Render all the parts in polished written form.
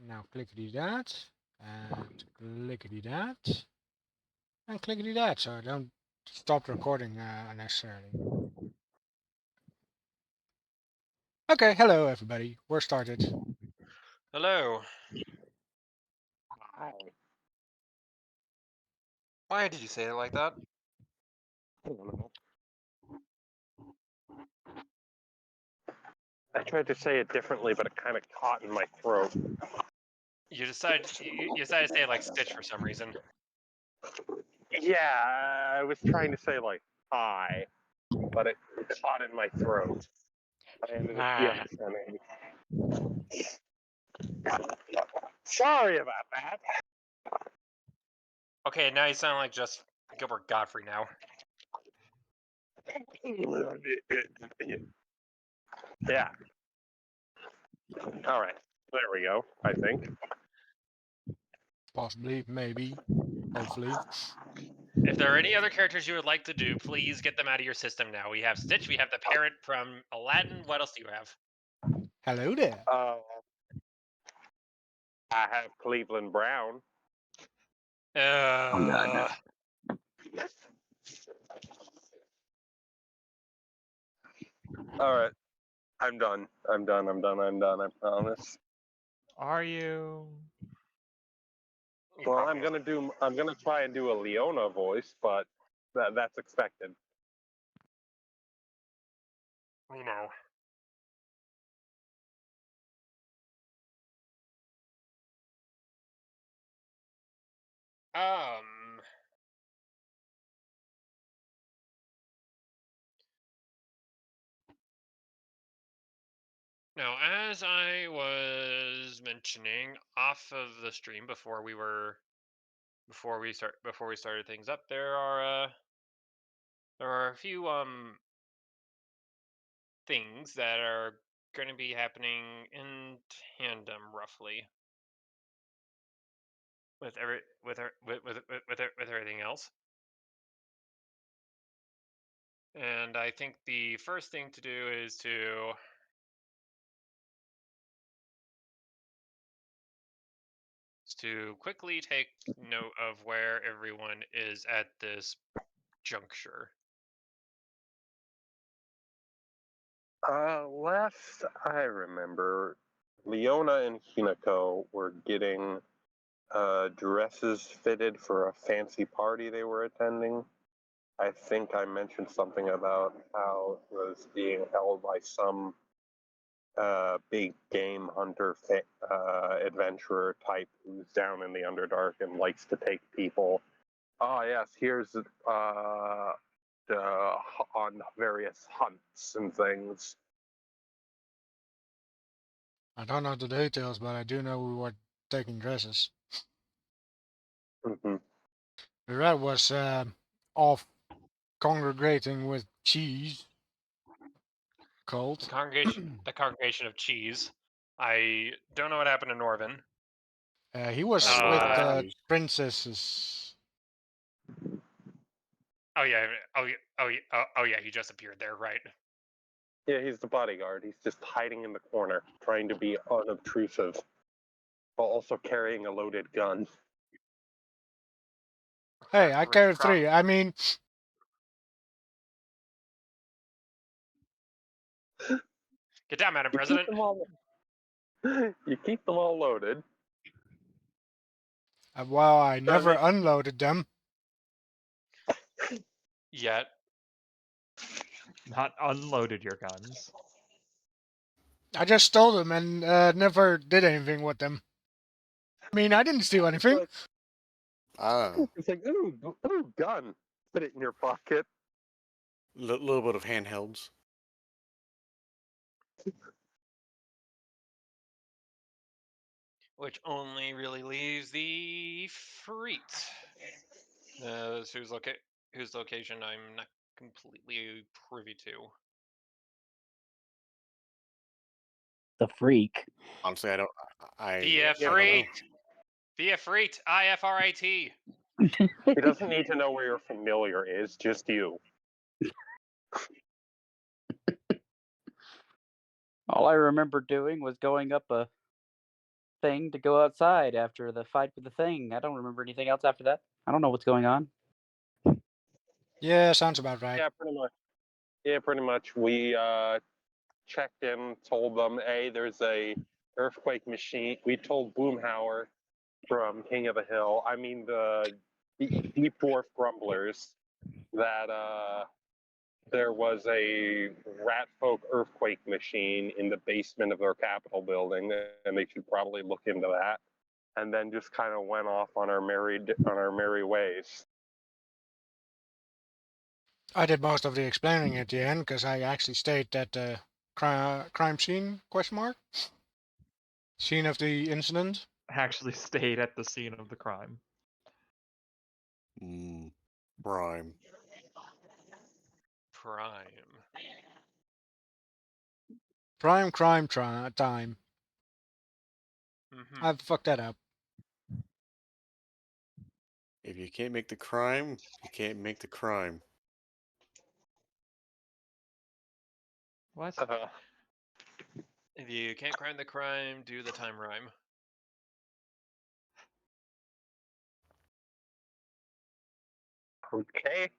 Now clickety that, and clickety that, and clickety that, so I don't stop recording unnecessarily. Okay, hello everybody. We're started. Hello. Hi. Why did you say it like that? I don't know. I tried to say it differently, but it kind of caught in my throat. You decided to say it like Stitch for some reason. Yeah, I was trying to say like hi, but it caught in my throat. I ended up understanding. Sorry about that. Okay, now you sound like just Gilbert Godfrey now. Yeah. All right. There we go. I think. Possibly, maybe, hopefully. If there are any other characters you would like to do, please get them out of your system now. We have Stitch, we have the parrot from Aladdin. What else do you have? Hello there. I have Cleveland Brown. Uh, All right. I'm done. I promise. Are you? Well, I'm gonna try and do a Leona voice, but that's expected. We know. Now, as I was mentioning off of the stream before we started things up, there are a few things that are going to be happening in tandem, roughly, with everything else. And I think the first thing to do is to quickly take note of where everyone is at this juncture. Last I remember, Leona and Hinako were getting dresses fitted for a fancy party they were attending. I think I mentioned something about how it was being held by some big game hunter adventurer type who's down in the Underdark and likes to take people. Oh yes, here's on various hunts and things. I don't know the details, but I do know we were taking dresses. Mm-hmm. The red was off congregating with cheese. Cold. The congregation of cheese. I don't know what happened to Norvin. He was with princesses. Oh yeah. He just appeared there, right? Yeah, he's the bodyguard. He's just hiding in the corner, trying to be unobtrusive, while also carrying a loaded gun. Hey, I carry 3. I mean, get down, Madam President. You keep them all loaded. Well, I never unloaded them. Yet. Not unloaded your guns. I just stole them and never did anything with them. I mean, I didn't steal anything. It's like, ooh, gun. Put it in your pocket. Little bit of handhelds. Which only really leaves the Freet. Whose location I'm not completely privy to. The Freak. Honestly, I don't. The Freet. The Freet. IFRIT. He doesn't need to know where your familiar is, just you. All I remember doing was going up a thing to go outside after the fight with the thing. I don't remember anything else after that. I don't know what's going on. Yeah, sounds about right. Yeah, pretty much. Yeah, pretty much. We checked in, told them, hey, there's a earthquake machine. We told Boomhauer from King of the Hill, I mean the Deep Dwarf Grumblers, that there was a rat folk earthquake machine in the basement of their Capitol building, and they should probably look into that. And then just kind of went off on our merry ways. I did most of the explaining at the end because I actually stayed at the crime scene, question mark? Scene of the incident. Actually stayed at the scene of the crime. Prime. Prime. Prime crime time. Mm-hmm. I fucked that up. If you can't make the crime, you can't make the crime. What? If you can't crime the crime, do the time rhyme. Okay.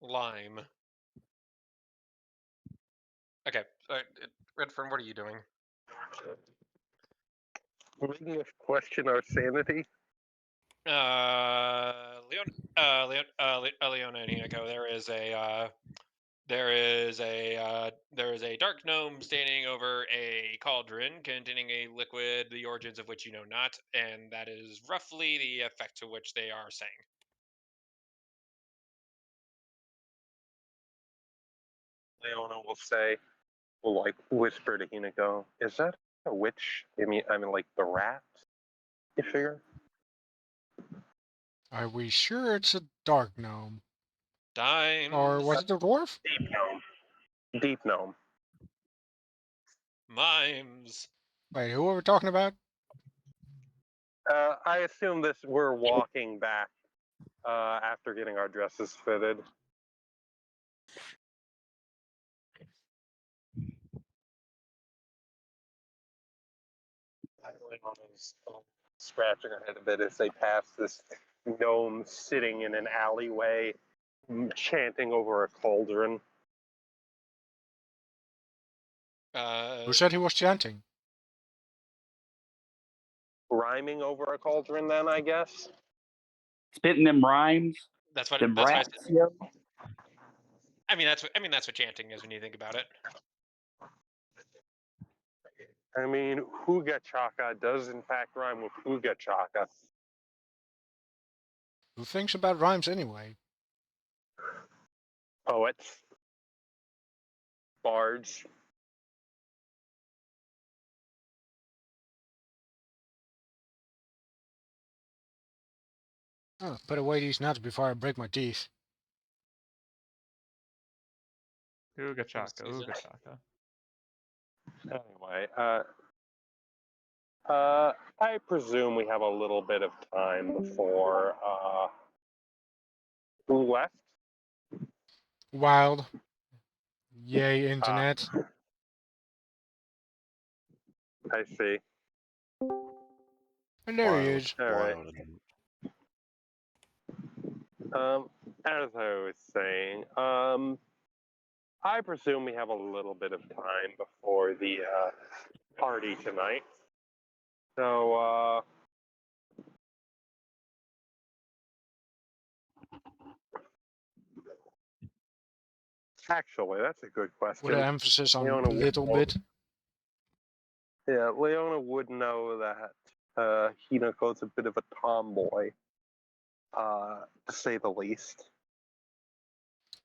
Lime. Okay. Redfern, what are you doing? Making us question our sanity. Leona and Hinako, there is a dark gnome standing over a cauldron containing a liquid, the origins of which you know not, and that is roughly the effect to which they are saying. Leona will like whisper to Hinako, "Is that a witch? I mean, like the rat. You figure?" Are we sure it's a dark gnome? Dimes. Or was it a dwarf? Deep gnome. Deep gnome. Mimes. Wait, who are we talking about? I assume we're walking back after getting our dresses fitted. Leona's scratching her head a bit as they pass this gnome sitting in an alleyway, chanting over a cauldron. Who said he was chanting? Rhyming over a cauldron, then, I guess. Spitting them rhymes. That's what. Them That's rats. what. I mean, that's what chanting is when you think about it. I mean, Huga Chaka does in fact rhyme with Huga Chaka. Who thinks about rhymes anyway? Poets. Bards. Oh, put away these nuts before I break my teeth. Ooga chaka, season. ooga chaka. Anyway, I presume we have a little bit of time before who left? Wild. Yay, internet. I see. And there he Wild, is. All right. wild. As I was saying, I presume we have a little bit of time before the party tonight. So, actually, that's a good question. With an emphasis on Leona little would know- bit. Yeah, Leona would know that Hinako's a bit of a tomboy, to say the least.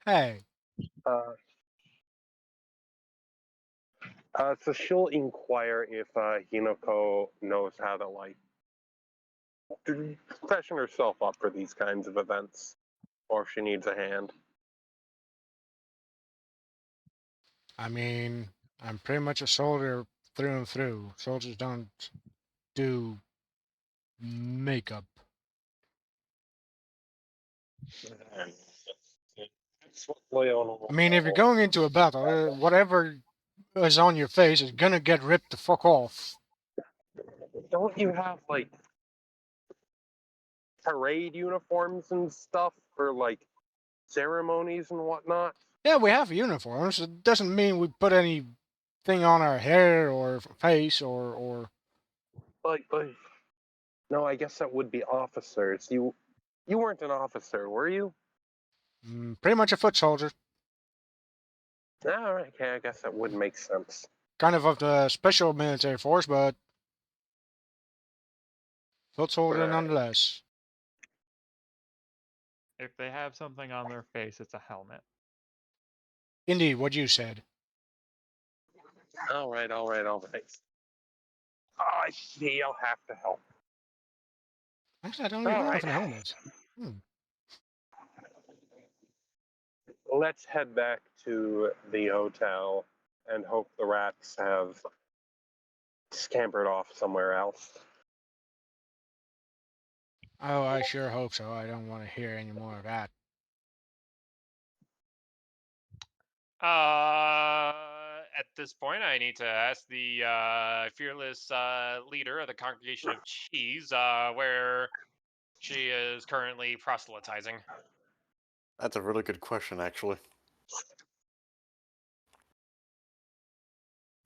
Hey, So she'll inquire if Hinako knows how to like freshen herself up for these kinds of events, or if she needs a hand. I mean, I'm pretty much a soldier through and through. Soldiers don't do makeup. That's what Leona will I mean, if you're know. going into a battle, whatever is on your face is gonna get ripped the fuck off. don't you have like parade uniforms and stuff for like ceremonies and whatnot? Yeah, we have uniforms. It doesn't mean we put anything on our hair or face or. Like, no, I guess that would be officers. You weren't an officer, were you? Pretty much a foot soldier. All right, okay, I guess that would make sense. Kind of the special military force, but foot soldier Right. nonetheless. If they have something on their face, it's a helmet. Indeed, what you said. All right. I see. I'll have to help. Actually, I don't even All have right. any helmets. Let's head back to the hotel and hope the rats have scampered off somewhere else. Oh, I sure hope so. I don't want to hear any more of that. At this point, I need to ask the fearless leader of the Congregation of Cheese where she is currently proselytizing. That's a really good question, actually.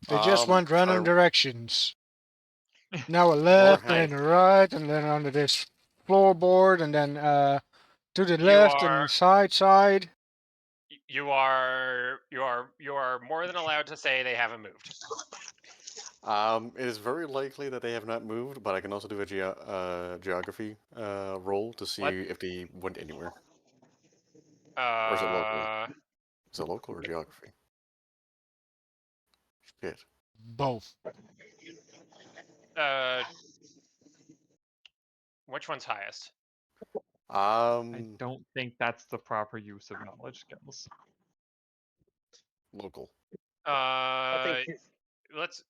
They just went random I- directions. Now a left Or and then a right, and then onto this floorboard, and then to the You left are and side. you are more than allowed to say they haven't moved. It is very likely that they have not moved, but I can also do a geography roll to see What? if they went anywhere. Or is it local? Is it local or geography? Shit. Both. Which one's highest? I don't think that's the proper use of knowledge skills. Local. I think Let's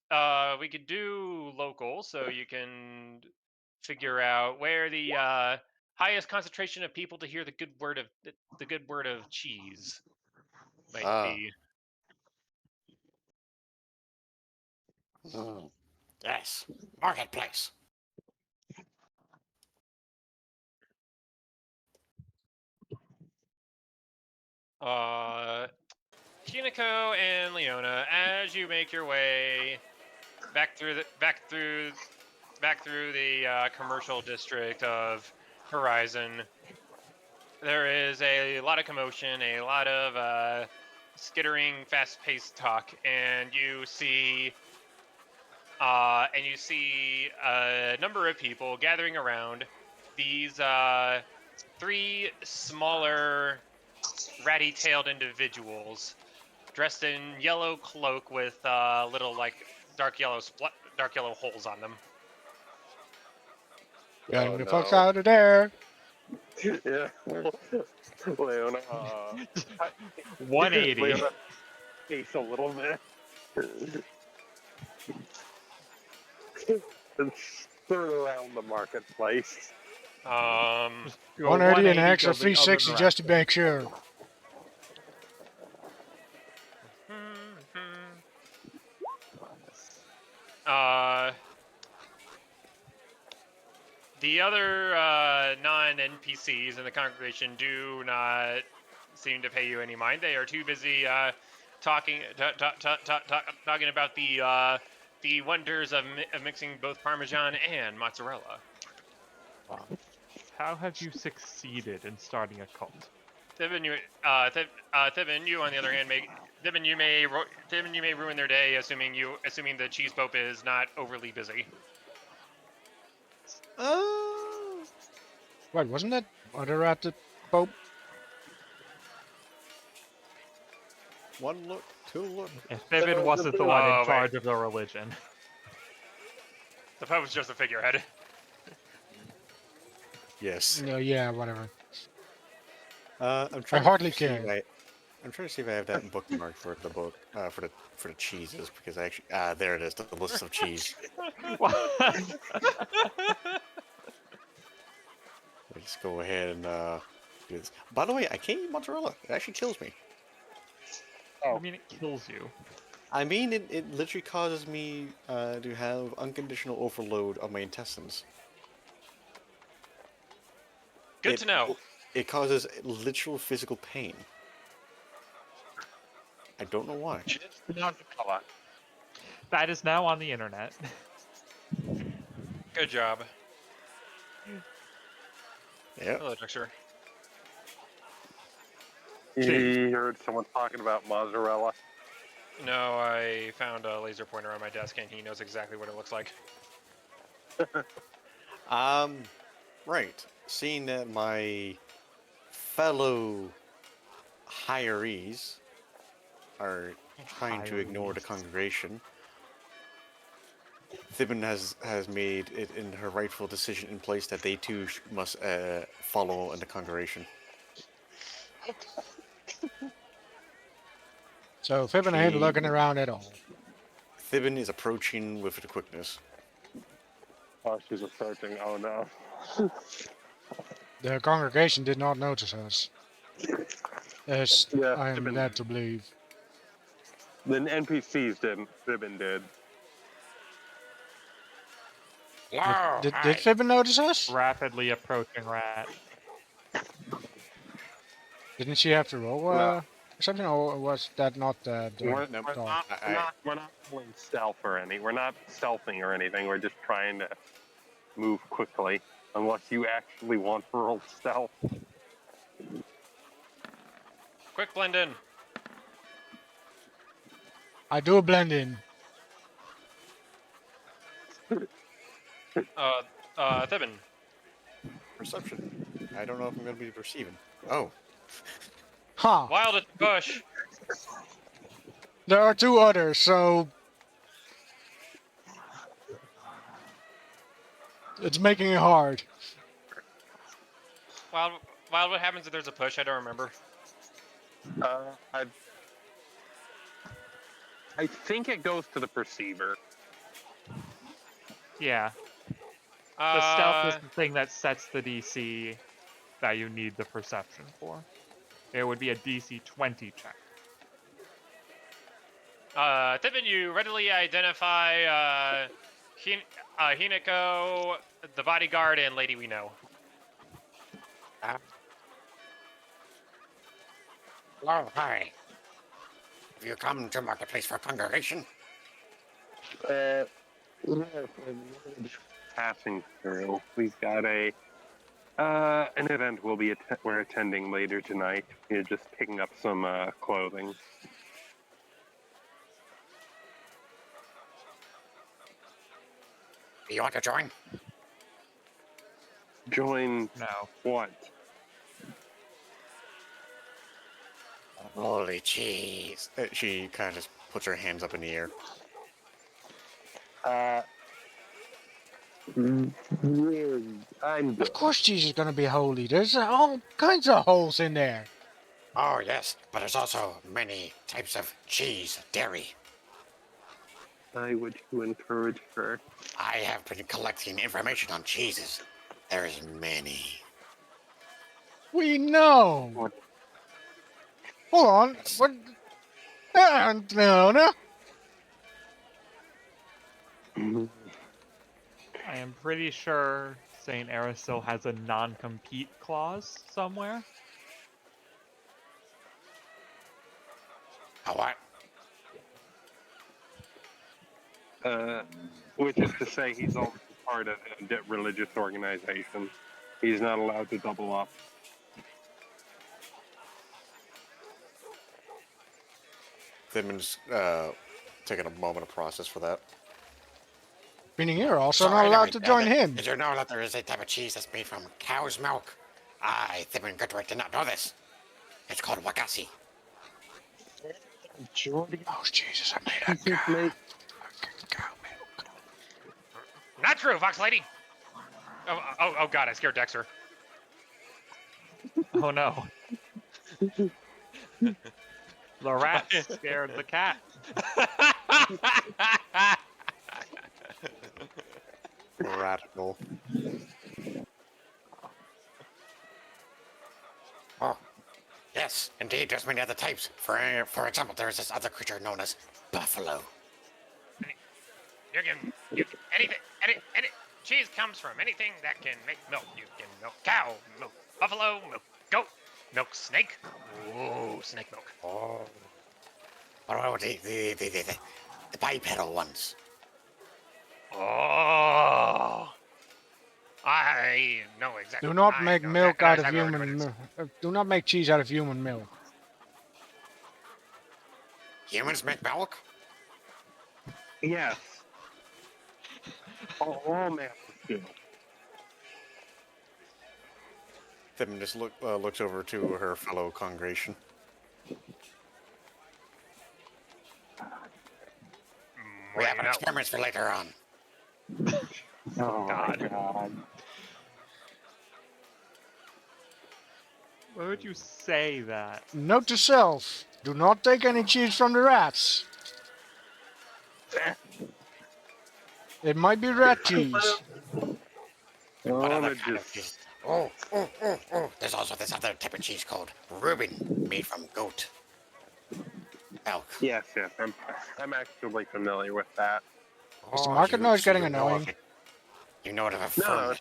we could do local, so you can figure out where the highest concentration of people to hear the good word of cheese might be. Yes. Marketplace. Hinako and Leona, as you make your way back through the commercial district of Horizon, there is a lot of commotion, a lot of skittering, fast-paced talk, and you see a number of people gathering around these three smaller, ratty-tailed individuals dressed in yellow cloak with little like dark yellow holes on them. Getting the fuck out of there. Yeah. Leona, 180. Leona face a little bit. And turn around the marketplace. Go 180 and an 180, extra go the other 360 just to direction. make sure. The other non-NPCs in the congregation do not seem to pay you any mind. They are too busy talking about the wonders of mixing both Parmesan and mozzarella. How have you succeeded in starting a cult? Thibin, you on the other hand you may ruin their day, assuming the cheese pope is not overly busy. Wait, wasn't that other at the Pope? One look, two look. If Thibin wasn't the one in charge of the religion. The pope's just a figurehead. Yes. No, yeah, whatever. I'm trying hardly to see care. I'm trying to see if I have that bookmark for the book for the cheeses, because I actually there it is, the list of cheese. Let's go ahead and do this. By the way, I can't eat mozzarella. It actually kills me. I mean, it kills you. I mean, it literally causes me to have unconditional overload of my intestines. Good to know. It causes literal physical pain. I don't know why. Just not the color. That is now on the internet. Good job. Yeah. Hello, Dexter. You heard someone talking about mozzarella. No, I found a laser pointer on my desk, and he knows exactly what it looks like. Right. Seeing that my fellow hirees are trying to ignore the Hirees. congregation, Thibin has made it in her rightful decision in place that they too must follow in the congregation. So Fibbin ain't looking around at all. Thibin is approaching with the quickness. Oh, she's approaching. Oh no. The congregation did not notice us, as Yeah, I am Fibbin led did. to believe. The NPCs didn't. Fibbin did. Did Fibbin notice us? Rapidly approaching rat. Didn't she have to roll No. something, or was that not the We're, No, we're, dog? not, we're not pulling stealth or any. We're not stealthing or anything. We're just trying to move quickly. Unless you actually want to roll stealth. Quick blend in. I do blend in. Thibin. perception. I don't know if I'm going to be perceiving. Oh, Ha! Wild at the bush. There are two others, so it's making it hard. Wild, what happens if there's a push? I don't remember. I think it goes to the perceiver. Yeah. The stealth is the thing that sets the DC that you need the perception for. It would be a DC 20 check. Thibin, you readily identify Hinako, the bodyguard, and Lady We Know. Hello, hi. Have you come to Marketplace for Congregation? Passing through. We've got an event we're attending later tonight. We're just picking up some clothing. Do you want to join? Join No. what? Holy cheese. she kind of just puts her hands up in the air. I'm good. Of course cheese is gonna be holy. There's all kinds of holes in there. Oh, yes, but there's also many types of cheese, dairy. I would encourage her. I have been collecting information on cheeses. There's many. We know. What? Hold on. What? No. I am pretty sure St. Aristotle has a non-compete clause somewhere. A what? Which is to say, he's also part of a religious organization. He's not allowed to double up. Thibin's taking a moment to process for that. Meaning you're also So not anyway, allowed to join him. Did you know that there is a type of cheese that's made from cow's milk? I, Thibin Goodrick, did not know this. It's called wagasi. Jordy, Oh Jesus! I made a cow. Cow milk. Not true, Fox Lady. Oh God! I scared Dexter. Oh no. The rat scared the cat. Radical. Oh, yes, indeed, there's many other types. For example, there's this other creature known as buffalo. Any cheese comes from anything that can make milk. You can milk cow, milk buffalo, milk goat, milk snake. Ooh, snake milk. Oh. What about the bipedal ones? Oh, I know exactly. Do not I make know milk exactly, out of exactly what human it is. milk. Do not make cheese out of human milk. Humans make milk? Yes. All mammals do. Thibin just looks over to her fellow congregation. We What do have you an know? experiment for later on. Oh God. my god. Why would you say that? Note to self: do not take any cheese from the rats. It might be rat cheese. What Oh, other it kind of just cheese? Oh. There's also this other type of cheese called Reuben, made from goat milk. yes. I'm actually familiar with that. Is the Oh, market noise so getting you know of annoying? it. You know it of a No, firmness.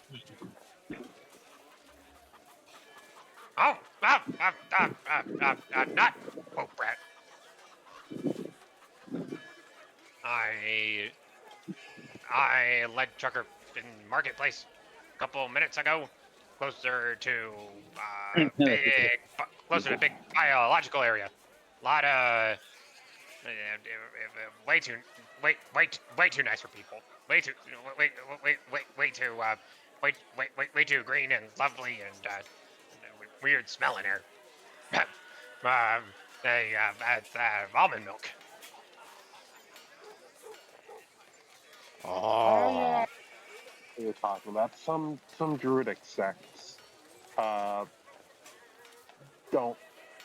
Not Pope Rat. I led trucker in marketplace a couple minutes ago, closer to closer to big biological area. Lot of way too nice for people. Way too green and lovely and weird smelling here. That's almond milk. oh yeah. Oh. You're talking about some druidic sects. Uh, don't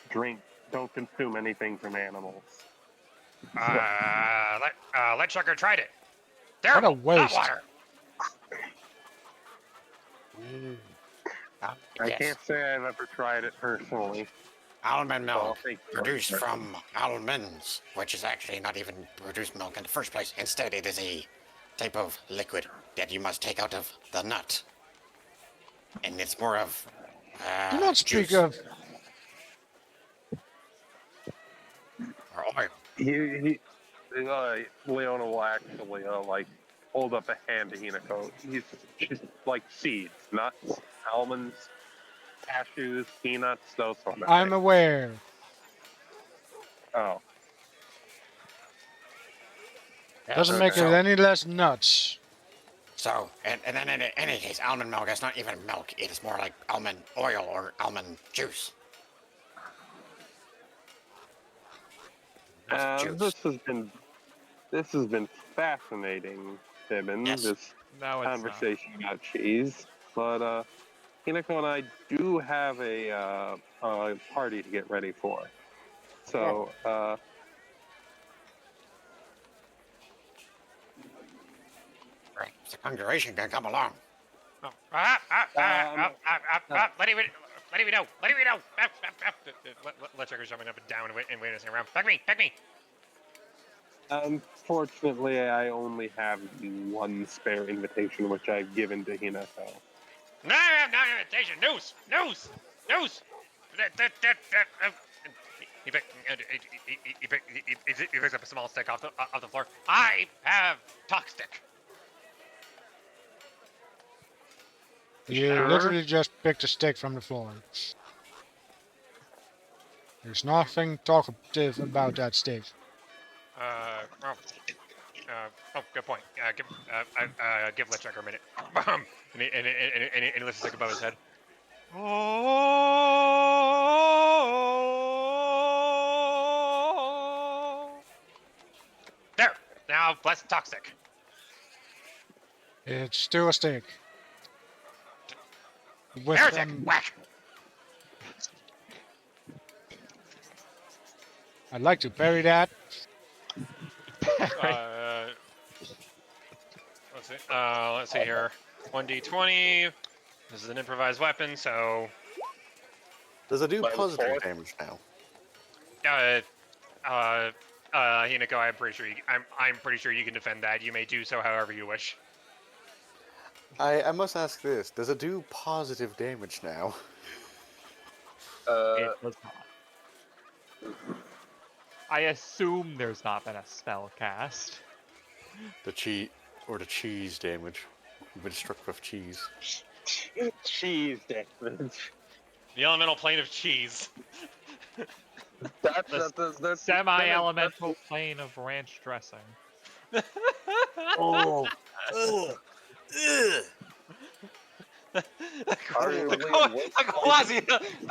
drink, don't consume anything from animals. Let Chucker tried it. What a Terrible. Hot waste. water. I Yes. can't say I've ever tried it personally. Almond So I'll milk, take your produced word for it. from almonds, which is actually not even produced milk in the first place. Instead, it is a type of liquid that you must take out of the nut. And it's more of Do not speak juice of. or oil. Leona will actually like hold up a hand to Hinako. She's like seeds, nuts, almonds, cashews, peanuts, those sort of I'm things. aware. Oh, Doesn't make it So, any less nuts. and then in any case, almond milk is not even milk. It is more like almond oil or almond juice. Juice. this has been fascinating, Tibbin. Yes. This No, it's conversation about cheese, but Hinako and I do have a party to get ready for. So Right. The congregation can come along. Let me know. Let Chucker jumping up and down and waving around. Peck me. unfortunately, I only have one spare invitation, which I've given to Hinako. No invitation. News. He picks up a small stick off the floor. I have talk stick. You Sure. literally just picked a stick from the floor. There's nothing talkative about that stick. Good point. Give LeChucker a minute. and he lifts his stick above his head. There. Now bless talk stick. It's still a stick. With Heretic. Whack. I'd like to parry that. Let's see here. 1d20. This is an improvised weapon, so Does it do Minus positive 4? damage now? uh, Hinako, I'm pretty sure you can defend that. You may do so however you wish. I must ask this: does it do positive damage now? It does not. I assume there's not been a spell cast. The cheese damage. You've been struck with cheese. Cheese damage. The elemental plane of cheese. That's Semi-elemental plane of ranch dressing. Oh, ugh, ugh. The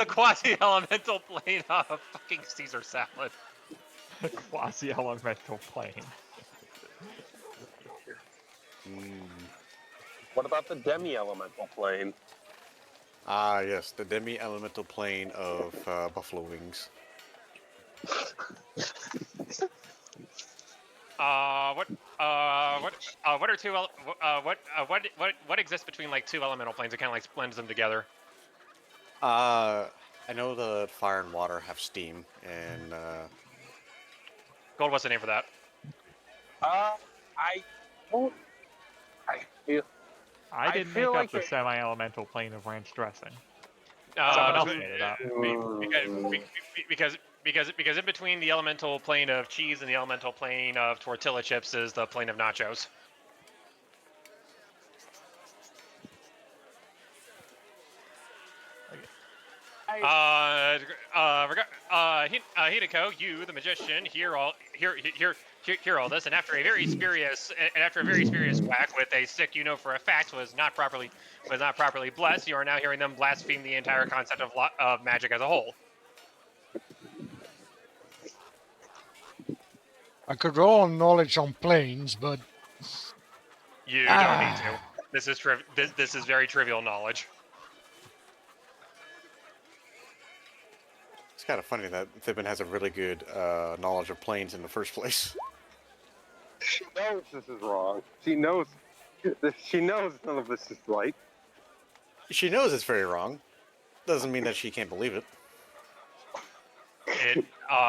quasi elemental plane of fucking Caesar salad. Quasi-elemental plane. What about the demi-elemental plane? Ah, yes, the demi-elemental plane of buffalo wings. What exists between like two elemental planes that kind of like blends them together? I know that fire and water have steam, and Gold, what's the name for that? I don't. I didn't feel make like up the it- semi-elemental plane of ranch dressing. Someone else made it up. Because in between the elemental plane of cheese and the elemental plane of tortilla chips is the plane of nachos. Hideko, you, the magician, hear all this, and after a very spurious whack with a stick you know for a fact was not properly blessed, you are now hearing them blaspheme the entire concept of magic as a whole. I could roll on knowledge on planes, but You don't need to. This is very trivial knowledge. it's kind of funny that Thibin has a really good knowledge of planes in the first place. She knows this is wrong. She knows none of this is right. She knows it's very wrong. Doesn't mean that she can't believe it. Thibin,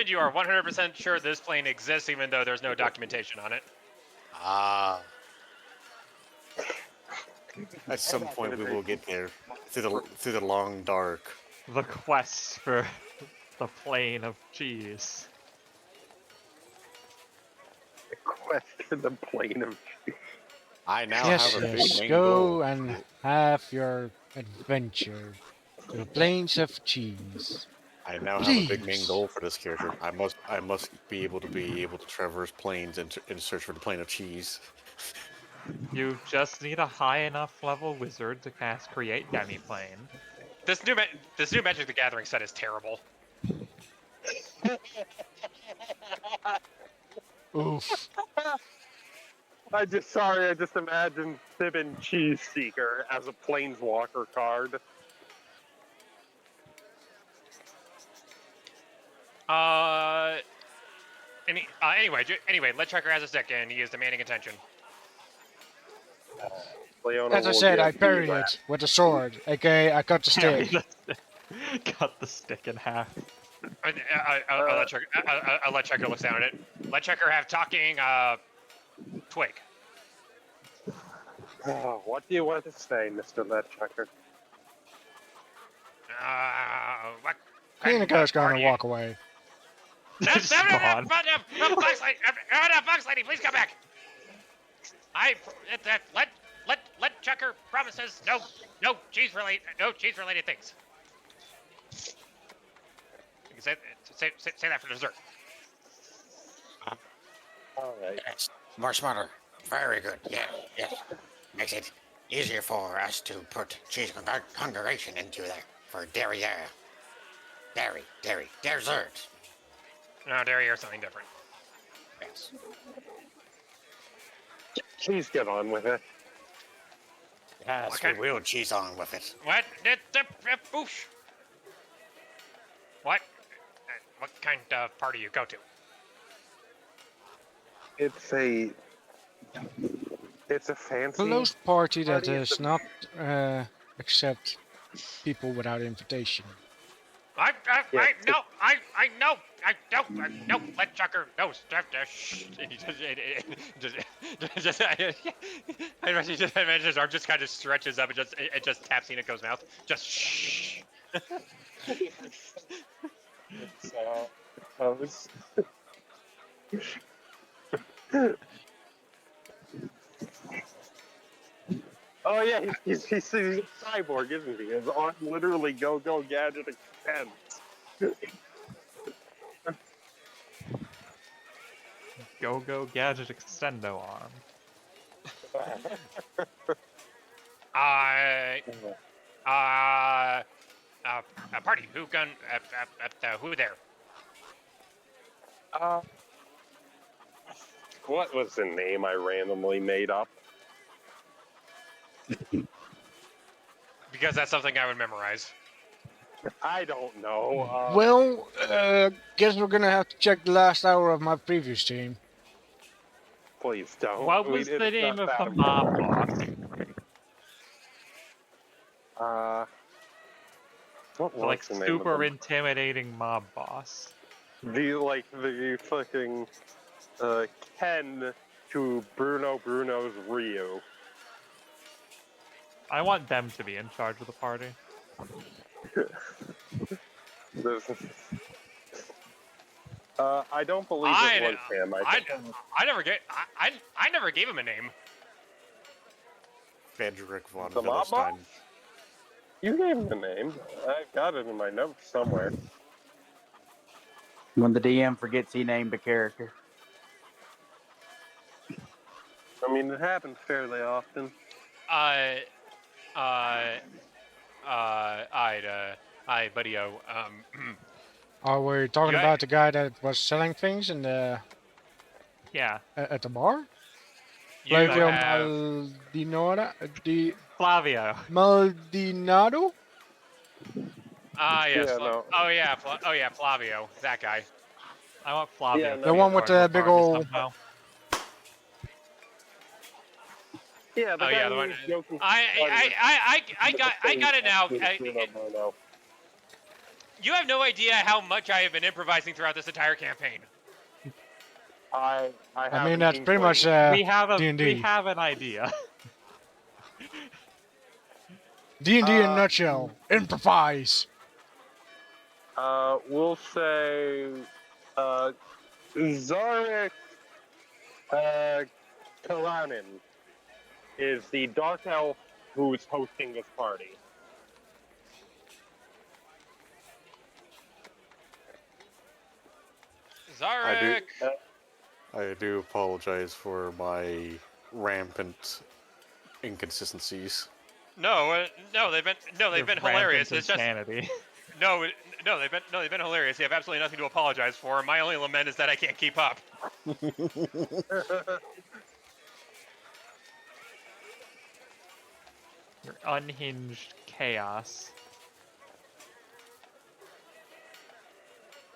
you are 100% sure this plane exists, even though there's no documentation on it. Ah. At some point, we will get there through the long dark. The quest for the plane of cheese. The quest for the plane of. I now yes, have a big yes. main Go goal. and have your adventure to the plains of cheese. I now have a big main Please. goal for this character. I must be able to traverse plains and search for the plane of cheese. You just need a high enough level wizard to cast Create Demiplane. This new Magic the Gathering set is terrible. Oof. I just imagined Thibin Cheese Seeker as a planeswalker card. Anyway, Let Tracker has a stick and he is demanding attention. Leona As I will said, I give you parry that. it with a sword, aka I cut the stick. Cut the stick in half. I'll let Checker look down at it. Let Checker have talking twig. Oh, what do you want to say, Mr. Ledchecker? What Hinako's gonna party- walk away. Just gone. Bugs Lady, please come back. Let Checker promises no cheese related things. You can say that for dessert. All right. Yes, more smarter. Very good. Yeah, yes. Makes it easier for us to put cheese congregation into there for derriere. Dessert. No, dairy or something different. Yes. Please get on with it. Yes, Okay. we will cheese on with it. What? Boosh. What? What kind of party you go to? It's a fancy. Close party that Party at does the- not accept people without invitation. Yes. no, no, let Chucker, no, stop that, shh. And he I imagine his arm just kind of stretches up and it just taps Hinako's mouth. Just shh. It's, was... Oh yeah, he's a cyborg, isn't he? His arm literally go gadget extends. Go gadget extendo arm. A party. Who gun? Who there? What was the name I randomly made up? Because that's something I would memorize. I don't know. Well, guess we're gonna have to check the last hour of my previous team. Please don't. What was the name of the mob boss? What The was like the name super of intimidating mob boss. the fucking Ken to Bruno's Ryu? I want them to be in charge of the party. I don't believe it was him. I never gave him a name. Frederick von The mob boss? Wittgenstein. You gave him a name. I've got it in my notes somewhere. When the DM forgets he named a character. I mean, it happens fairly often. Hi, buddy-o. Are we talking Yeah. about the guy that was selling things in the Yeah. at the bar? You Flavio have Maldonado? yes. Yeah, no. Oh yeah, Flavio, that guy. I want Flavio Yeah, to no. The be one in with charge of the big party ol'. somehow. Yeah, the Oh guy yeah, the who one. was joking. I got it now. No. You have no idea how much I have been improvising throughout this entire campaign. I I mean, that's pretty much we have D&D. an idea. D&D in a nutshell. Improvise. We'll say Zarek Kalanin is the dark elf who's hosting this party. Zarek. I do apologize for my rampant inconsistencies. No, they've been hilarious. It's just insanity. they've been hilarious. They have absolutely nothing to apologize for. My only lament is that I can't keep up. Your unhinged chaos.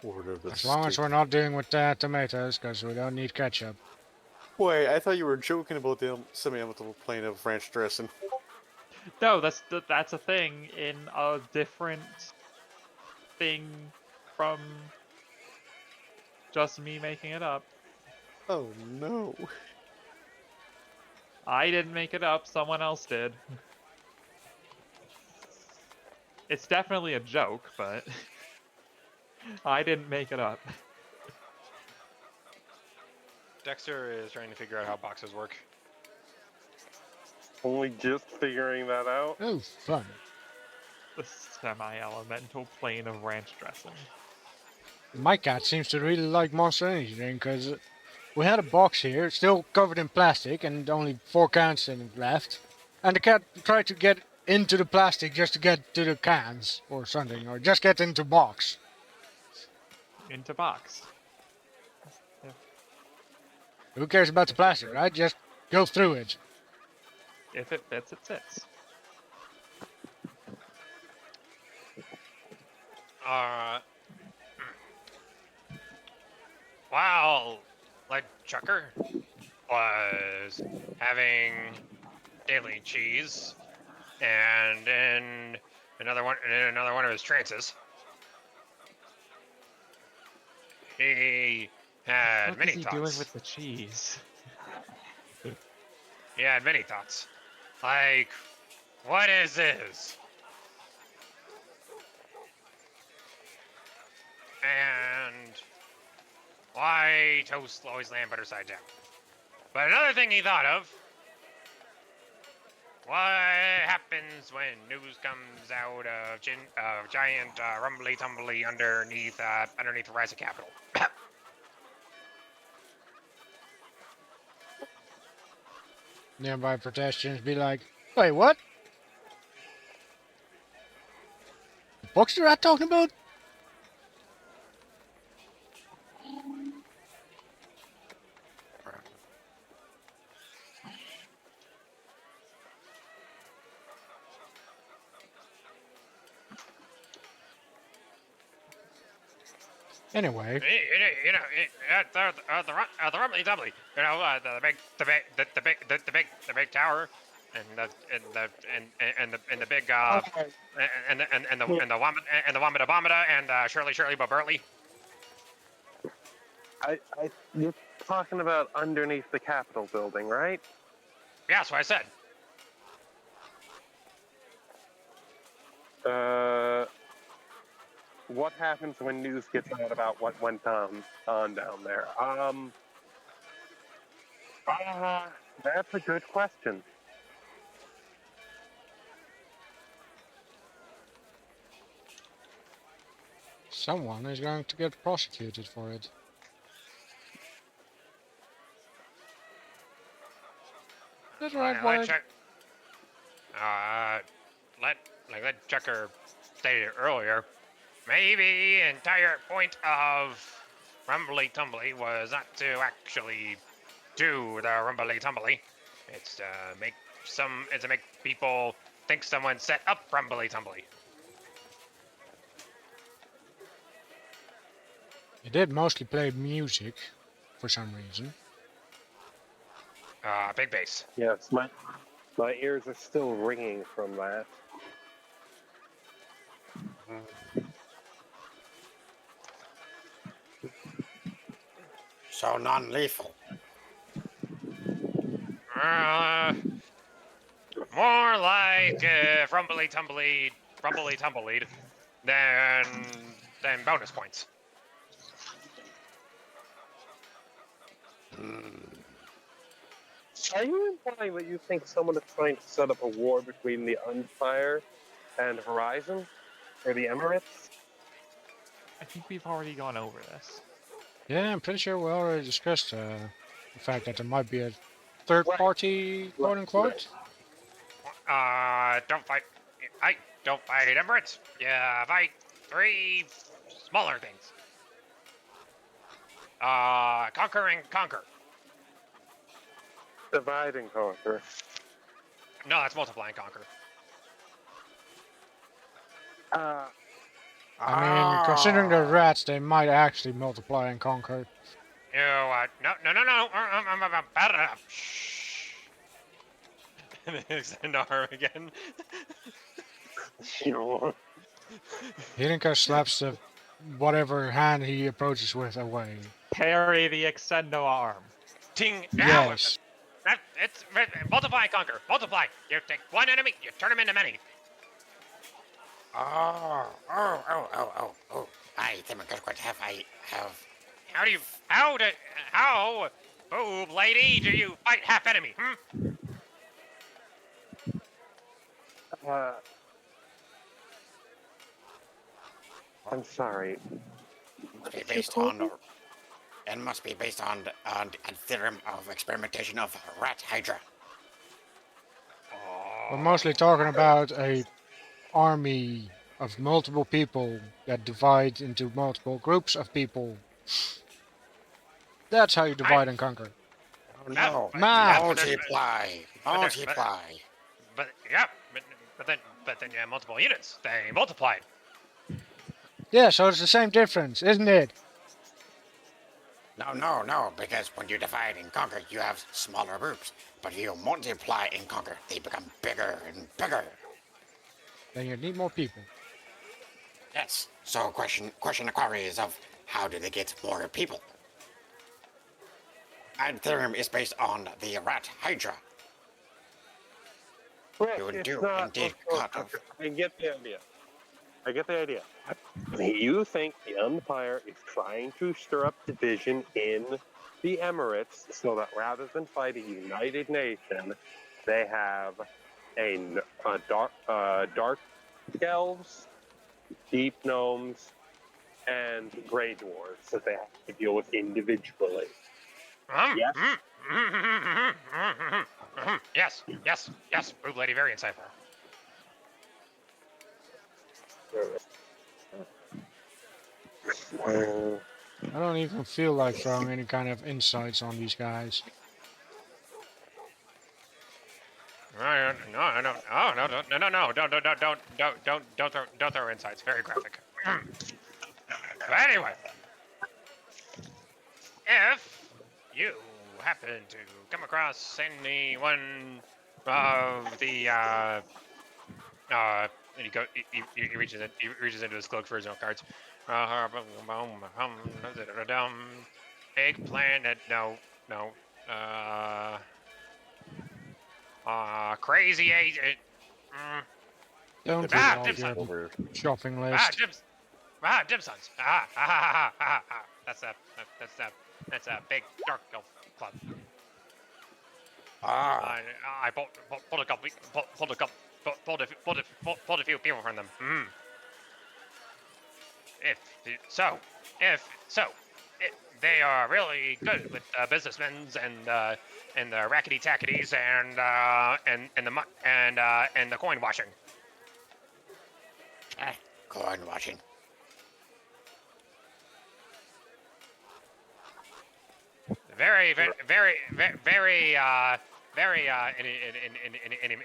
Order the As long as steak. we're not dealing with tomatoes, because we don't need ketchup. Wait, I thought you were joking about the semi-elemental plane of ranch dressing. No, that's a thing in a different thing from just me making it up. Oh no. I didn't make it up, someone else did. It's definitely a joke, but I didn't make it up. Dexter is trying to figure out how boxes work. Only just figuring that out. Oh, fun. The semi-elemental plane of ranch dressing. My cat seems to really like Monster Energy drink, because we had a box here, still covered in plastic, and only 4 cans in it left. And the cat tried to get into the plastic just to get to the cans, or something, or just get into box. Into box. Who cares about the plastic, right? Just go through it. If it fits, it fits. Wow, like Chucker was having daily cheese, and in another one of his trances. He had What many is he thoughts. doing with the cheese? He had many thoughts. Like, what is this? And why toast always land butter side down? But another thing he thought of, what happens when news comes out of giant rumbly tumbly underneath the Rise of Capital? Nearby pedestrians be like, wait, what? The books you're at talking about? Anyway, The rumbly tumbly, the big tower, and the big and the Wamada Bomada and Shirley Boberly. You're talking about underneath the Capitol building, right? Yeah, that's what I said. What happens when news gets out about what went on down there? That's a good question. someone is going to get prosecuted for it. That's right, Let Wyatt. check. Let Checker stated earlier. Maybe the entire point of Rumbly Tumbly was not to actually do the Rumbly Tumbly. It's to make people think someone set up Rumbly Tumbly. It did mostly play music, for some reason. Big bass. Yes, my ears are still ringing from that. So non-lethal. More like Rumbly Tumbly than bonus points. Are you implying that you think someone is trying to set up a war between the Unspire and Horizon? Or the Emirates? I think we've already gone over this. Yeah, I'm pretty sure we already discussed the fact that there might be a third Right. party, quote unquote. Don't fight. Don't fight Emirates. Yeah, fight 3 smaller things. Conquer and conquer. Divide and conquer. No, that's multiply and conquer. I mean, considering the rats, they might actually multiply and conquer. No. Shh. And then extend arm again. Hirinka slaps the whatever hand he approaches with away. Parry the extendo arm. Ting. Yes. It's multiply and conquer. Multiply. You take one enemy, you turn them into many. Oh. I think I have. How, boob lady, do you fight half enemy? I'm sorry. Must be based on a theorem of experimentation of rat hydra. We're mostly talking about a army of multiple people that divide into multiple groups of people. That's how you divide and conquer. Oh no! Math. Multiply. But then you have multiple units. They multiplied. Yeah, so it's the same difference, isn't it? No, because when you divide and conquer, you have smaller groups. But if you multiply and conquer, they become bigger and bigger. Then you need more people. Yes. So question the query is of how do they get more people? My theorem is based on the rat hydra. Well, You it's do not. indeed Look, cut off. I get the idea. I get the idea. You think the Empire is trying to stir up division in the Emirates so that rather than fight a united nation, they have a dark elves, deep gnomes, and grey dwarves that they have to deal with individually. Yes. Yes, yes, yes. Boob lady, very insightful. I don't even feel like throwing any kind of insights on these guys. No, no, no, no, no, no, no, no, don't throw insights. Very graphic. But anyway, if you happen to come across anyone of the and he reaches into his cloak for his own cards. Eggplant. No. Crazy agent. Don't It's read just Ah, off dim it's sum. your so weird. shopping Ah, list. dim sons. That's a big dark elf club. Ah, I pulled a couple, pulled a few people from them. If so, if so, they are really good with businessmen and the rackety tackities and the coin washing. coin watching. Very, and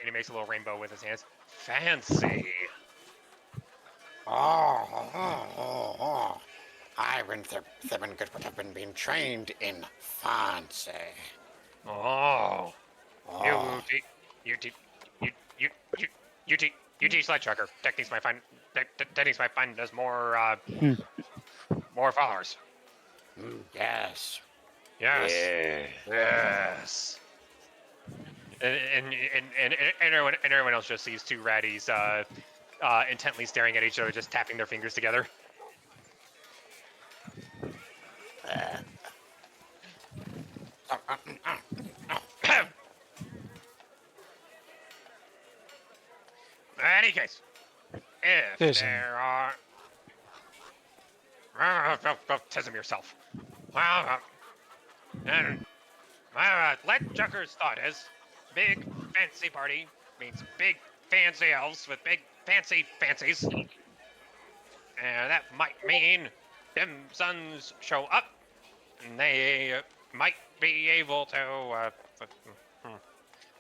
he makes a little rainbow with his hands. Fancy. I went Thibin good would have been being trained in fancy. Oh, you Oh, te- you te- you you te- you teach light tracker techniques. Techniques might find us more followers. yes. Yes, Yeah. yes. And everyone else just sees two ratties intently staring at each other, just tapping their fingers together. In any case, if Tism. there are... Tism yourself. And let Chucker's thought is, big fancy party means big fancy elves with big fancies. And that might mean them sons show up, and they might be able to...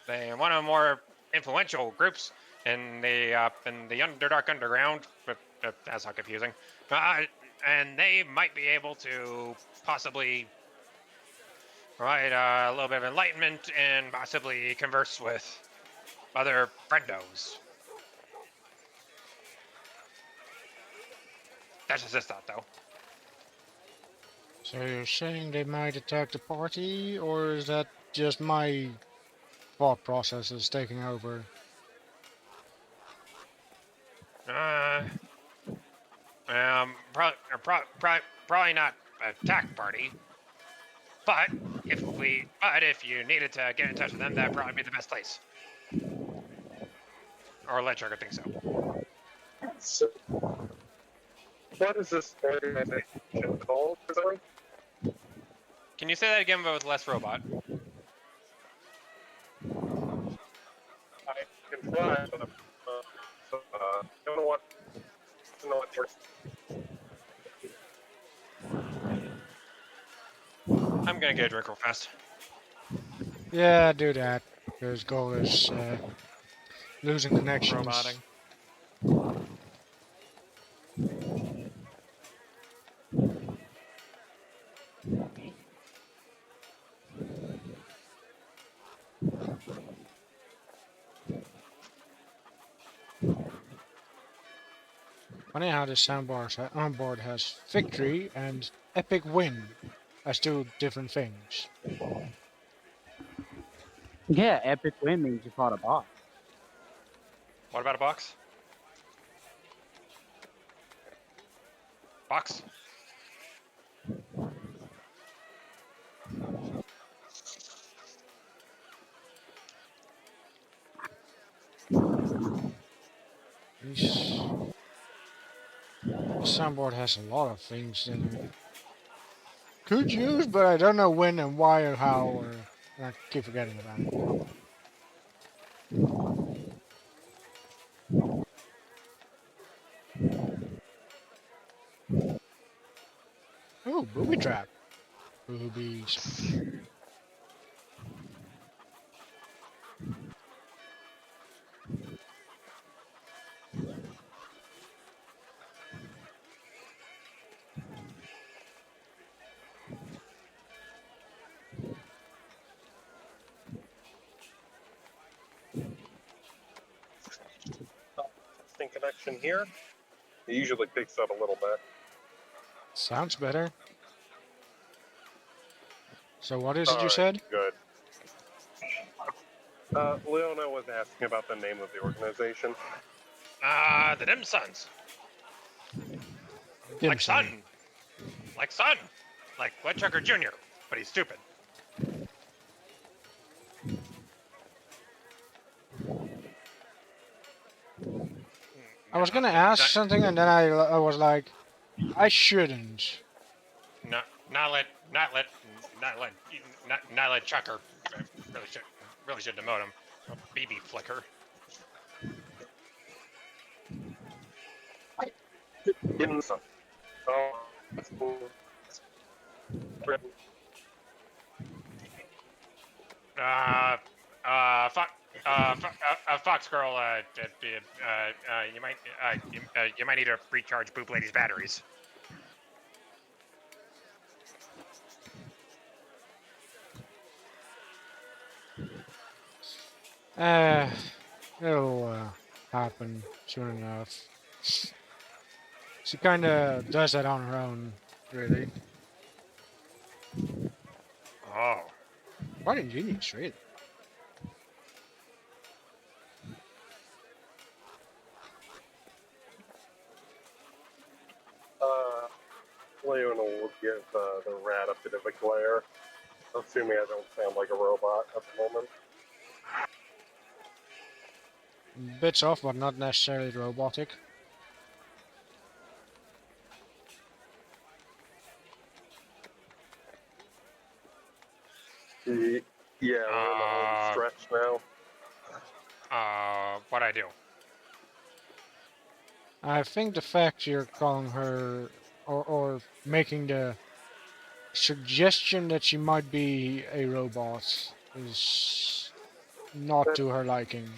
they one of the more influential groups in the Underdark Underground, but that's not confusing. And they might be able to possibly provide a little bit of enlightenment and possibly converse with other friendos. That's just his thought, though. So you're saying they might attack the party, or is that just my thought process is taking over? Probably not attack party. But if you needed to get in touch with them, that'd probably be the best place. Or let Trigger think so. So, what is this organization called? Sorry? Can you say that again, but with less robot? I can try, but don't know what. Don't know what works. I'm gonna get a drink real fast. Yeah, do that. Because goal is losing connections. Roboting. Funny how this soundboard has victory and epic win as two different things. Yeah, epic win means you fought a boss. What about a box? Box. This soundboard has a lot of things in it. Could use, but I don't know when and why or how, or I keep forgetting about it. Ooh, booby trap. Boobies. Testing connection here. It usually picks up a little bit. Sounds better. So what is it you Alright, said? good. Leona was asking about the name of the organization. The Dim Sons. Dim Like sum. Sun. Like Sun. Like Woodchucker Jr., but he's stupid. I was gonna ask something and then I was like, I shouldn't. Not let Chucker. Really should demote him. BB Flicker. Ginson. Oh, that's cool. Fox Girl. You might need to recharge Boop Lady's batteries. It'll happen soon enough. She kinda does that on her own, really. Oh. Quite ingenious, really. Leona will give the rat a bit of a glare, assuming I don't sound like a robot at the moment. Bits off, but not necessarily robotic. Yeah, we're in the home stretch now. What I do? I think the fact you're calling her, or making the suggestion that she might be a robot is not to her liking.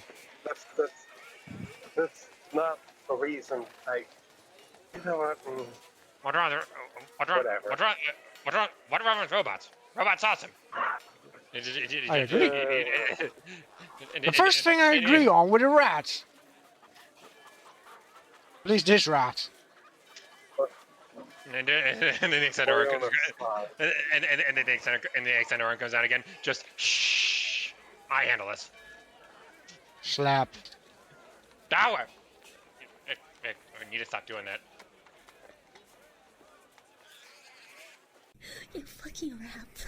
That's not a reason. You know what? What's wrong? Whatever. What's wrong with robots? Robots awesome. I agree. The The first thing I agree on with the rats. At least this rat. And then the extender comes out again. Just shh. I handle this. Slap. Dower. We need to stop doing that. You fucking rat.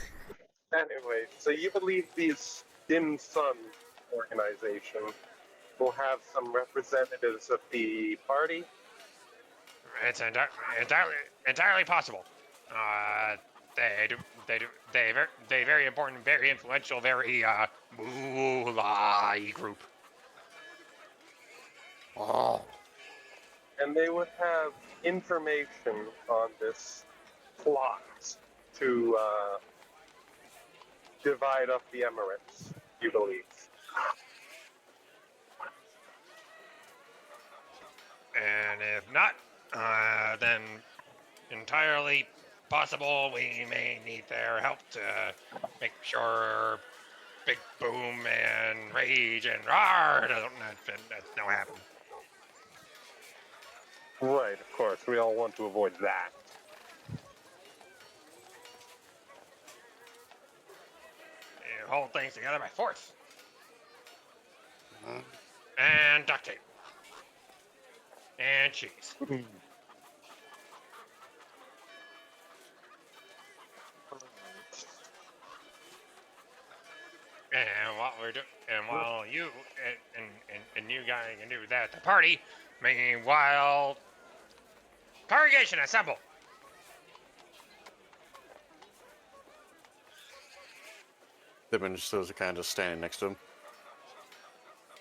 Anyway, so you believe these Dim Sun organization will have some representatives of the party? It's entirely possible. They very important, very influential, very moolah group. Oh, And they would have information on this plot to divide up the Emirates, you believe? And if not, then entirely possible we may need their help to make sure Big Boom and Rage and Rar don't happen. Right, of course. We all want to avoid that. You hold things together by force. Hmm? And duct tape. And cheese. And what we're doing, and while you and you guys can do that at the party, meanwhile, congregation assemble. Pippin just still kind of standing next to him.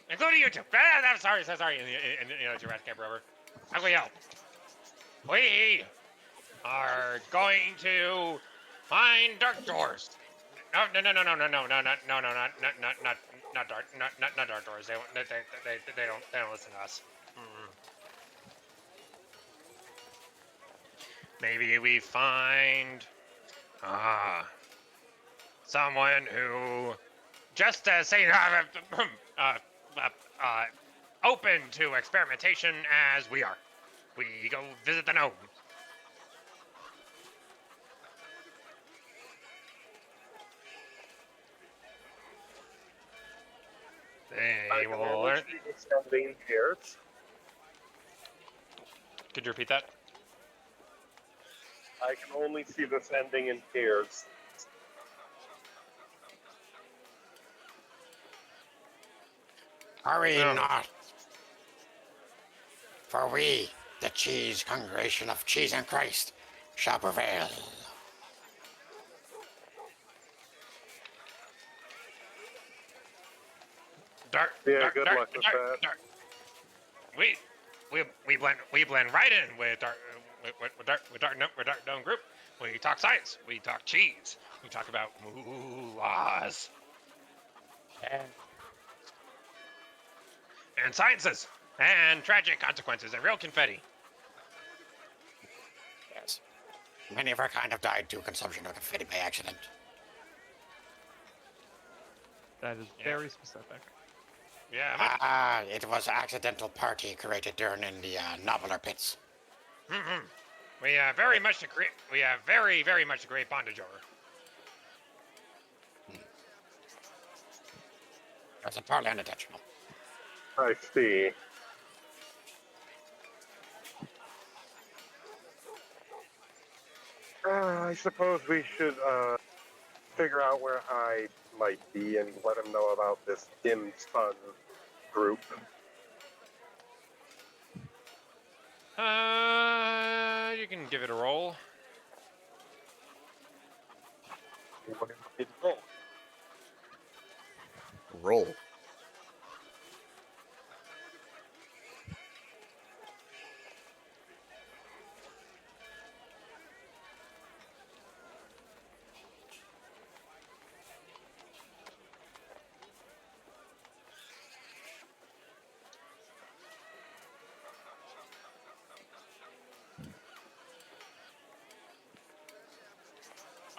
Including you two. I'm sorry, and Jurassic Rover. Ugly Elf. We are going to find dark doors. No, not dark doors. They don't listen to us. Maybe we find someone who just say open to experimentation as we are. We go visit the gnome. They will learn. Descending stairs. Could you repeat that? I can only see this ending in tears. Hurry No. not! For we, the cheese congregation of cheese and Christ, shall prevail. Dark. Yeah, good luck with that. Dark. We blend right in with dark gnome group. We talk science. We talk cheese. We talk about mooahs and sciences and tragic consequences and real confetti. Yes. Many of our kind have died due to consumption of confetti by accident. That is very specific. Yeah. It was an accidental party created during in the nobler pits. Mm-hmm. We have very much to create. We have very much to create bondage over. That's entirely unintentional. I see. I suppose we should figure out where Hyde might be and let him know about this dim sun group. You can give it a roll. What did it roll? Roll.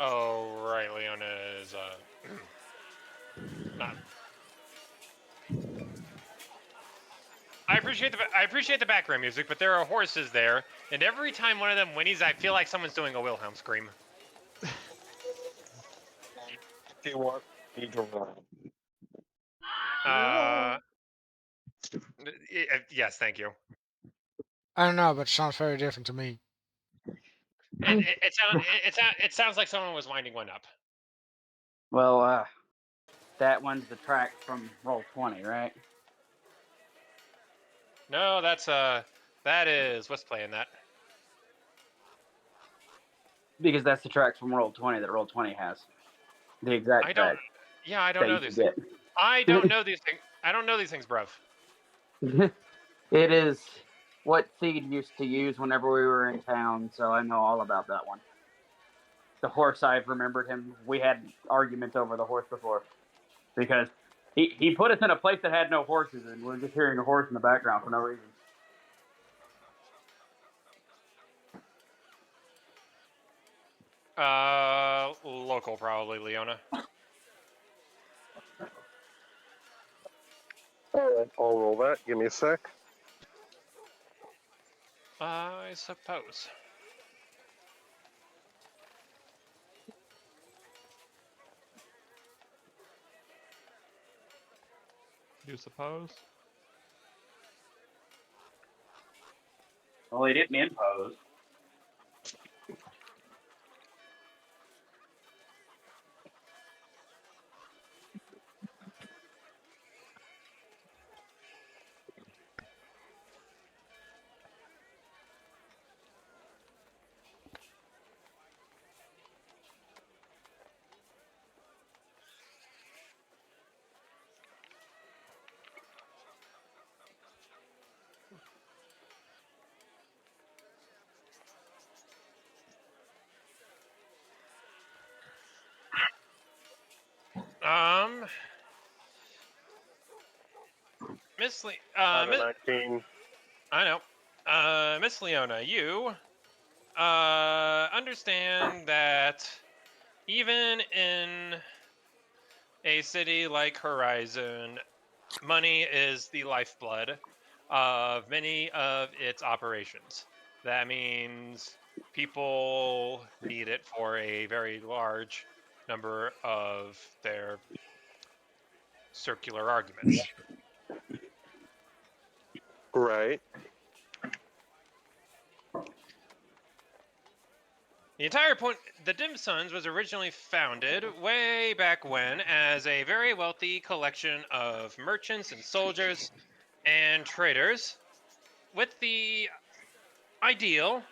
Oh right, Leona is not. I appreciate the background music, but there are horses there, and every time one of them whinnies, I feel like someone's doing a Wilhelm scream. If you want me to roll. Yes, thank you. I don't know, but it sounds very different to me. It sounds like someone was winding one up. Well, that one's the track from Roll20, right? No, that is what's playing that. Because that's the tracks from Roll20 that Roll20 has. The exact I don't. track Yeah, I don't that know you these can things. I don't know these things. I don't know these things, bruv. get. It is what Seed used to use whenever we were in town, so I know all about that one. The horse, I've remembered him. We had arguments over the horse before. Because he put us in a place that had no horses, and we're just hearing a horse in the background for no reason. Local probably, Leona. Alright, I'll roll that. Give me a sec. I suppose. You suppose? Well, he didn't impose. Miss Le- Out of Miss- 19. I know. Miss Leona, you understand that even in a city like Horizon, money is the lifeblood of many of its operations. That means people need it for a very large number of their circular arguments. Right. The entire point, the Dim Sons was originally founded way back when as a very wealthy collection of merchants and soldiers and traders with the ideal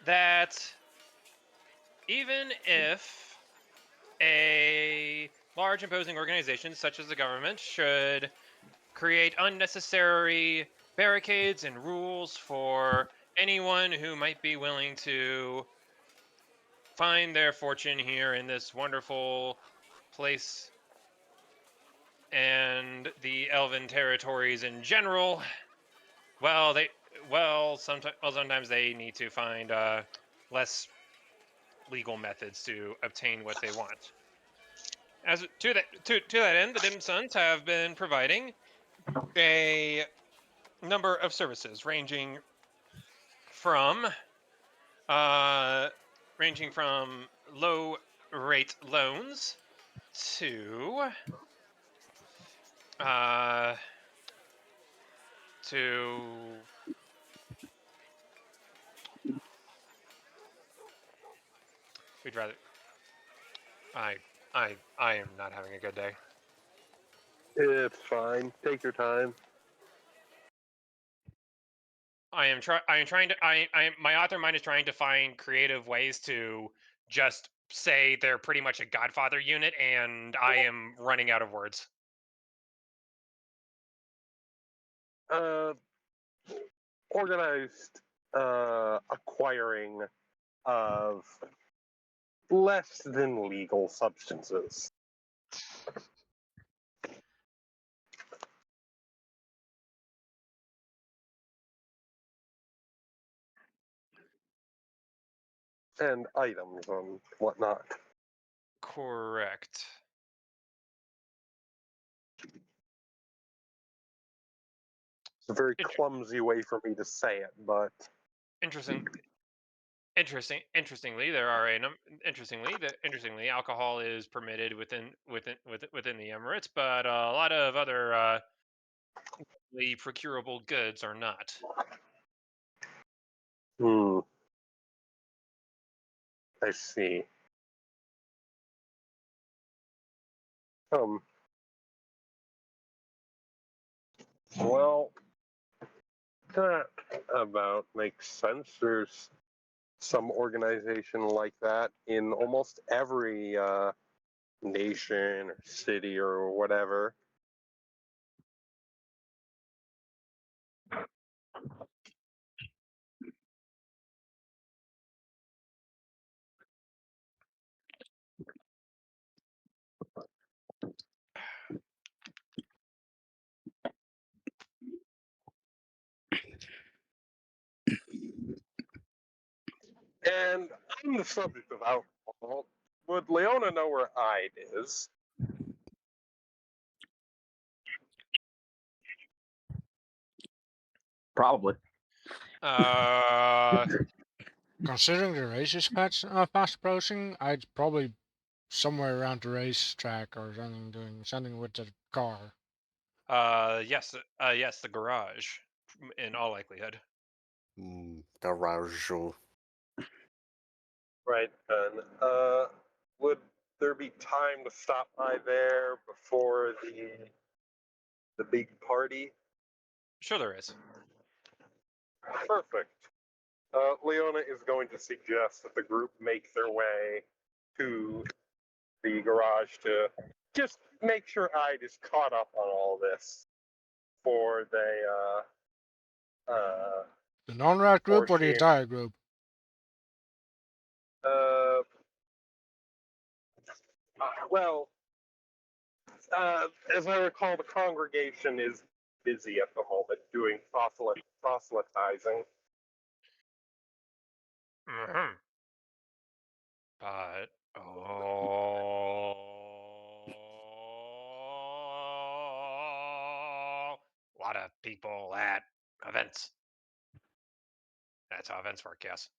that even if a large imposing organization such as the government should create unnecessary barricades and rules for anyone who might be willing to find their fortune here in this wonderful place and the elven territories in general, sometimes they need to find less legal methods to obtain what they want. As to that end, the Dim Sons have been providing a number of services from ranging from low rate loans to we'd rather I am not having a good day. It's fine. Take your time. My author mind is trying to find creative ways to just say they're pretty much a Godfather unit, and I am running out of words. Organized acquiring of less than legal substances. And items and whatnot. Correct. It's a very clumsy way for me to say it, but Interestingly, alcohol is permitted within the Emirates, but a lot of other procurable goods are not. I see. Well, that about makes sense. There's some organization like that in almost every nation or city or whatever. And on the subject of alcohol, would Leona know where Ide is? Probably. Uh, Considering the race is fast approaching, I'd probably somewhere around the racetrack or something, doing something with the car. yes, yes, the garage, in all likelihood. Garage. Right then. Would there be time to stop by there before the big party? Sure, there is. Perfect. Leona is going to suggest that the group make their way to the garage to just make sure Ide is caught up on all this before they The non-rat or group or the she entire group? uh well as I recall, the congregation is busy at the moment doing proselytizing. Mm-hmm. But a lot of people at events. That's how events work, yes.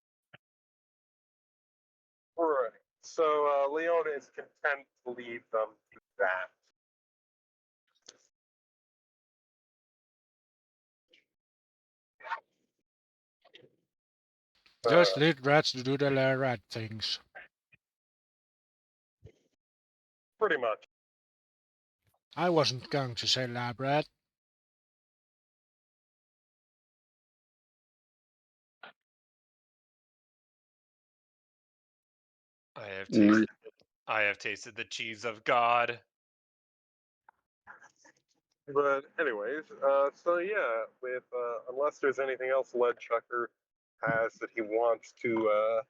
Right. So Leona is content to leave them to that. Just lead rats to do their rat things. Pretty much. I wasn't going to say lab rat. I have tasted the cheese of God. But anyways, so yeah, with unless there's anything else Ledchucker has that he wants to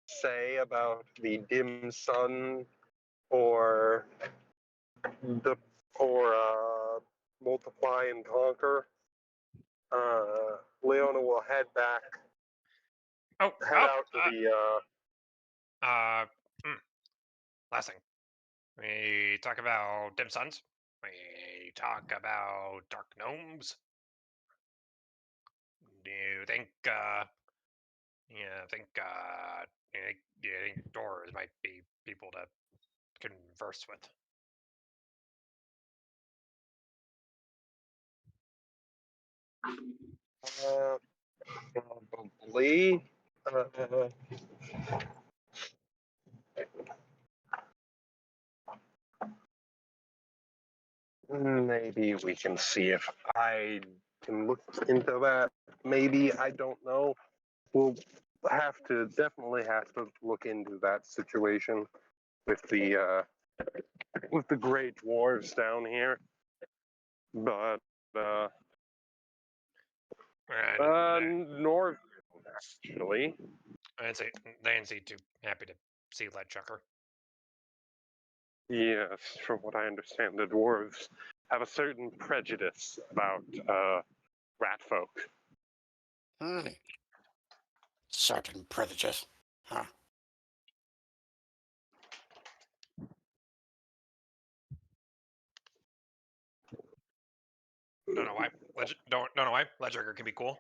say about the dim sun or the or multiply and conquer, Leona will head Oh, out to the last thing. We talk about dim suns. We talk about dark gnomes. Do you think, do you think doors might be people to converse with? probably. Maybe we can see if I can look into that. Maybe, I don't know. We'll definitely have to look into that situation with the gray dwarves down here. But north actually. They didn't seem too happy to see Ledchucker. Yes, from what I understand, the dwarves have a certain prejudice about rat folk. Certain privileges. Huh. Don't know why. Don't know why. Ledchucker can be cool.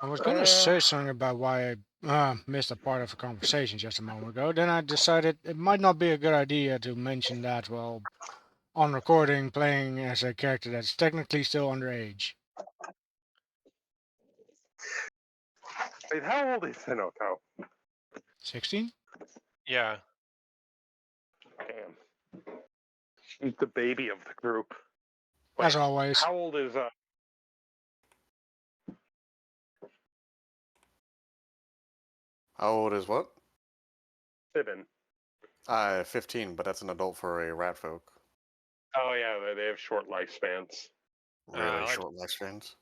I was gonna say something about why I missed a part of the conversation just a moment ago. Then I decided it might not be a good idea to mention that while on recording playing as a character that's technically still underage. Wait, how old is Hinoko? 16? Yeah. Damn. She's the baby of the group. As Wait, always. how old is How old is what? Sibin? 15, but that's an adult for a rat folk. Oh yeah, they have short lifespans. Really short lifespans.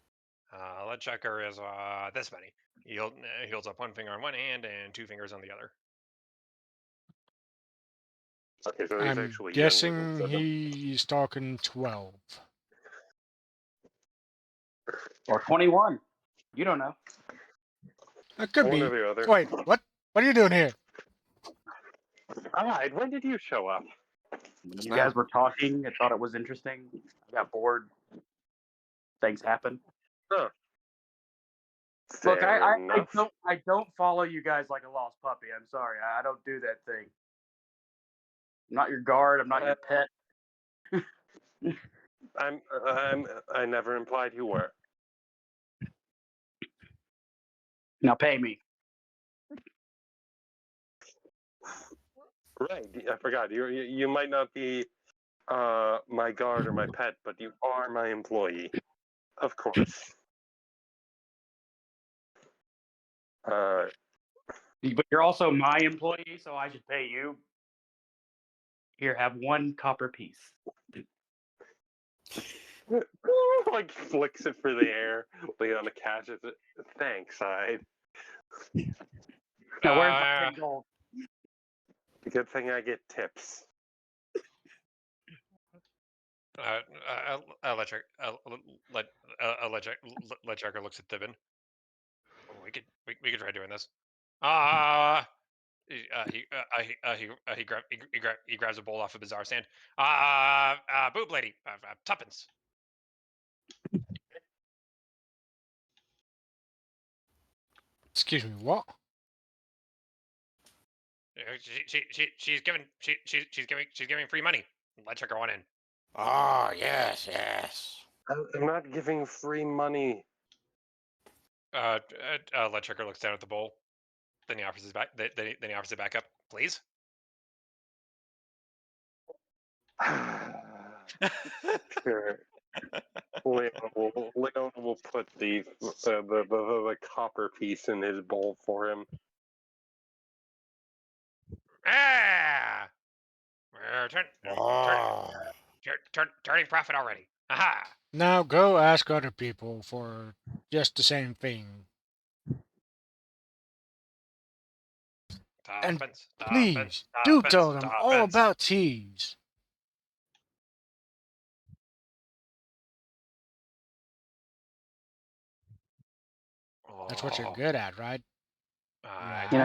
Ledchucker is this many. He holds up one finger on one hand and two fingers on the other. Okay, so he's I'm actually guessing younger than Sibin. he's talking 12. Or 21. You don't know. It could One be. or the other. Wait, what? What are you doing here? Alright, when did you show up? Just You now. guys were talking. I thought it was interesting. I got bored. Things happen. Huh. Look, Fair I enough. don't follow you guys like a lost puppy. I'm sorry, I don't do that thing. I'm not your guard. I'm not your pet. I never implied you were. Now pay me. Right. I forgot. You might not be my guard or my pet, but you are my employee. Of course. But you're also my employee, so I should pay you. Here, have 1 copper piece. like flicks it for the air. Leona catches it. Thanks, Hyde. Now where's my 10 gold? Good thing I get tips. Electric. Electric looks at Dibin. Oh, we could try doing this. He grabs a bowl off a bizarre stand. Boob lady, tuppence. Excuse me, what? She's giving free money. Let's her go on in. Oh, yes, yes. I'm not giving free money. Letchecker looks down at the bowl. Then he offers his back. Then he offers it back up. Please. Sure. Leona will put the copper piece in his bowl for him. Ah! Oh. Turning profit already. Aha! Now go ask other people for just the same thing. And please, do tell them all about teas. That's what you're good at, right? You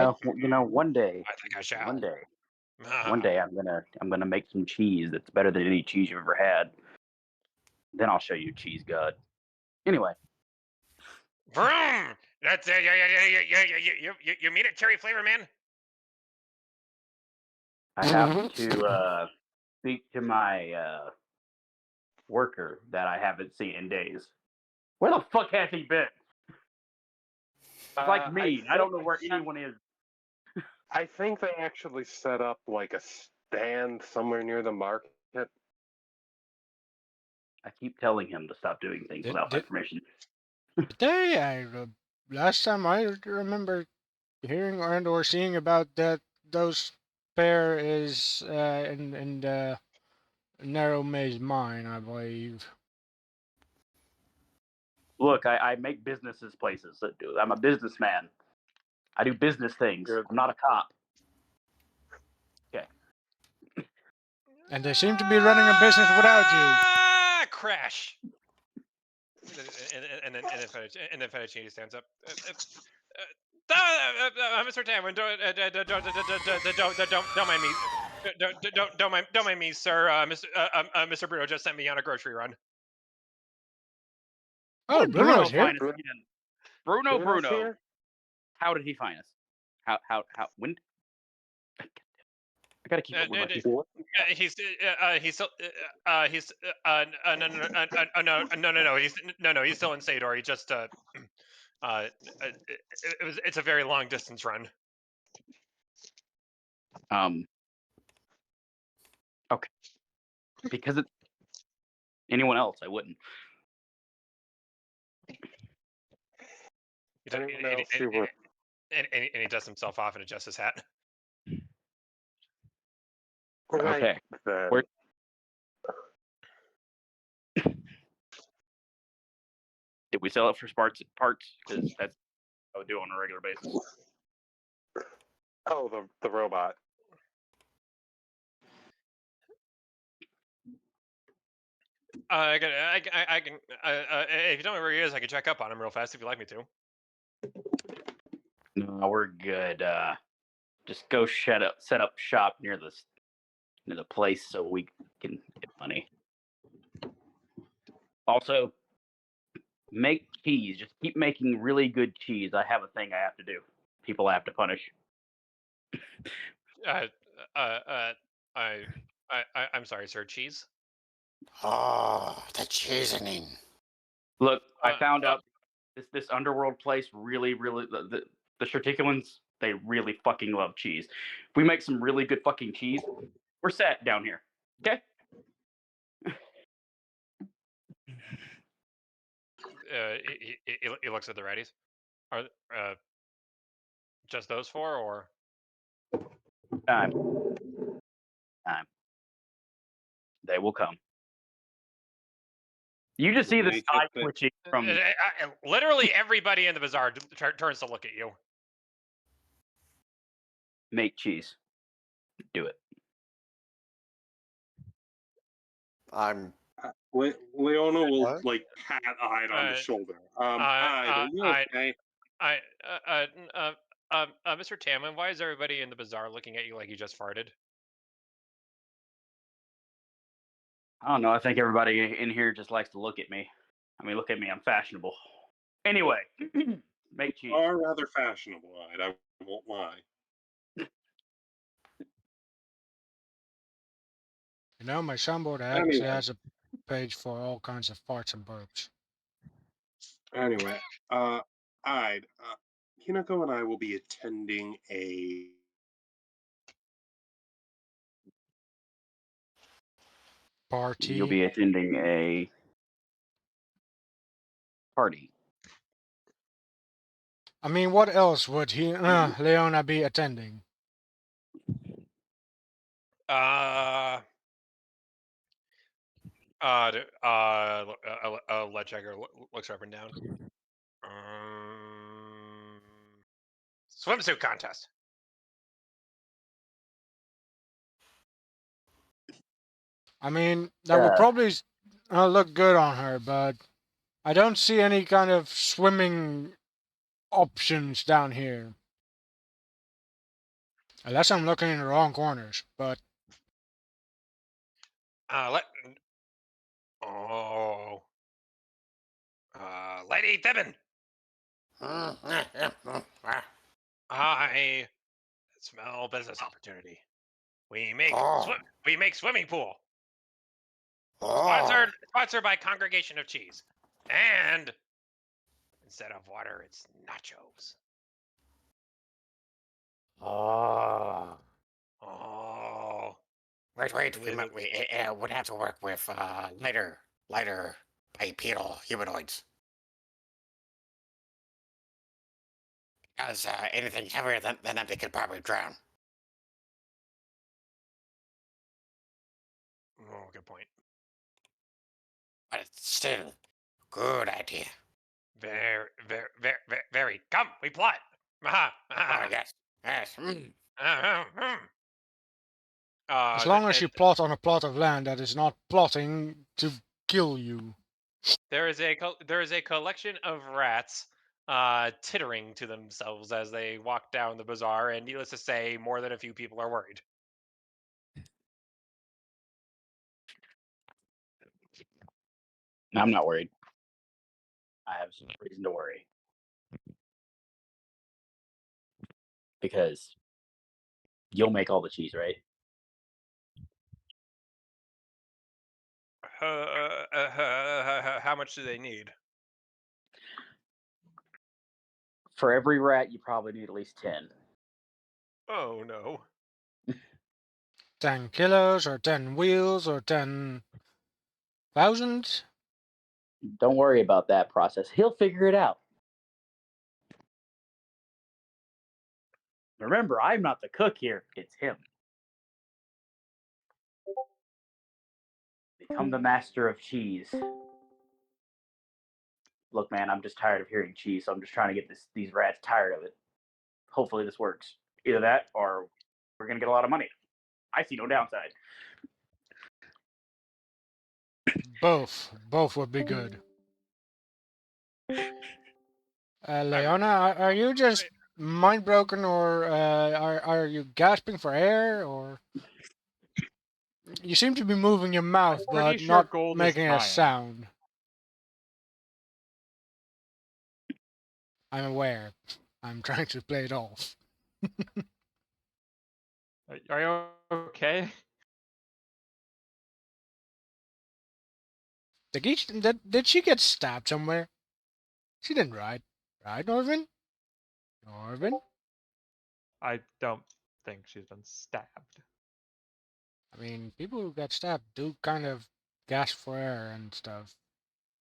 know, one day, I think I shall. one day, I'm gonna make some cheese that's better than any cheese you've ever had. Then I'll show you cheese god. Anyway, Vroom! That's it. You mean it, cherry flavor, man? I have to speak to my worker that I haven't seen in days. Where the fuck has he been? It's like me. I don't know where anyone is. I think they actually set up like a stand somewhere near the market. I keep telling him to stop doing things without my permission. Last time I remember hearing or seeing about those pair is in the Narrow Maze Mine, I believe. Look, I make businesses places. I'm a businessman. I do business things. I'm not a cop. Okay. And they seem to be running a business without you. Crash. And then Fettuccine stands up. Mr. Tamlin, don't mind me. Don't mind me, sir. Mr. Bruno just sent me on a grocery run. Oh, Bruno's here. Bruno. Here? How did he find us? How? When? I gotta keep up with my people. He's no. He's still in Sador. He just it's a very long distance run. Okay. Because it's anyone else, I wouldn't. And he dusts himself off and adjusts his hat. Okay. Where? Did we sell it for parts? Because that's what I would do on a regular basis. Oh, the robot. I can. If you tell me where he is, I can check up on him real fast if you'd like me to. No, we're good. Just go set up shop near the place so we can get money. Also, Make cheese. Just keep making really good cheese. I have a thing I have to do. People I have to punish. Uh, uh, uh, I'm sorry, sir. Cheese. Oh, the cheesening. Look, I Uh, found uh, out this underworld place really the Shurtikulans, they really fucking love cheese. If we make some really good fucking cheese, we're set down here. Okay? he looks at the readies. Are just those four, or Time. They will come. You just see the Make sky it the- twitching from literally everybody in the bazaar turns to look at you. make cheese. Do it. I'm. Leona will What? like pat Ide on the Uh, shoulder. I, Ide, are you okay? Mr. Tamlin, why is everybody in the bazaar looking at you like you just farted? I don't know. I think everybody in here just likes to look at me. I mean, look at me. I'm fashionable. Anyway, make cheese. You are rather fashionable, Ide. I won't lie. You know, my soundboard actually Anyway, has a page for all kinds of farts and burps. anyway, Ide, Hinako and I will be attending a You'll Party. be attending a party. I mean, what else would Leona be attending? Lead checker looks up and down. Swimsuit contest. I mean, that would probably look good on her, but I don't see any kind of swimming options down here. Unless I'm looking in the wrong corners, but Oh. Lady Thibin, I smell business opportunity. We make Oh. swimming pool. Oh. Sponsored by Congregation of Cheese. And instead of water, it's nachos. Oh. Oh. Wait. We would have to work with lighter bipedal humanoids. Because anything heavier than them, they could probably drown. Oh, good point. But it's still good idea. Very. Come, we plot. Oh, yes. as long as you plot on a plot of land that is not plotting to kill you. There is a collection of rats tittering to themselves as they walk down the bazaar, and needless to say, more than a few people are worried. I'm not worried. I have some reason to worry. Because you'll make all the cheese, right? How much do they need? For every rat, you probably need at least 10. Oh no. 10 kilos or 10 wheels or 10,000? Don't worry about that process. He'll figure it out. Remember, I'm not the cook here. It's him. Become the master of cheese. Look, man, I'm just tired of hearing cheese, so I'm just trying to get these rats tired of it. Hopefully this works. Either that or we're going to get a lot of money. I see no downside. Both would be good. Leona, are you just mind broken, or are you gasping for air, or you seem to be moving your mouth Pretty but sure not gold is making a dying. sound? I'm aware. I'm trying to play it off. Are you okay? Did she get stabbed somewhere? She didn't, right? Right, Norvin? Norvin? I don't think she's been stabbed. I mean, people who get stabbed do kind of gasp for air and stuff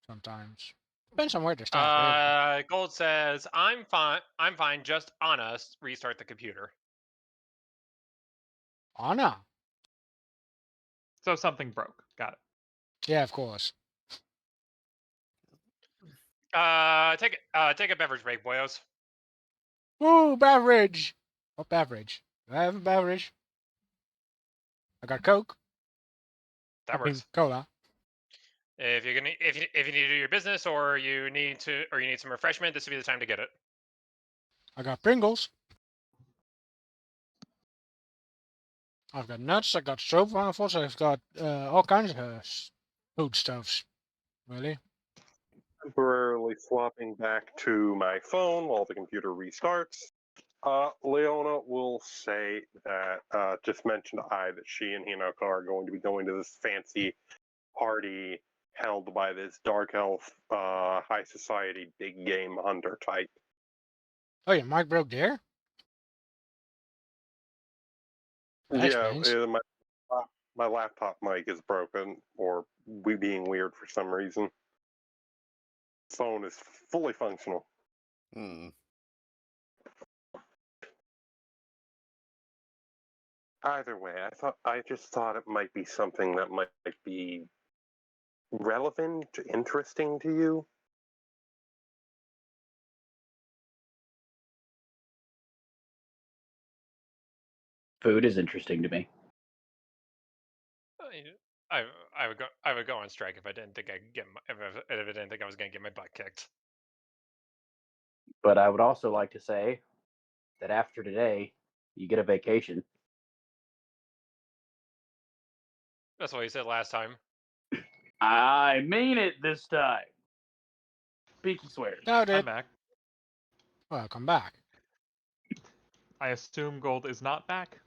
sometimes. Depends on where they're stabbed, really. Gold says, I'm fine. I'm fine. Just Anna, restart the computer. Anna? So something broke. Got it. Yeah, of course. Take a beverage break, boyos. Ooh, beverage! What beverage? Do I have a beverage? I got Coke. That I mean, works. cola. If you're gonna, if you need to do your business or you need some refreshment, this would be the time to get it. I got Pringles. I've got nuts. I got stroopwafels. I've got all kinds of foodstuffs. Really? Temporarily swapping back to my phone while the computer restarts. Leona will say that just mentioned that she and Hinako are going to be going to this fancy party held by this dark elf high society big game hunter type. Oh yeah, Mike broke there. That Yeah, explains. my laptop mic is broken, or we being weird for some reason. Phone is fully functional. Hmm. Either way, I just thought it might be something that might be relevant, interesting to you. Food is interesting to me. I would go on strike if I didn't think I could get if I didn't think I was gonna get my butt kicked. But I would also like to say that after today, you get a vacation. That's what you said last time. I mean it this time. Pinky swears. Doubt I'm it. back. Welcome back. I assume Gold is not back.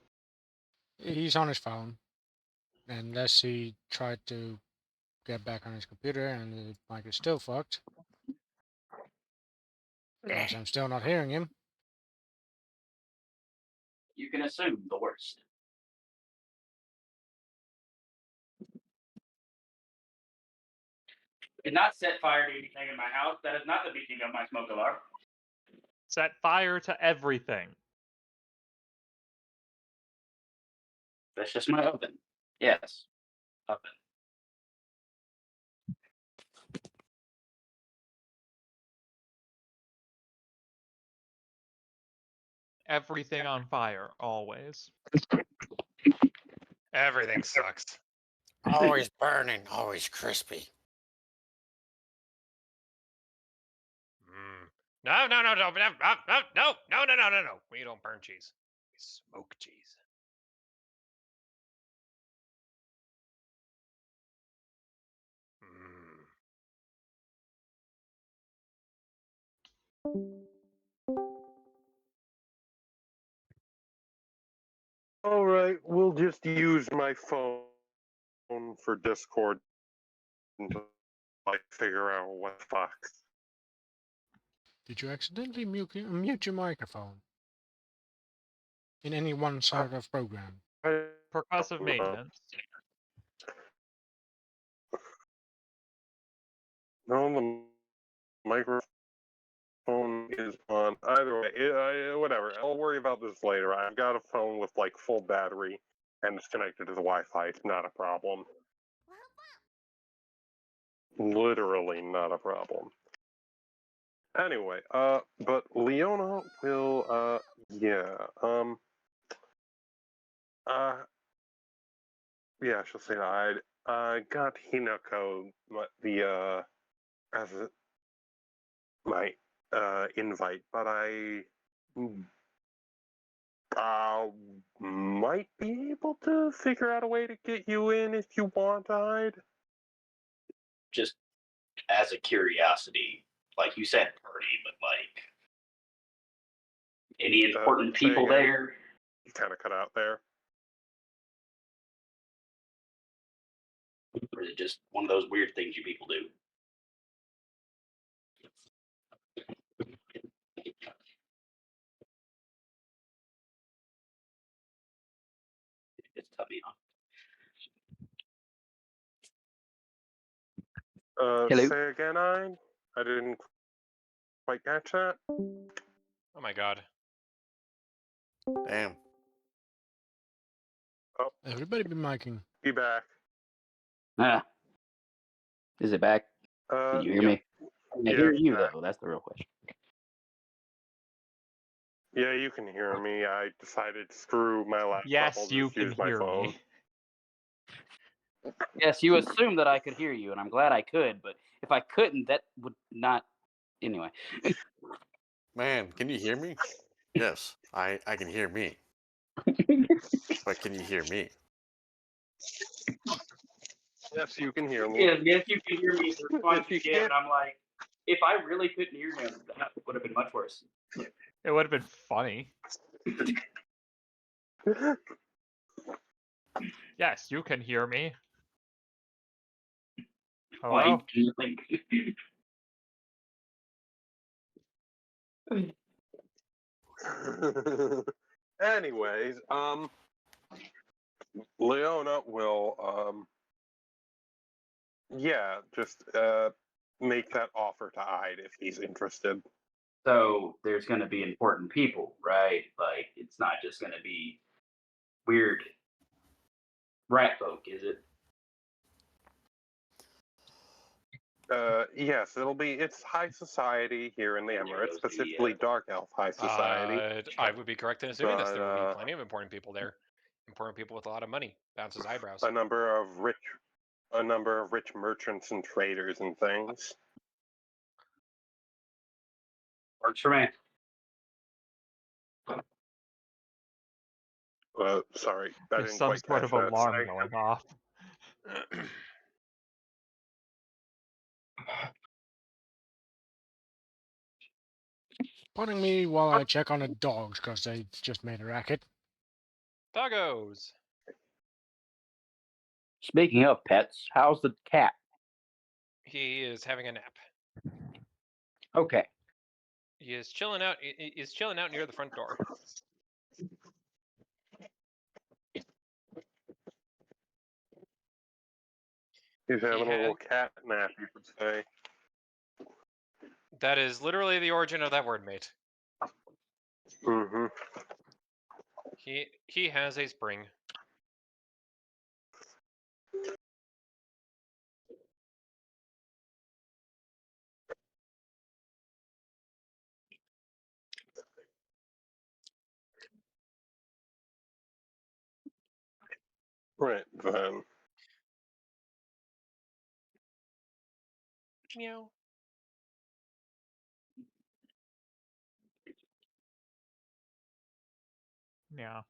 He's on his phone. Unless he tried to get back on his computer and the mic is still fucked. Guess I'm still not hearing him. You can assume the worst. Did not set fire to anything in my house. That is not the beating of my smoke alarm. Set fire to everything. That's just my oven. Yes, oven. Everything on fire, always. Everything sucks. Always burning, always crispy. No, no, no, no, no, no, no, no, no, no, no, no. We don't burn cheese. We smoke cheese. All right, we'll just use my phone for Discord until I figure out what the fuck. Did you accidentally mute your microphone? In any one sort of program? Percussive maintenance. No, the microphone is on. Either way, whatever. I'll worry about this later. I've got a phone with like full battery and it's connected to the Wi-Fi. It's not a problem. Literally not a problem. Anyway, but Leona will, yeah, she'll say that. I got Hinako as my invite, but I might be able to figure out a way to get you in if you want to hide. Just as a curiosity, like you said, party, but like Any important say people again? there? You kind of cut out there. Or is it just one of those weird things you people do? It's tummy off. Hello? Say again, I didn't quite catch that. Oh my god. Damn. Everybody be miking. Be back. Ah. Is it back? Can you hear Yep. me? I yeah, hear it's you, back. though. That's the real question. Yeah, you can hear me. I decided screw my laptop. Yes, I'll you just can use my hear phone. me. Yes, you assumed that I could hear you, and I'm glad I could, but if I couldn't, that would not. Anyway. Man, can you hear me? Yes, I can hear me. But can you hear me? Yes, you can hear me. Yes, you can hear me. The response If you you gave, can't- and I'm like, if I really couldn't hear him, that would have been much worse. It would have been funny. Yes, you can hear me. Hello? Anyways, Leona will, yeah, just make that offer to Ide if he's interested. So there's going to be important people, right? Like, it's not just going to be weird rat folk, is it? Yes, it's high society here in the Emirates, specifically Dark Elf high society. I would be correct in assuming this. There will But, be plenty of important people there. Important people with a lot of money. Bounces eyebrows. a number of rich merchants and traders and things. Works for me. Sorry, I There's didn't some quite sort catch of that. alarm Say. going off. Pardon me while I check on the dogs, because they just made a racket. Doggos. Speaking of pets, how's the cat? He is having a nap. Okay. He is chilling out. He is chilling out near the front door. He's having He a little cat nap, you could say. That is literally the origin of that word, mate. Mm-hmm. He has a spring. Right then. Meow. Yeah.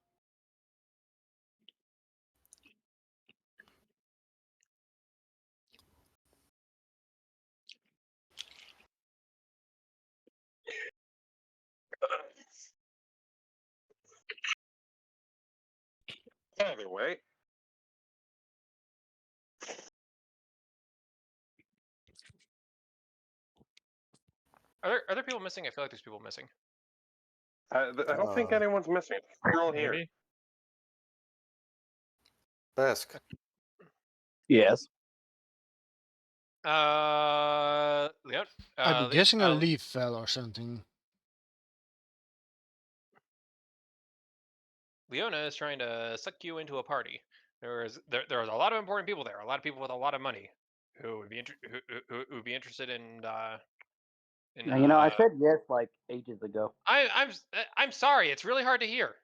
Anyway, Are there people missing? I feel like there's people missing. I don't think anyone's missing. We're all here. Maybe. Besk. Yes. Leon. I'd be guessing a leaf fell or something. Leona is trying to suck you into a party. There's a lot of important people there. A lot of people with a lot of money who would be who would be interested in. Now, you know, I said yes like ages ago. I'm sorry. It's really hard to hear.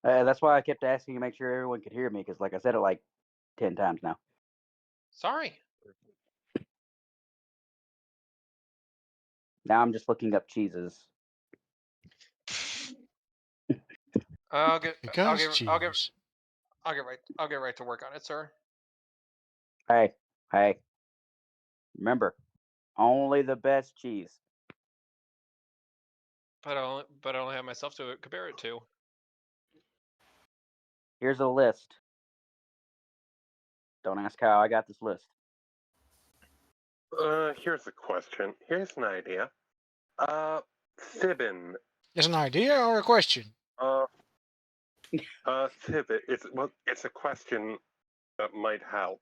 That's why I kept asking to make sure everyone could hear me, because, like I said it like 10 times now. Sorry. Now I'm just looking up cheeses. I'll get Because I'll get right to work on it, sir. Hey. Remember, only the best cheese. But I don't have myself to compare it to. Here's a list. Don't ask how I got this list. Here's a question. Here's an idea. Thibin. Is an idea or a question? Thibin. It's a question that might help.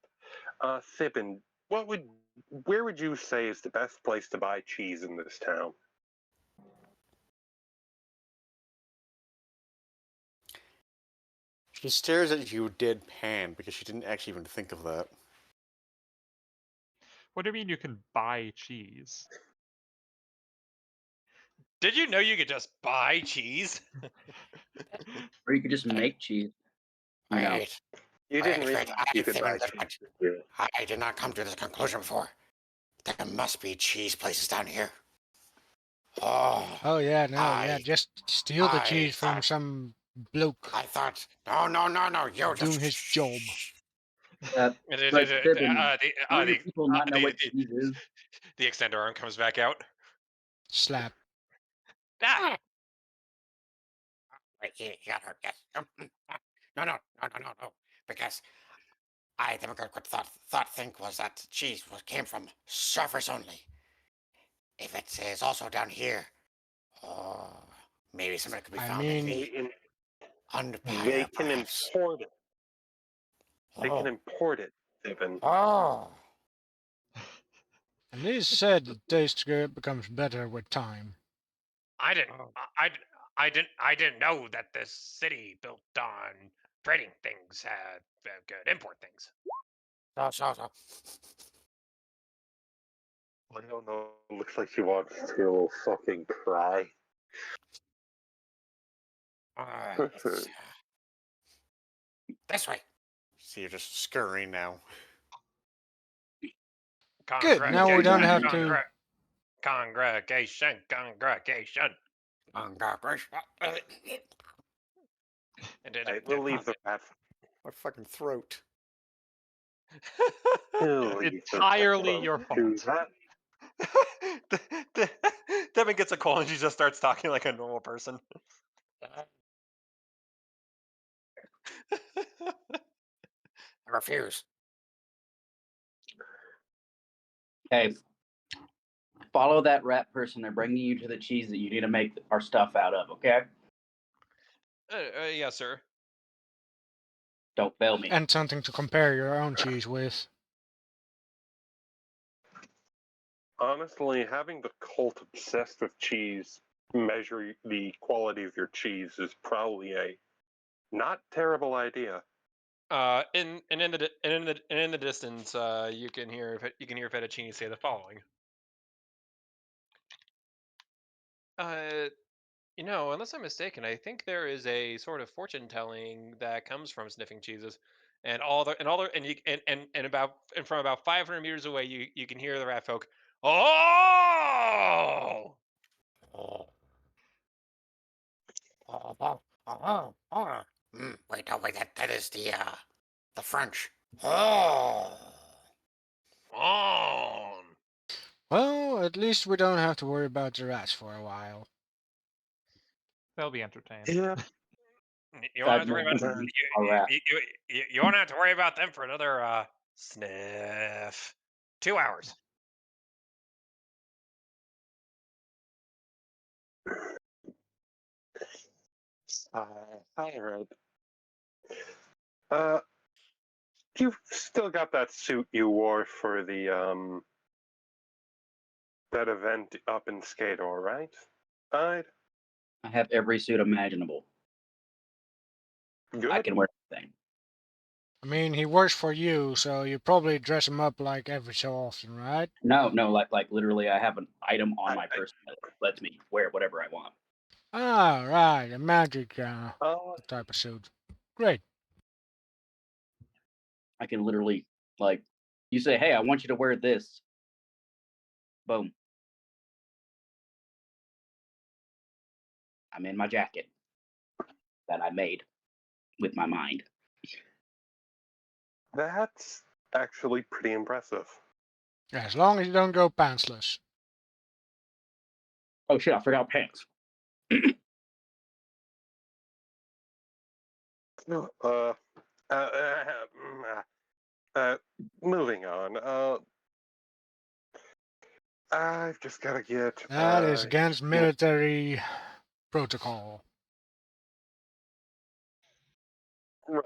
Thibin, where would you say is the best place to buy cheese in this town? She stares at you deadpan because she didn't actually even think of that. What do you mean you can buy cheese? Did you know you could just buy cheese? Or you could just make cheese. You know. Wait, You didn't wait, realize wait. you I could buy figured cheese. that did you? I did not come to this conclusion before. There must be cheese places down here. Oh, Oh yeah, no, yeah. I- Just steal the I cheese from thought- some bloke I thought, no, you doing just his job. But Thibin, don't your people not know what cheese is? The extender arm comes back out. Slap. Ah! Wait, he got hurt. Yes. No. Because I the what think was that cheese came from surfers only. If it is also down here, oh, maybe somebody could be I found in mean, the Empire, They can perhaps. import it. They can Oh, import it, Thibin. oh. it is said that taste becomes better with time. I didn't. Oh. I didn't know that this city built on trading things had good import things. So. I don't know. It looks like she wants to fucking cry. It's, this way. See, you're just scurrying now. Good, now we don't have to. Congregation. We'll leave the rat. My fucking throat. Entirely your fault. Devin gets a call and she just starts talking like a normal person. I refuse. Okay. Follow that rat person. They're bringing you to the cheese that you need to make our stuff out of, okay? Yes, sir. Don't fail me. And something to compare your own cheese with. Honestly, having the cult obsessed with cheese measure the quality of your cheese is probably a not terrible idea. In the distance, you can hear Fettuccine say the following. Unless I'm mistaken, I think there is a sort of fortune telling that comes from sniffing cheeses, and from about 500 meters away, you can hear the rat folk. Oh! Wait, no, wait, that is the French. Oh. On! Well, at least we don't have to worry about the rats for a while. They'll be entertained. Yeah. You won't have to worry about you won't have to worry about them for another sniff. 2 hours. All right. You've still got that suit you wore for the that event up in Skador, right? Right. I have every suit imaginable. Good. I can wear anything. I mean, he works for you, so you probably dress him up like every so often, right? No, like literally, I have an item on my person that lets me wear whatever I want. Ah, right, a magic Oh, type of suit. Great. I can literally, like, you say, hey, I want you to wear this. Boom. I'm in my jacket that I made with my mind. that's actually pretty impressive. As long as you don't go pantsless. Oh shit, I forgot pants. Uh, moving on. I've just got to get. That is against military protocol. Right.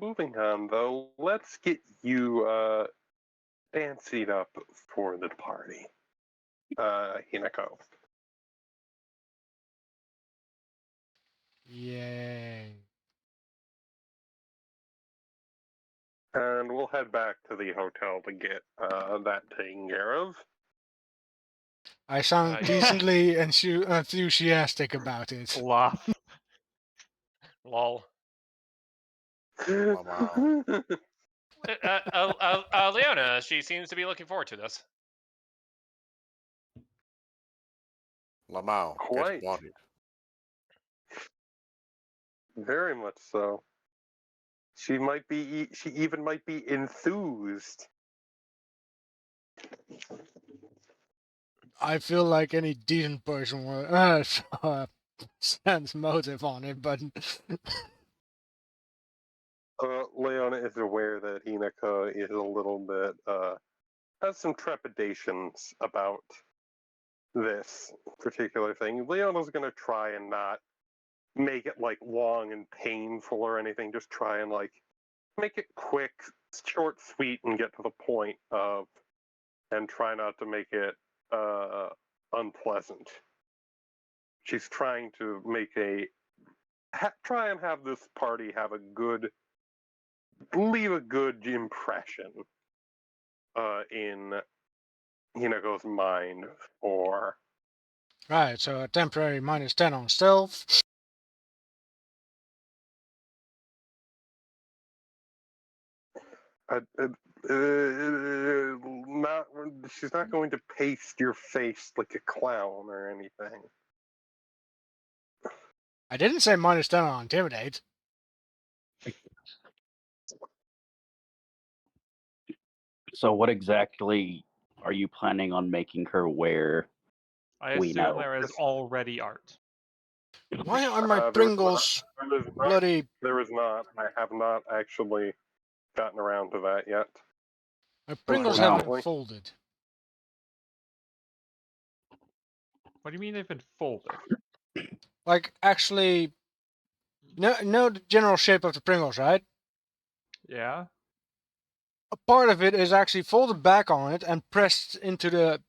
Moving on though. Let's get you fancied up for the party, Hinako. Yay. And we'll head back to the hotel to get that taken care of. I sound Yeah. decently enthusiastic about it. Wow. Lol. Wow. Leona, she seems to be looking forward to this. Lamau gets Quite. bodied. Very much so. She might be. She even might be enthused. I feel like any decent person would sense motive on it, but Leona is aware that Hinako is a little bit has some trepidations about this particular thing. Leona's gonna try and not make it like long and painful or anything. Just try and like make it quick, short, sweet, and get to the point of, and try not to make it unpleasant. She's trying to make try and have this party have leave a good impression in Hinako's mind for. right, so a temporary -10 on stealth. Not, she's not going to paste your face like a clown or anything. I didn't say -10 on intimidate. So, what exactly are you planning on making her wear? I We assume know. there is already art. Why are my There Pringles bloody? There is not. I have not actually gotten around to that yet. My Pringles no. haven't folded. What do you mean they've been folded? Like actually, no, the general shape of the Pringles, right? Yeah? A part of it is actually folded back on it and pressed into the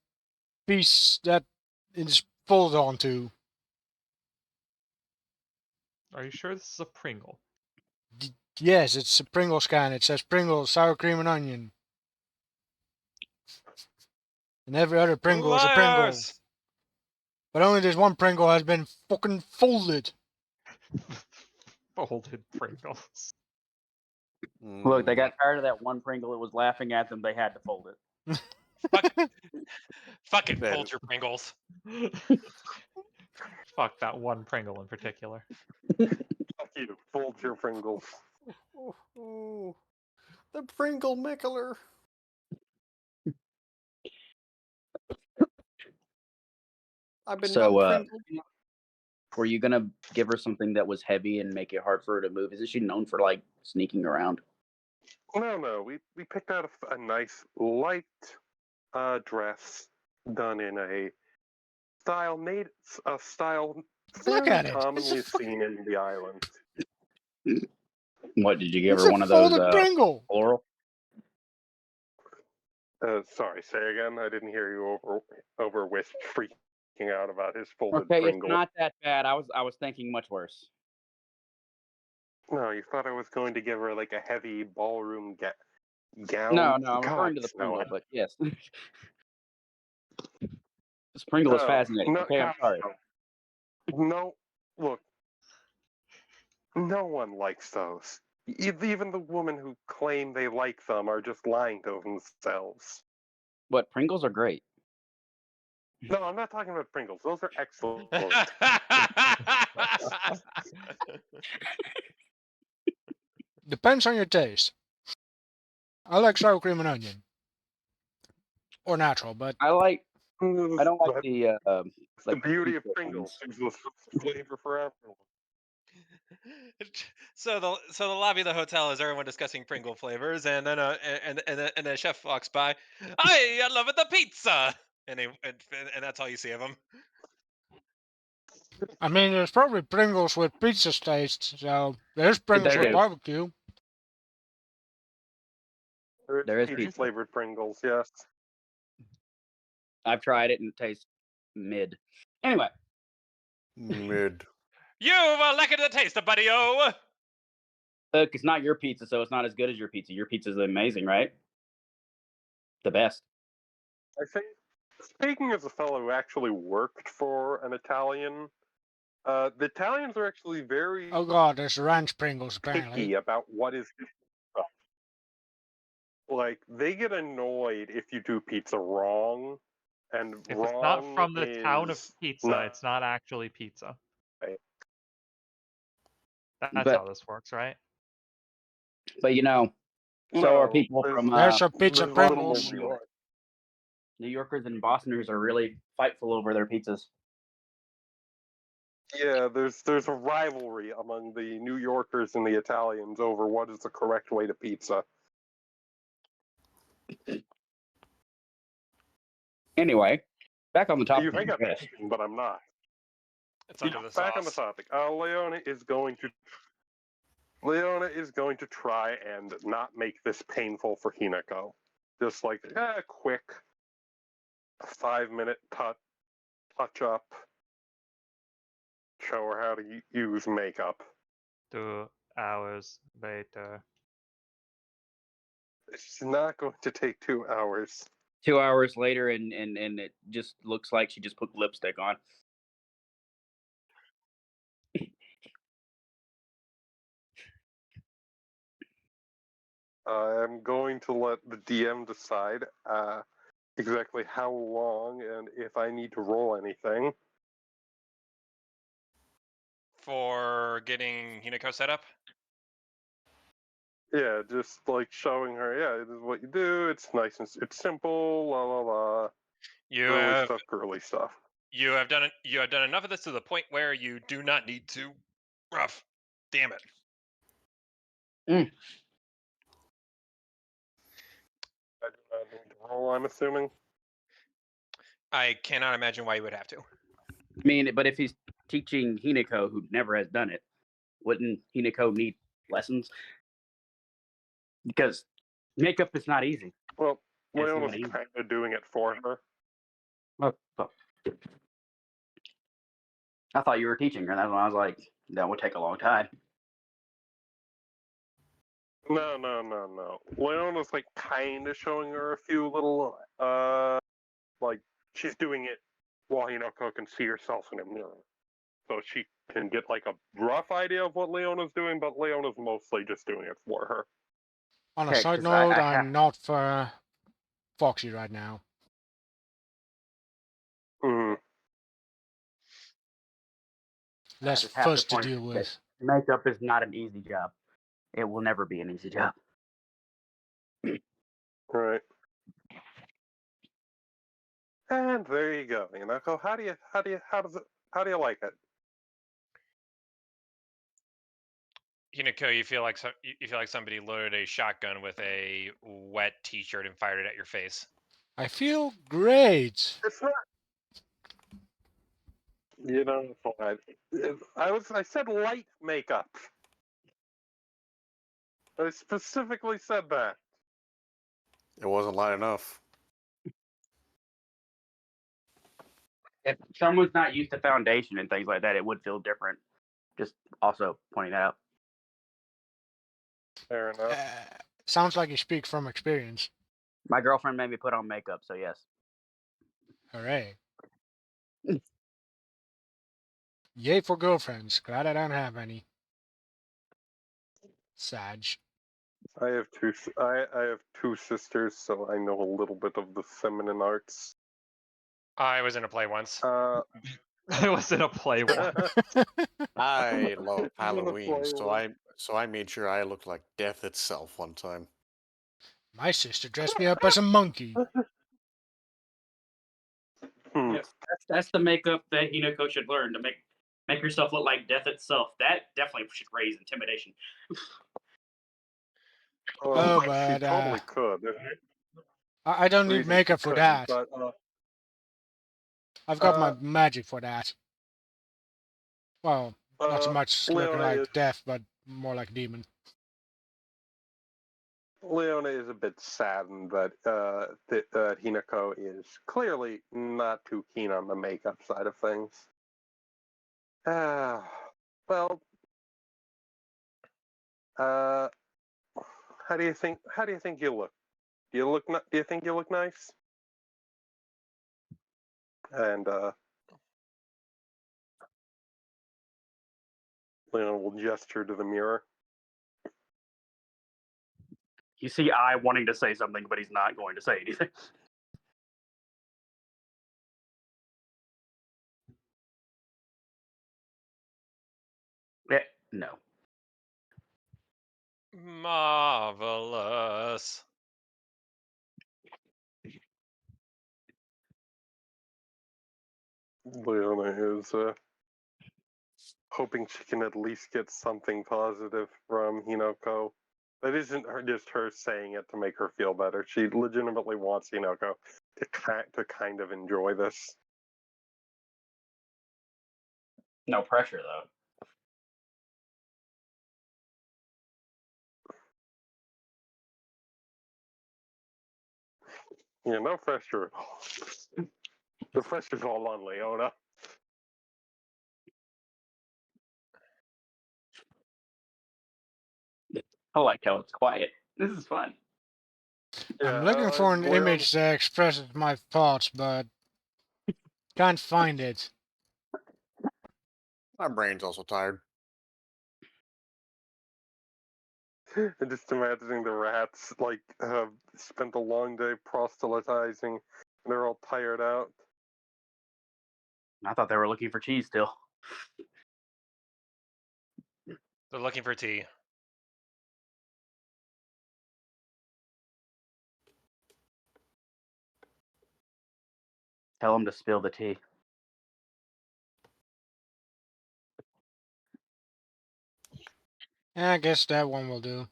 piece that it is folded onto. Are you sure this is a Pringle? Yes, it's a Pringles can. It says Pringles, sour cream and onion. And every other Pringle is a Pringle. Liars! But only this one Pringle has been fucking folded. Folded Pringles. Look, they Mm, got tired of that one Pringle that was laughing at them. They had to fold it. Fucking That fold is- your Pringles. Fuck that one Pringle in particular. Fuck you. Fold your Pringles. oh, the Pringle Mickler. I've been So, Pringle. were you gonna give her something that was heavy and make it hard for her to move? Isn't she known for like sneaking around? No. We picked out a nice light dress done in a style Look fairly at it. commonly seen in the island. What did you give It's her? a One of those folded Pringle. floral? Sorry, say again. I didn't hear you over Wisp freaking out about his folded Okay, Pringle. it's not that bad. I was thinking much worse. No, you thought I was going to give her like a heavy ballroom gown. No, I'm referring to the God, Pringle, no. but yes. This Pringle is Oh, fascinating. no, Okay, I'm God, sorry. No, look, no one likes those. Even the women who claim they like them are just lying to themselves. But Pringles are great. No, I'm not talking about Pringles. Those are excellent. Depends on your taste. I like sour cream and onion. Or natural, but I like I don't like That's the the like beauty of pizza Pringles. ones. There's the flavor for everyone. So the lobby of the hotel is everyone discussing Pringle flavors, and then and then chef walks by. I love it, the pizza, and that's all you see of him. I mean, there's probably Pringles with pizza taste, so there's Pringles There with is. barbecue. There is Peach pizza. flavored Pringles, yes. I've tried it and it tastes mid. Anyway, Mid. You've elected the taste of buddy-o. look, it's not your pizza, so it's not as good as your pizza. Your pizza's amazing, right? The best. I think, speaking as a fellow who actually worked for an Italian, the Italians are actually very Oh god, there's ranch Pringles apparently. picky about what is stuff. Like, they get annoyed if you do pizza wrong, and If wrong it's not from the town of is pizza, not it's not actually pizza. right. That's But how this works, right? but so No, are people there's- from There's a pizza there's a little more Pringles. New nuance. York. New Yorkers and Bostoners are really fightful over their pizzas. Yeah, there's a rivalry among the New Yorkers and the Italians over what is the correct way to pizza. Anyway, back on the topic. You think I'm Yes. asking, but I'm not. It's under the Back on the sauce. topic. Leona is going to try and not make this painful for Hinako. Just like a quick 5-minute touch up. Show her how to use makeup. 2 hours later. It's not going to take 2 hours. 2 hours later, and it just looks like she just put lipstick on. I'm going to let the DM decide exactly how long and if I need to roll anything. For getting Hinako set up. Yeah, just like showing her, yeah, this is what you do. It's nice and it's simple. La la la. You Girly have stuff, girly stuff. you have done it. You have done enough of this to the point where you do not need to. Rough. Damn it. I do not need to roll, I'm assuming. I cannot imagine why you would have to. I mean, but if he's teaching Hinako, who never has done it, wouldn't Hinako need lessons? Because makeup is not easy. Well, It's Leona's not easy. kind of doing it for her. Oh. I thought you were teaching her. That's why I was like, that would take a long time. No. Leona's like kind of showing her a few little, like she's doing it while Hinako can see herself in a mirror. So she can get like a rough idea of what Leona's doing, but Leona's mostly just doing it for her. On a Okay, side 'cause note, I I'm not for Foxy right now. Mm. Less just have to fuss to point deal out with. makeup is not an easy job. It will never be an easy job. Right. And there you go. Hinako, how do you like it? Hinako, you feel like somebody loaded a shotgun with a wet T-shirt and fired it at your face. I feel great. It's not. I said light makeup. I specifically said that. It wasn't light enough. If someone's not used to foundation and things like that, it would feel different. Just also pointing that out. Fair enough. Sounds like you speak from experience. My girlfriend made me put on makeup, so yes. Hooray. Yay for girlfriends. Glad I don't have any. Sag. I have two sisters, so I know a little bit of the feminine arts. I was in a play once. I was in a play once. I love I'm gonna Halloween, play so I made sure I looked like death itself one time. My sister dressed me up as a monkey. Yes, that's the makeup that Hinako should learn to make yourself look like death itself. That definitely should raise intimidation. Oh, She but totally could. I don't need Reason she makeup for couldn't, that. but I've got my uh, magic for that. Well, not so much looking Leona is like death, but more like demon. Leona is a bit saddened that that Hinako is clearly not too keen on the makeup side of things. Well, how do you think you look? Do you think you look nice? And Leona will gesture to the mirror. You see I wanting to say something, but he's not going to say anything. Yeah, no. Marvelous. Leona is hoping she can at least get something positive from Hinako. That isn't just her saying it to make her feel better. She legitimately wants Hinako to kind of enjoy this. No pressure though. Yeah, no pressure at all. The pressure's all on Leona. I like how it's quiet. This is fun. I'm Yeah, looking for an Leona, image that expresses my thoughts, but can't find it. My brain's also tired. and just imagining the rats like spent a long day proselytizing, and they're all tired out. I thought they were looking for cheese still. They're looking for tea. Tell them to spill the tea. Yeah, I guess that one will do.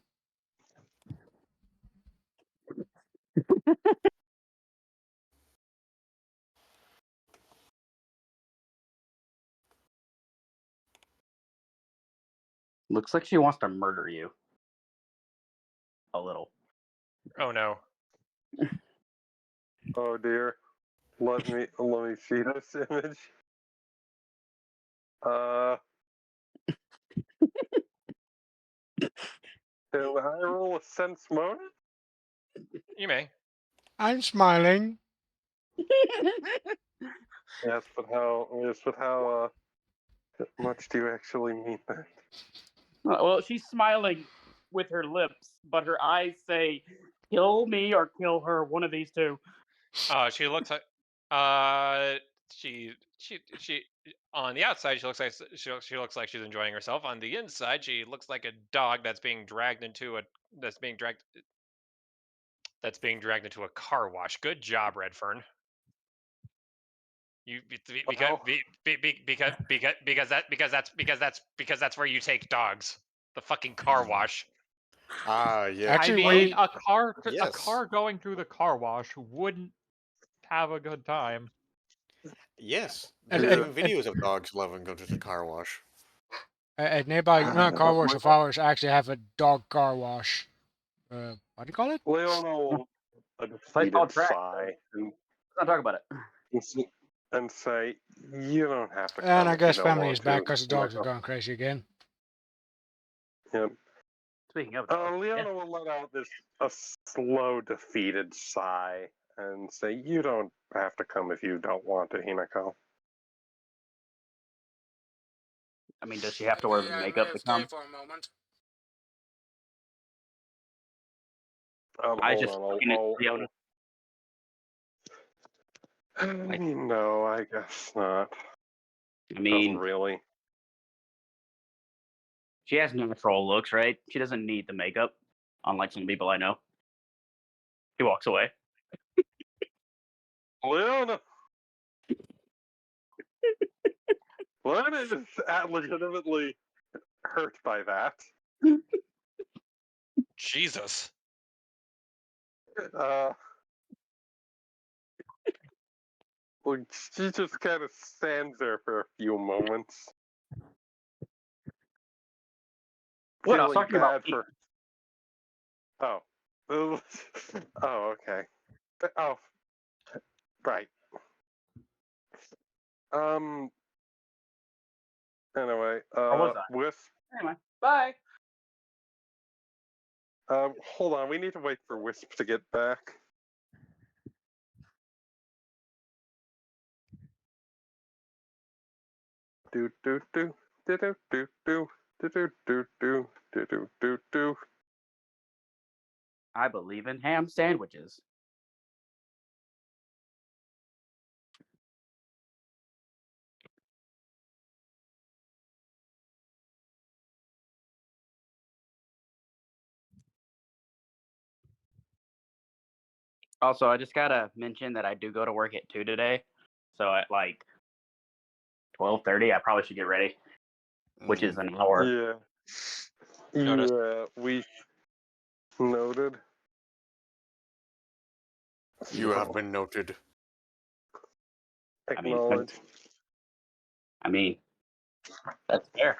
Looks like she wants to murder you. A little. Oh no. Oh dear. Let me see this image. Can I roll a sense motive? You may. I'm smiling. Yes, but how much do you actually mean that? Well, she's smiling with her lips, but her eyes say, "Kill me or kill her." One of these two. She looks like she on the outside she looks like she looks like she's enjoying herself. On the inside, she looks like a dog that's being dragged into a car wash. Good job, Redfern. You because that's where you take dogs. The fucking car wash. Ah, yeah. Actually, I mean, we a car Yes. going through the car wash wouldn't have a good time. Yes. at, There's at, Yeah. even at, videos of dogs loving going to the car wash. at nearby car wash of ours actually have a dog car wash. What do you call it? Leona will a Place called defeated track. sigh Let's not talk about it. and say, "You don't have to And come I if you guess don't family is want back to." because the dogs are going crazy again. Yeah. Speaking of dogs, Leona will let out a slow, defeated sigh and say, "You don't have to come if you don't want to, Hinako." I mean, does she have to wear makeup to come? for a moment. I Hold just on. looking at Leona. No, I guess not. I Doesn't mean, really. she has natural looks, right? She doesn't need the makeup, unlike some people I know. He walks away. Leona, Glenn is legitimately hurt by that. Jesus. Well, she just kind of stands there for a few moments. What I was Feeling talking about? bad for. Oh. Oh, okay. Oh, right. Anyway, Or was I? Wisp. Anyway, bye. Hold on. We need to wait for Wisp to get back. Do do do do do do do do do do do do do do. I believe in ham sandwiches. Also, I just gotta mention that I do go to work at 2 today, so at like 12:30, I probably should get ready, which is an hour. Yeah. Noticed. Yeah, we noted. You have been noted. Acknowledged. I mean, that's fair.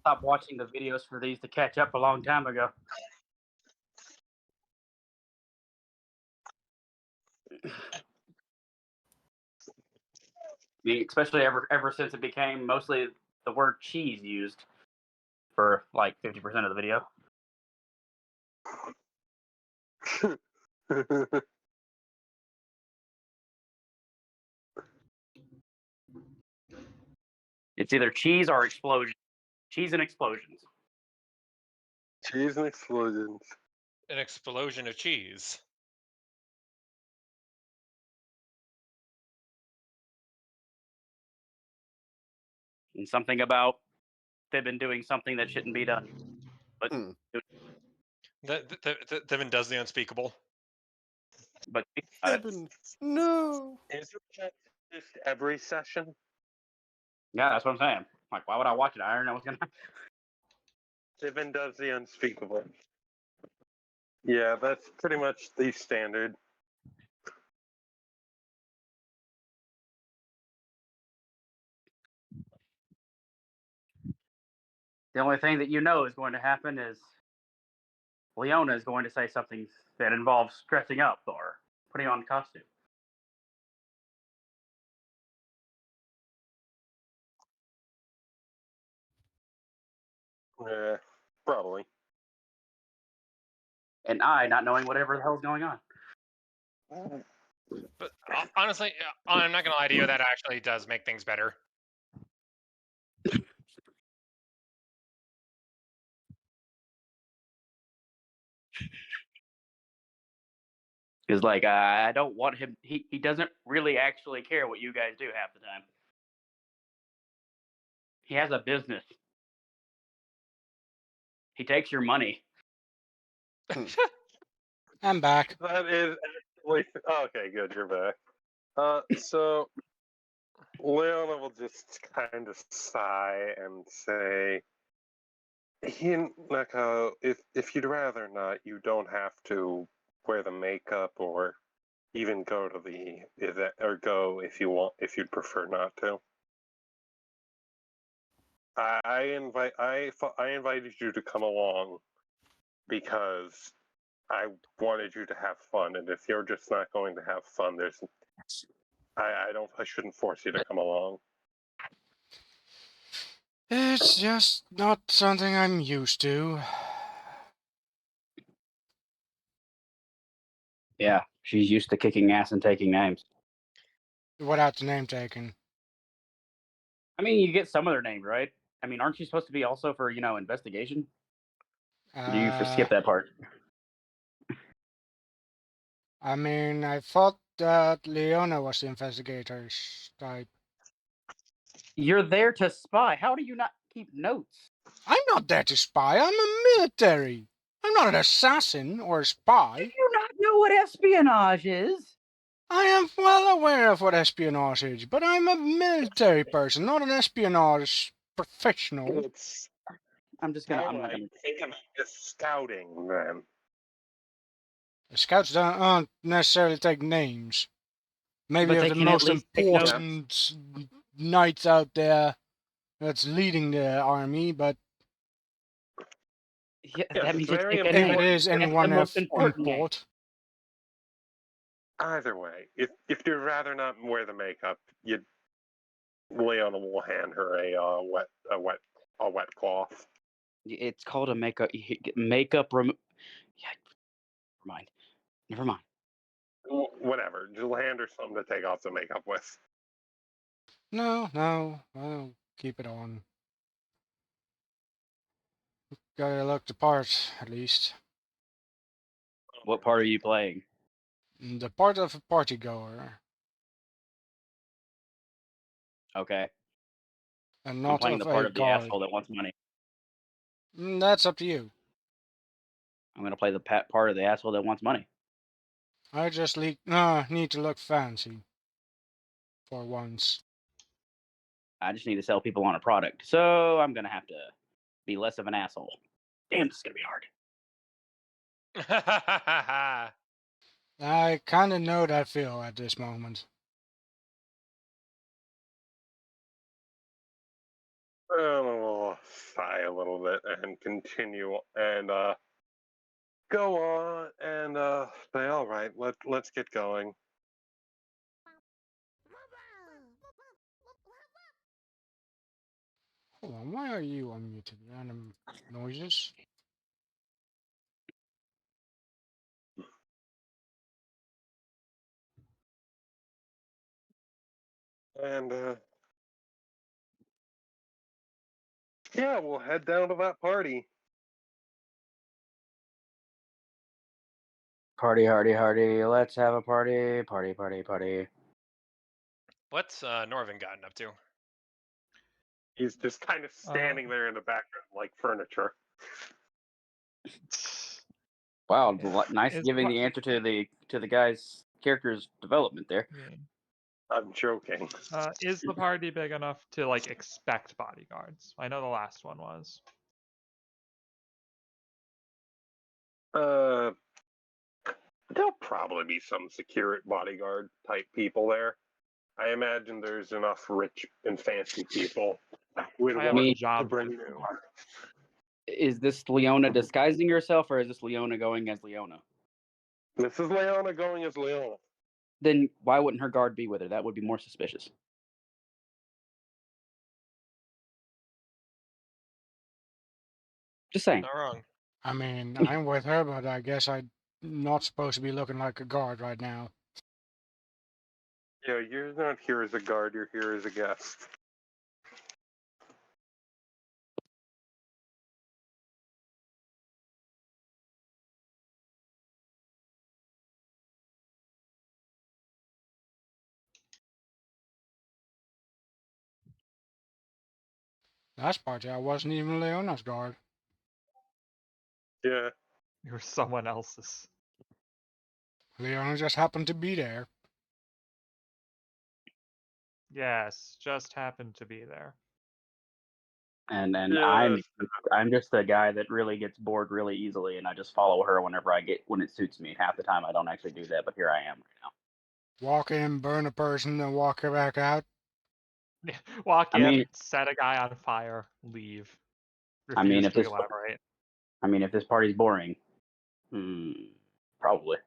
Stopped watching the videos for these to catch up a long time ago. I mean, especially ever since it became mostly the word cheese used for like 50% of the video. It's either cheese or explosion. Cheese and explosions. Cheese and explosions. An explosion of cheese. And something about they've been doing something that shouldn't be done. But Devin does the unspeakable. but Eben, no. Is it just every session? yeah, that's what I'm saying. Like, why would I watch it? I don't know what's gonna happen. Sivan does the unspeakable. Yeah, that's pretty much the standard. The only thing that you know is going to happen is Leona is going to say something that involves dressing up or putting on a costume. Yeah, probably. And I not knowing whatever the hell's going on. But honestly, I'm not gonna lie to you. That actually does make things better. Because like I don't want him. He doesn't really actually care what you guys do half the time. He has a business. He takes your money. I'm back. That is actually okay. Good, you're back. So Leona will just kind of sigh and say, Hinako, if you'd rather not, you don't have to wear the makeup or even go to the event, or go if you want, if you'd prefer not to. I invited you to come along because I wanted you to have fun, and if you're just not going to have fun, I shouldn't force you to come along. It's just not something I'm used to. Yeah, she's used to kicking ass and taking names. Without the name taken. I mean, you get some of their names, right? I mean, aren't you supposed to be also for investigation? Do you skip that part? I mean, I thought that Leona was the investigator's type. You're there to spy. How do you not keep notes? I'm not there to spy. I'm a military. I'm not an assassin or a spy. Do you not know what espionage is? I am well aware of what espionage is, but I'm a military person, not an espionage professional. It's I'm more gonna. like think of it as scouting, then. The scouts don't necessarily take names. Maybe But of they the can at most least take notes. important knights out there that's leading the army, but Yeah, Yes, that means it's they very take a if name. it is That's anyone the most of important name. import, Either way, if you'd rather not wear the makeup, Leona will hand her a wet cloth. It's called a makeup. Yeah, never mind. Never mind. Whatever, just hand her something to take off the makeup with. no, I'll keep it on. Gotta look the part, at least. What part are you playing? The part of a party goer, Okay, and I'm not playing the of part a of the guard. asshole that wants money. That's up to you. I'm gonna play the part of the asshole that wants money. I just need to look fancy. For once. I just need to sell people on a product, so I'm gonna have to be less of an asshole. Damn, this is gonna be hard. I kinda know that feel at this moment. We'll sigh a little bit and continue and go on and say, all right, let's get going. Hold on, why are you unmuted? Random noises? And yeah, we'll head down to that party. Party, hardy, hardy. Let's have a party. Party, party, party. What's Norvin gotten up to? He's just kind of standing there in the background like furniture. Wow, nice Is giving what- the answer to the guy's character's development there. yeah. I'm joking. Is the party big enough to like expect bodyguards? I know the last one was. There'll probably be some security bodyguard type people there. I imagine there's enough rich and fancy people with I have work a to job to bring do. you. Is this Leona disguising herself, or is this Leona going as Leona? This is Leona going as Leona. Then why wouldn't her guard be with her? That would be more suspicious. Just saying. Not wrong. I mean, I'm with her, but I guess I'm not supposed to be looking like a guard right now. Yeah, you're not here as a guard, you're here as a guest. Last party, I wasn't even Leona's guard. Yeah. You're someone else's. Leona just happened to be there. Yes, just happened to be there. And Yeah. I'm just a guy that really gets bored really easily, and I just follow her when it suits me. Half the time I don't actually do that, but here I am right now. Walk in, burn a person, then walk her back out. Walk I in, mean- set a guy on fire, leave. I mean, Refuse if to this- elaborate. I mean, if this party's boring, probably.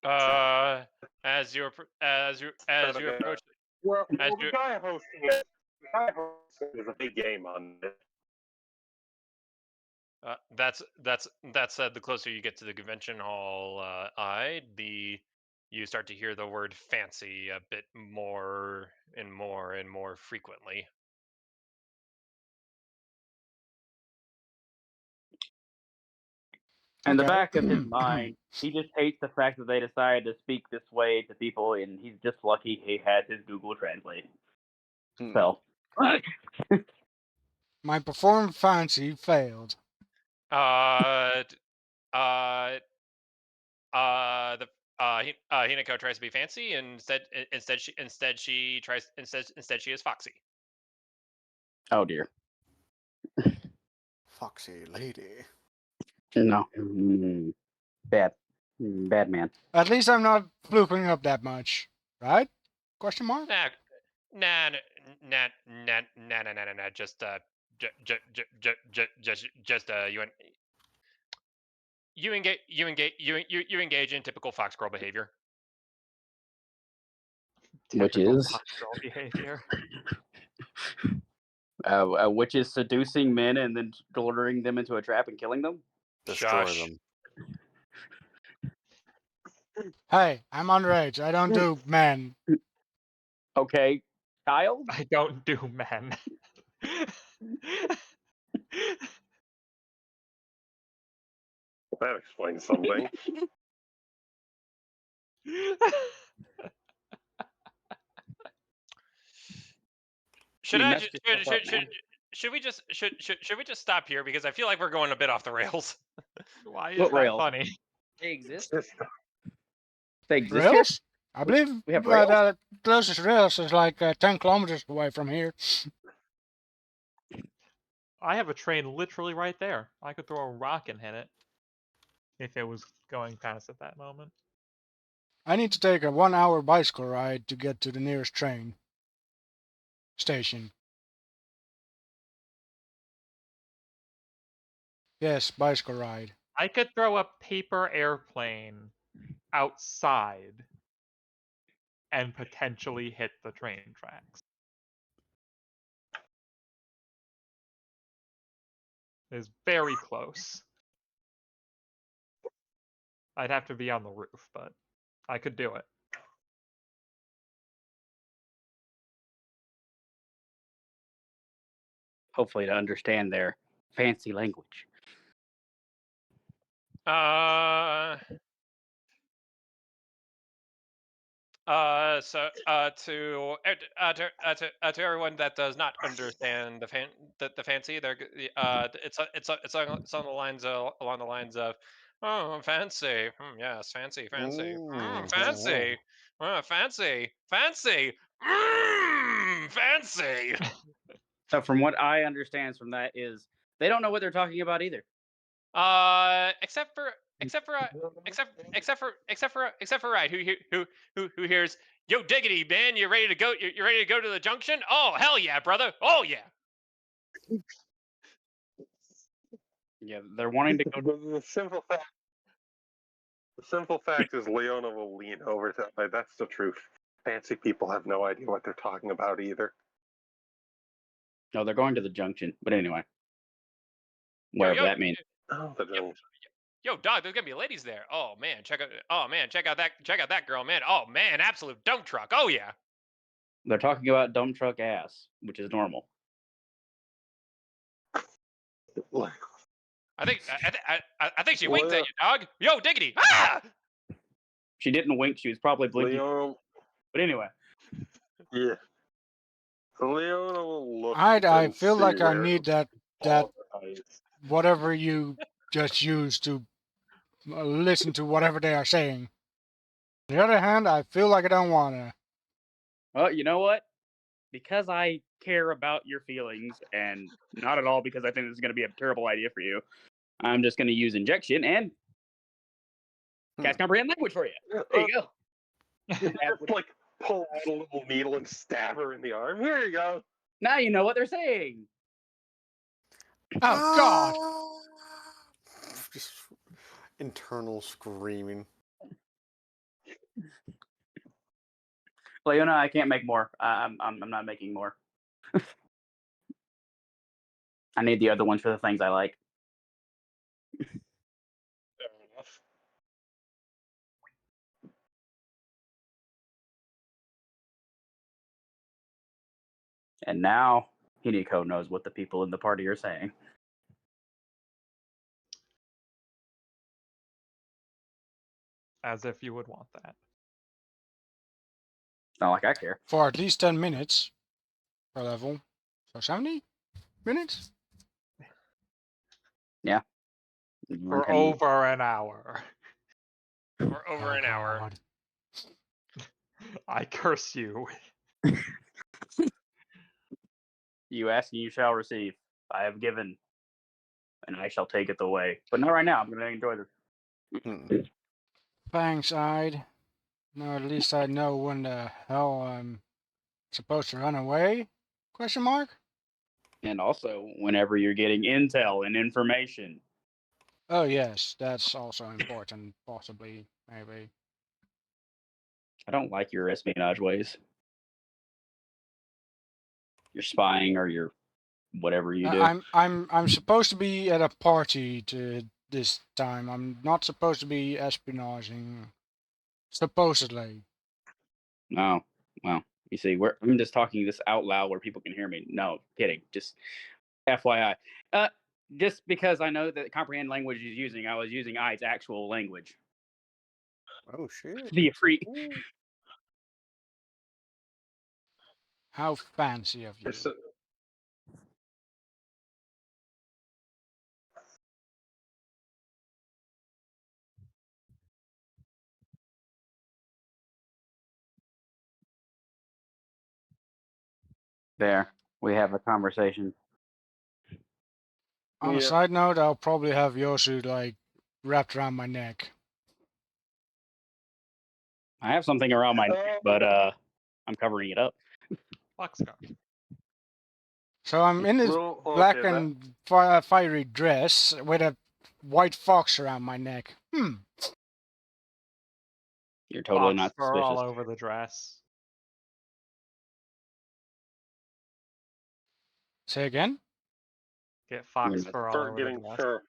As you approach, Well, As the you- guy hosting it, is a big game on it. that said, the closer you get to the convention hall, you start to hear the word fancy a bit more and more and more frequently. In the Okay. back of his mind, he just hates the fact that they decided to speak this way to people, and he's just lucky he has his Google Translate. So, My perform fancy failed. Hinako tries to be fancy, and instead she is foxy. Oh dear. Foxy lady. No. Bad. Bad man. At least I'm not flooping up that much, right? Question mark? Nah, nah, nah, nah, nah, nah, nah, nah. Just you engage in typical fox girl behavior. Which Typical is? fox girl behavior. Which is seducing men and then luring them into a trap and killing them? Destroy Shush. them. Hey, I'm underage. I don't do men. Okay, child? I don't do men. That explains something. Should You I messed yourself up, man. should we just stop here, because I feel like we're going a bit off the rails. Why is What that rails? funny? They exist? Just They exist here? Rails? I believe We have rails? the closest rails is like 10 kilometers away from here. I have a train literally right there. I could throw a rock and hit it if it was going past at that moment. I need to take a 1-hour bicycle ride to get to the nearest train station. Yes, bicycle ride. I could throw a paper airplane outside and potentially hit the train tracks. It is very close. I'd have to be on the roof, but I could do it. Hopefully to understand their fancy language. To everyone that does not understand the fancy, it's on the lines along the lines of, oh, fancy, yes, fancy, fancy, fancy, fancy, fancy, fancy. So from what I understand from that is they don't know what they're talking about either. Except for right, who hears, yo diggity man, you ready to go? You ready to go to the junction? Oh hell yeah, brother! Oh yeah. Yeah, they're wanting to go. The simple fact is Leona will lean over to like, that's the truth. Fancy people have no idea what they're talking about either. No, they're going to the junction. But anyway, Yo, whatever that means. Oh, the yo, yo, dog, there's gonna be ladies there. Oh man, check out that girl, man. Oh man, absolute dump truck. Oh yeah. They're talking about dump truck ass, which is normal. I think she winked at you, dog. Yo diggity. Ah! She didn't wink. She was probably blinking. Leona, But anyway, yeah. Leona will look. I and feel see like I where need that all the eyes. whatever you just used to listen to whatever they are saying. On the other hand, I feel like I don't wanna. well, you know what? Because I care about your feelings, and not at all because I think this is going to be a terrible idea for you, I'm just going to use injection and cast comprehend language for you. There you go. Just like pull out a little needle and stab her in the arm. Here you go. Now you know what they're saying. Oh God! Just internal screaming. Leona, I can't make more. I'm not making more. I need the other ones for the things I like. Fair enough. And now Hiniko knows what the people in the party are saying. As if you would want that. It's not like I care. For at least 10 minutes per level. So 70 minutes? Yeah. For over an hour. For over Oh, an hour. God. I curse you. You ask and you shall receive. I have given, and I shall take it away. But not right now. I'm going to enjoy this. Hmm. Thanks, I'd. No, at least I know when the hell I'm supposed to run away? Question mark? And also, whenever you're getting intel and information. Oh, yes, that's also important, possibly, maybe. I don't like your espionage ways. Your spying or your whatever you do. I'm supposed to be at a party to this time. I'm not supposed to be espionaging. Supposedly. No. Well, you see, I'm just talking this out loud where people can hear me. No, kidding. Just FYI. Just because I know that comprehend language is using, I was using its actual language. Oh shit. Be free. How fancy of you. It's, There. We have a conversation. On a yeah. side note, I'll probably have Yosu, like, wrapped around my neck. I have something around my neck, but I'm covering it up. Foxcar. So I'm in this Well, black okay, and fiery dress with a white fox around my neck. You're totally Fox not fur all suspicious. over the dress. Say again? Get fox not- fur all Fur over the getting dress. fur.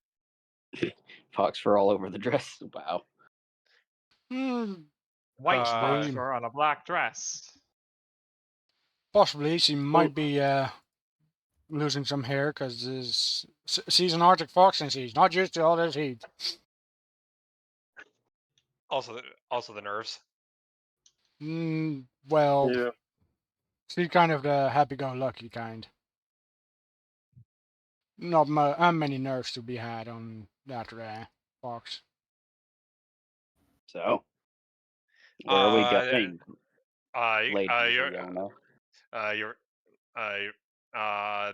Fox fur all over the dress. Wow. Hmm, White Possibly. fox fur on a black dress. possibly. She might be losing some hair because she's an Arctic fox and she's not used to all this heat. Also the nerves. Well, Yeah. she's kind of the happy-go-lucky kind. Not many nerves to be had on that fox. So, where are we Uh, going, lady you're Leona?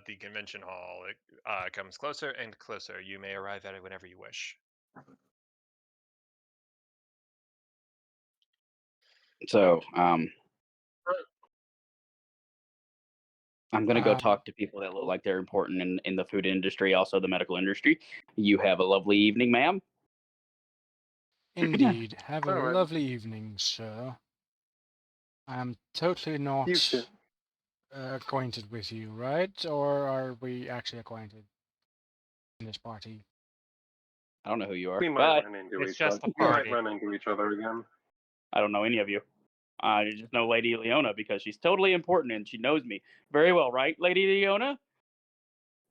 the convention hall. It comes closer and closer. You may arrive at it whenever you wish. So, I'm going to go Um, talk to people that look like they're important in the food industry, also the medical industry. You have a lovely evening, ma'am. Indeed. Have a All right. lovely evening, sir. I'm totally You not too. acquainted with you, right? Or are we actually acquainted in this party? I don't know who you are. We might Bye. run into It's each other. just a We might party. run into each other again. I don't know any of you. I just know Lady Leona because she's totally important and she knows me very well, right, Lady Leona?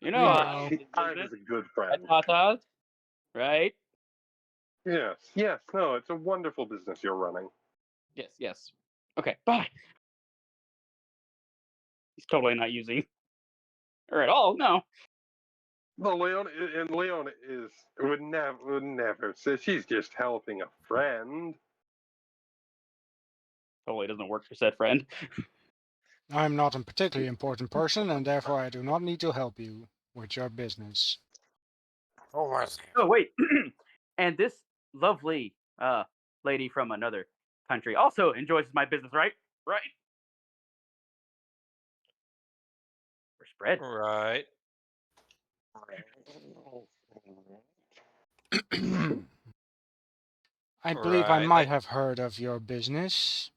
You know We how know. it is in I business. was a good Right, friend. Tatas? Right? Yes. Yes. No, it's a wonderful business you're running. Yes, yes. Okay, bye. He's totally not using her at all. No. Well, Leona would never say she's just helping a friend. Totally doesn't work for said friend. I'm not a particularly important person, and therefore I do not need to help you with your business. Who was it? Oh, wait. And this lovely lady from another country also enjoys my business, right? Right? We're spread. Right. I believe I Right. might have heard of your business.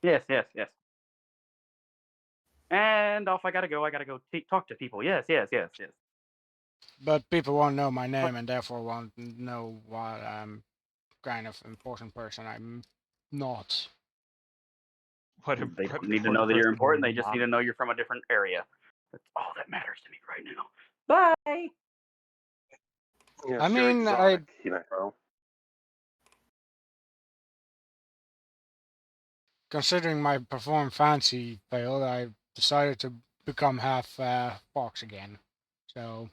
Yes, yes, yes. And off I gotta go. I gotta go talk to people. Yes, yes, yes, yes. But people won't know my name and therefore won't know what kind of important person I'm not. What They don't need to important know that you're person important. are They you just not? need to know you're from a different area. That's all that matters to me right now. Bye. Yes, I you're mean, exotic, Hinako. considering my perform fancy failed, I decided to become half fox again. So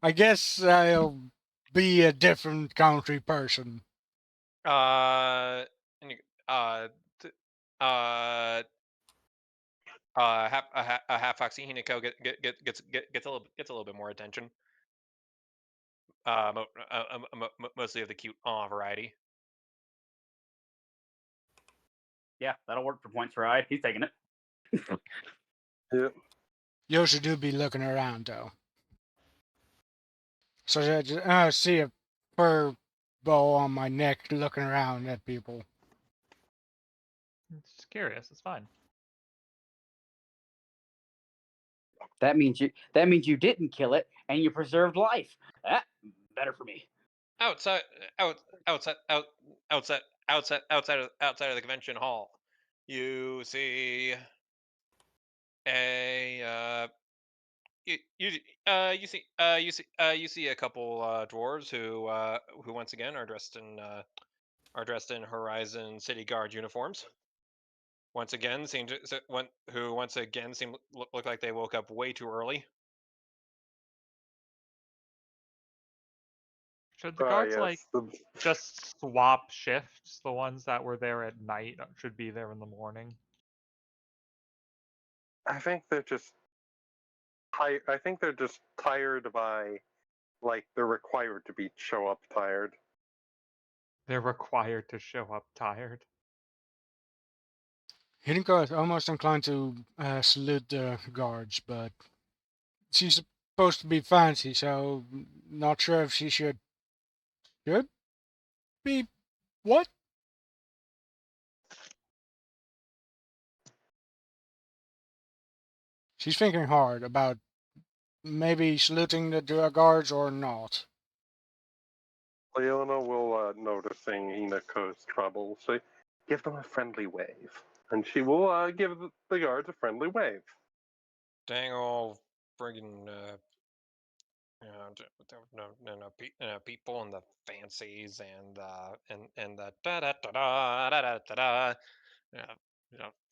I guess I'll be a different country person. And you, t- uh, a half Foxy Hinako gets a little bit more attention. Mostly of the cute variety. Yeah, that'll work for points for I. He's taking it. Yep. Yoshi do be looking around though. So I see a fur bow on my neck looking around at people. It's just curious. It's fine. That means you didn't kill it and you preserved life. That better for me. Outside outside outside of the convention hall, you see a you see a couple dwarves who once again are dressed in Horizon City Guard uniforms. Once again, who once again seem look like they woke up way too early. Should the guards yes. like just swap shifts? The ones that were there at night should be there in the morning. I think they're just I think they're just tired by, like, they're required to show up tired. They're required to show up tired. Hinako is almost inclined to salute the guards, but she's supposed to be fancy, so not sure if she should be what? She's thinking hard about maybe saluting the guards or not. Leona will, noticing Hinako's trouble, say, give them a friendly wave. And she will give the guards a friendly wave. Dang old friggin' people and the fancies and the da da da da da da da da.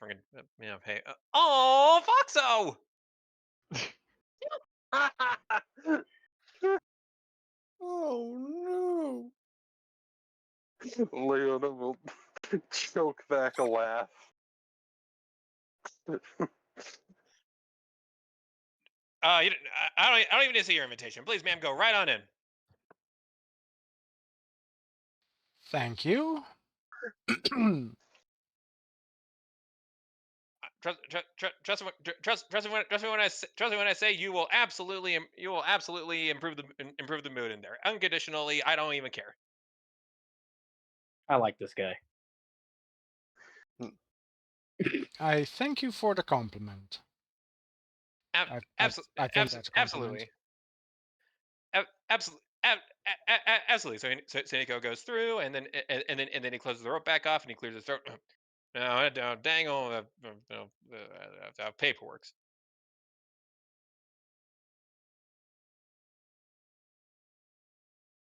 Friggin' hey, oh, Foxo! Oh Leona will choke back a laugh. I don't even need to see your invitation. Please, ma'am, go right on in. Thank you. Trust me when I say you will absolutely improve the mood in there unconditionally. I don't even care. I like this guy. I thank you for the compliment. Absolutely, I think that's a compliment. absolutely. Absolutely. So Nico goes through, and then he closes the rope back off, and he clears his throat. No, dang on paperwork.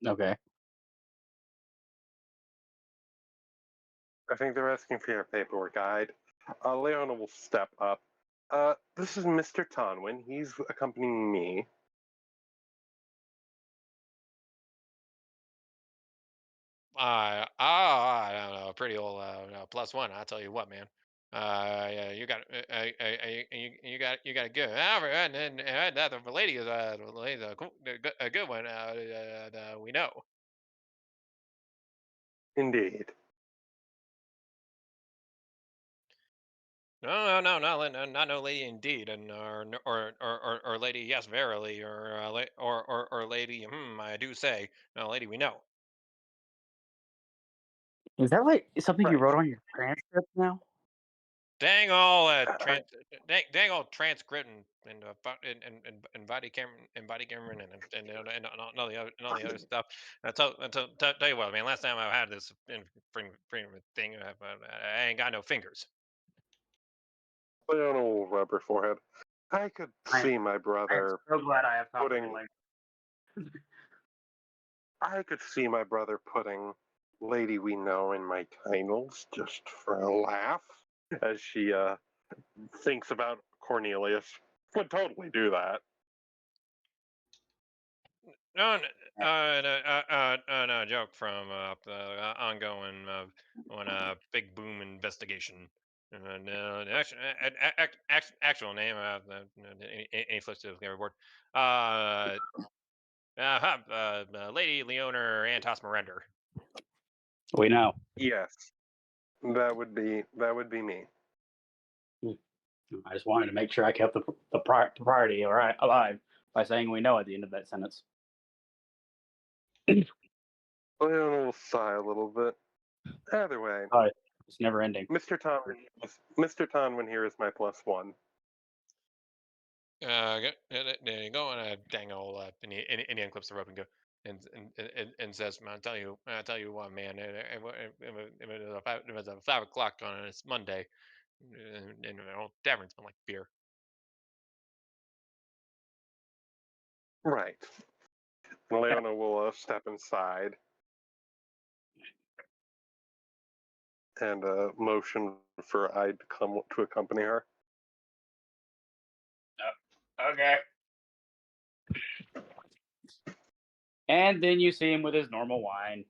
Okay. I think they're asking for your paperwork guide. Leona will step up. This is Mr. Tonwin. He's accompanying me. I don't know, pretty old +1. I'll tell you what, man. Yeah, you got a good. And the lady is a good one. We know. Indeed. Not no lady indeed, and or lady yes verily, or lady I do say no lady we know. Is that like something you Right. wrote on your transcript now? Dang all dang all transcript and body camera and all the other stuff. Tell you what, man. Last time I had this thing, I ain't got no fingers. Leona will rub her forehead. I could see my I am brother so glad I have putting. language. I could see my brother putting "Lady We Know" in my titles just for a laugh, as she thinks about Cornelius. Would totally do that. no, joke from the ongoing on a big boom investigation. No, the actual name any flips to the board. Lady Leonor Antos Mirender. We know. Yes, that would be me. I just wanted to make sure I kept the propriety alive by saying we know at the end of that sentence. Leona will sigh a little bit. Either way, It's never ending. Mr. Tonwin here is my +1. Go and dang old Indian clips the rope and go and says, "I tell you what, man, it was 5 o'clock on this Monday, and the old tavern smelled like beer." Right. Leona will step inside and motion for I to come to accompany her. Okay. And then you see him with his normal wine.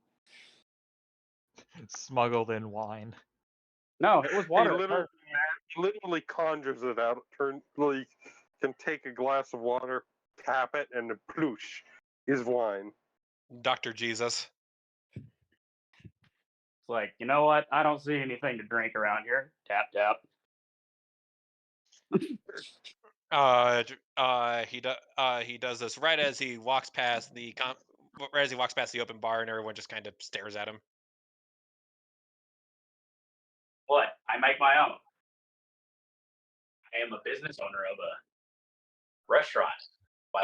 Smuggled in wine. No, it was water. He literally conjures it out. Can take a glass of water, tap it, and ploosh is wine. Dr. Jesus. It's like, you know what? I don't see anything to drink around here. Tap tap. He does this right as he walks past the open bar, and everyone just kind of stares at him. What? I make my own. I am a business owner of a restaurant. But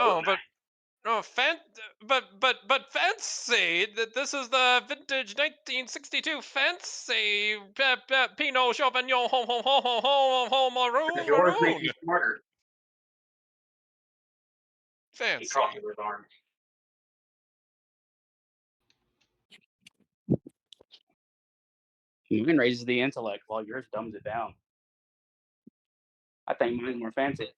fancy that this is the vintage 1962 fancy Pinot Sauvignon Yours makes maroon. you smarter. He Fancy. crosses his arms. Mine raises the intellect while yours dumbs it down. I think mine's more fancy.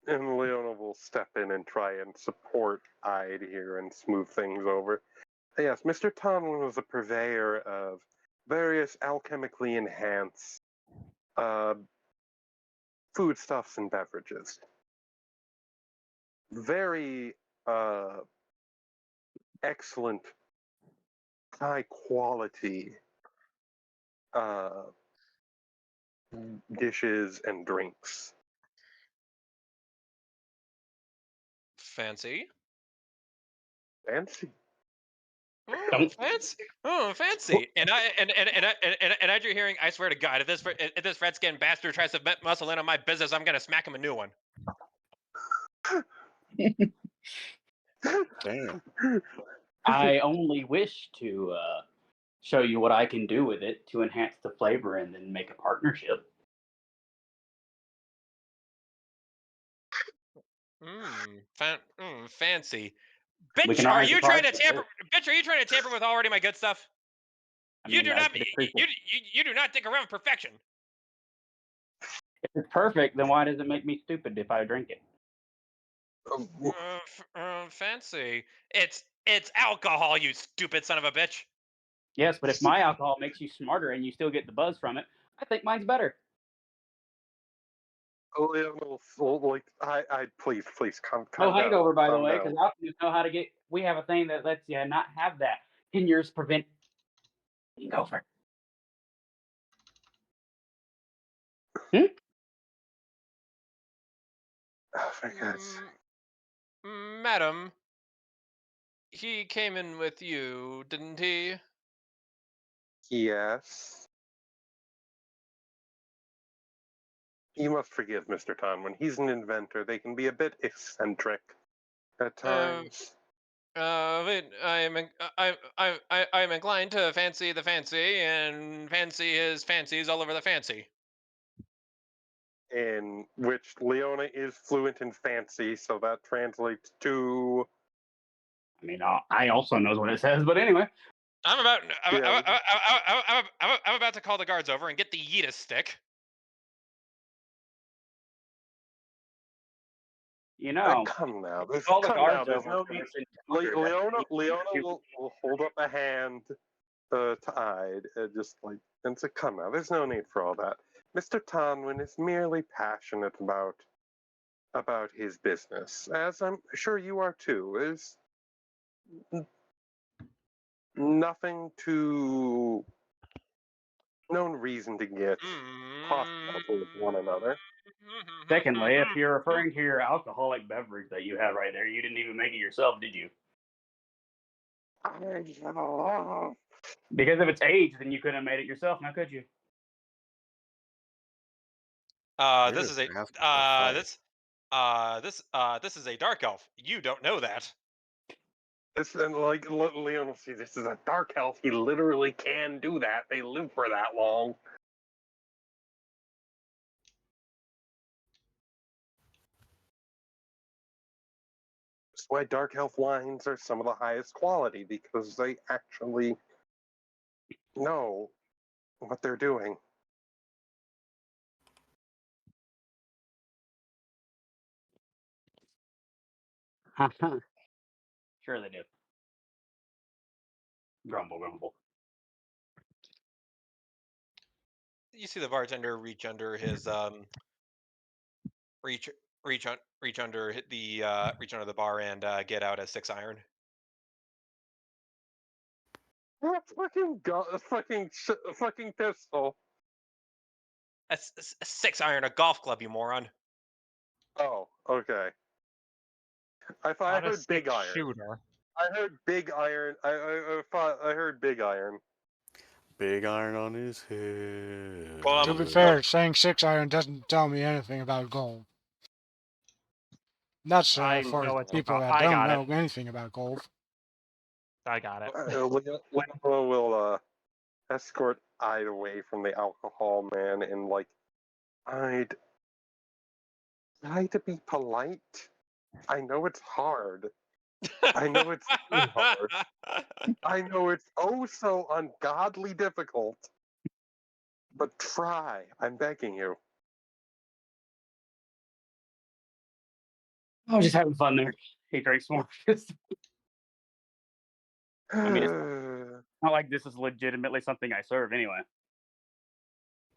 And Leona will step in and try and support Ide here and smooth things over. Yes, Mr. Tonwin was a purveyor of various alchemically enhanced foodstuffs and beverages. Very excellent, high quality dishes and drinks. Fancy. Fancy. Oh, fancy. Oh, fancy. And as you're hearing, I swear to God, if this red-skinned bastard tries to muscle in on my business, I'm gonna smack him a new one. Damn. I only wish to show you what I can do with it to enhance the flavor and then make a partnership. Fancy. We can Bitch, are arrange a you trying to partnership. tamper? Bitch, are you trying to tamper with already my good stuff? You do not dig around perfection. If it's perfect, then why does it make me stupid if I drink it? Fancy. It's alcohol, you stupid son of a bitch. Yes, but if my alcohol makes you smarter and you still get the buzz from it, I think mine's better. Like, I please calm No down. hangover, by the Calm way, down. because alcoholists know how to get. We have a thing that lets you not have that. Can yours prevent hangover? Oh my God. Madam, he came in with you, didn't he? Yes. You must forgive Mr. Tonwin. He's an inventor. They can be a bit eccentric at times. I'm inclined to fancy the fancy and fancy his fancies all over the fancy. In which Leona is fluent in fancy, so that translates to. I mean, I also knows what it says, but anyway. I'm about to call the guards over and get the Yeetus stick. You know, Come now, all the come now. guards There's over no for need. this encounter that Leona you- will hold up a hand to Ide and just like and say, "Come now, there's no need for all that. Mr. Tonwin is merely passionate about his business, as I'm sure you are too. Is nothing to no reason to get hostile towards one another." Secondly, if you're referring to your alcoholic beverage that you have right there, you didn't even make it yourself, did you? Because if it's aged, then you couldn't have made it yourself, now could you? This is a this is a dark elf. You don't know that. This and like Leon will see this is a dark elf. He literally can do that. They live for that long. That's why dark elf wines are some of the highest quality because they actually know what they're doing. Sure they do. Grumble, grumble. You see the bartender reach under his reach reach under the bar and get out a 6-iron. Fucking pistol. A 6-iron, a golf club, you moron. Oh, okay. I thought Not I a heard big iron. shooter. I heard big iron. I thought I heard big iron. Big iron on his head. To be fair, saying 6-iron doesn't tell me anything about golf. That's I for know it's people about. that I don't got know it. anything about golf. I got it. Leona will escort Ide away from the alcohol man and like I'd try to be polite. I know it's hard. I know it's too hard. I know it's oh so ungodly difficult. But try. I'm begging you. I was just having fun there. He drinks more. I mean, it's not like this is legitimately something I serve anyway.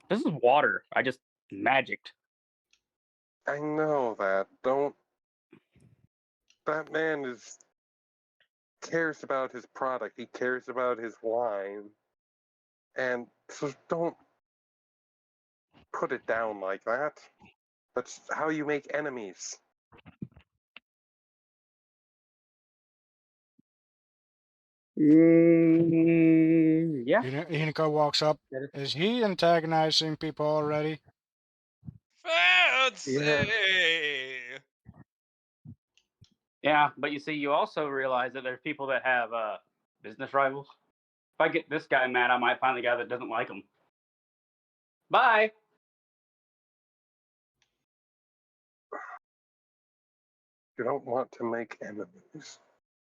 This is water. I just magicked. I know that. Don't. That man cares about his product. He cares about his wine, and so don't put it down like that. That's how you make enemies. Yeah. Hinako walks up. Is he antagonizing people already? Fancy. Yeah, but you see, you also realize that there's people that have business rivals. If I get this guy mad, I might find the guy that doesn't like him. Bye. You don't want to make enemies.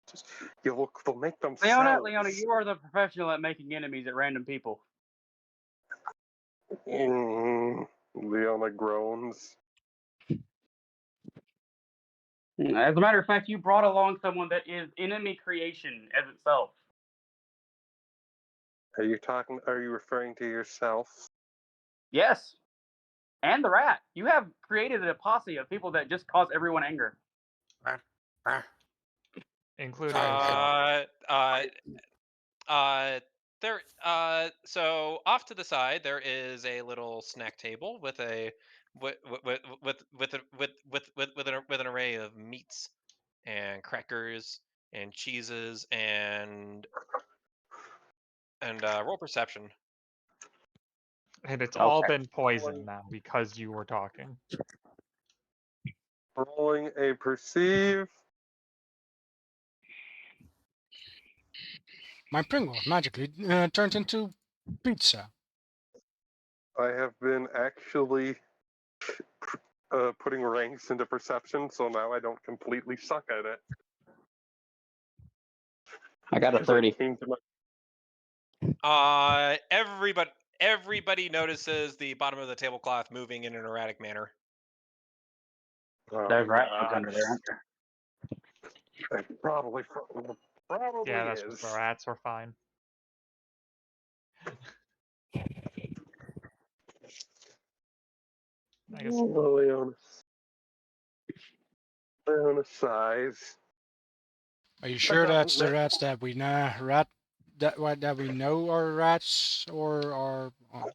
Just they'll make them. Leona, you are the professional at making enemies at random people. Leona groans. As a matter of fact, you brought along someone that is enemy creation as itself. Are you referring to yourself? Yes. And the rat. You have created a posse of people that just cause everyone anger. Including so off to the side there is a little snack table with an array of meats and crackers and cheeses and roll perception. and it's all Okay. been poisoned now because you were talking. Rolling a perceive. My Pringles magically turns into pizza. I have been actually putting ranks into perception, so now I don't completely suck at it. I got a 30. Everybody notices the bottom of the tablecloth moving in an erratic manner. Oh, There's rat food God. under there, aren't there? It probably Yeah, that's is. just the rats are fine. I guess Leona size. Are you sure that's the rats that we know that we know are rats or are? Oh,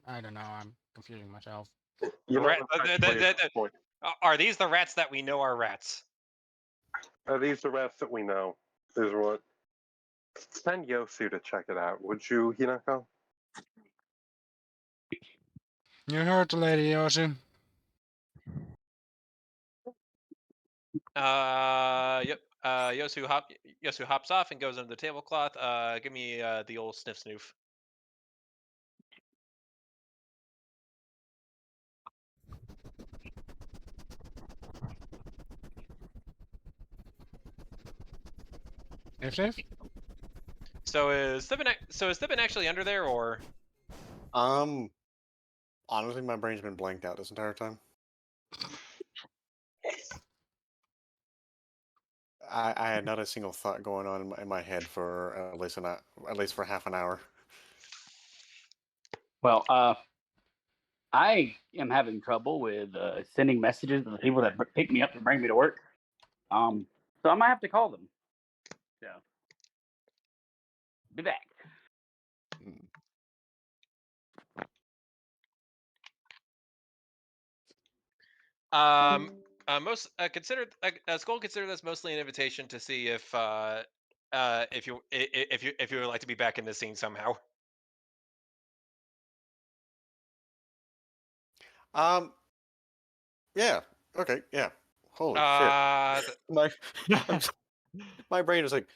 I don't know. I'm confusing myself. You know, Rat- that's actually a good point. Are these the rats that we know are rats? Are these the rats that we know? Is what? Send Yosu to check it out, would you, Hinako? You heard the lady, Yoshi. Yep. Yosu hops off and goes under the tablecloth. Give me the old sniff snoof. If? So is Thibin actually under there, or? Honestly, my brain's been blanked out this entire time. I had not a single thought going on in my head for at least for half an hour. Well, I am having trouble with sending messages to the people that pick me up to bring me to work. So I might have to call them. So, be back. Skull consider this mostly an invitation to see if you would like to be back in the scene somehow. Yeah. Okay. Yeah. Holy Uh, shit. My brain is like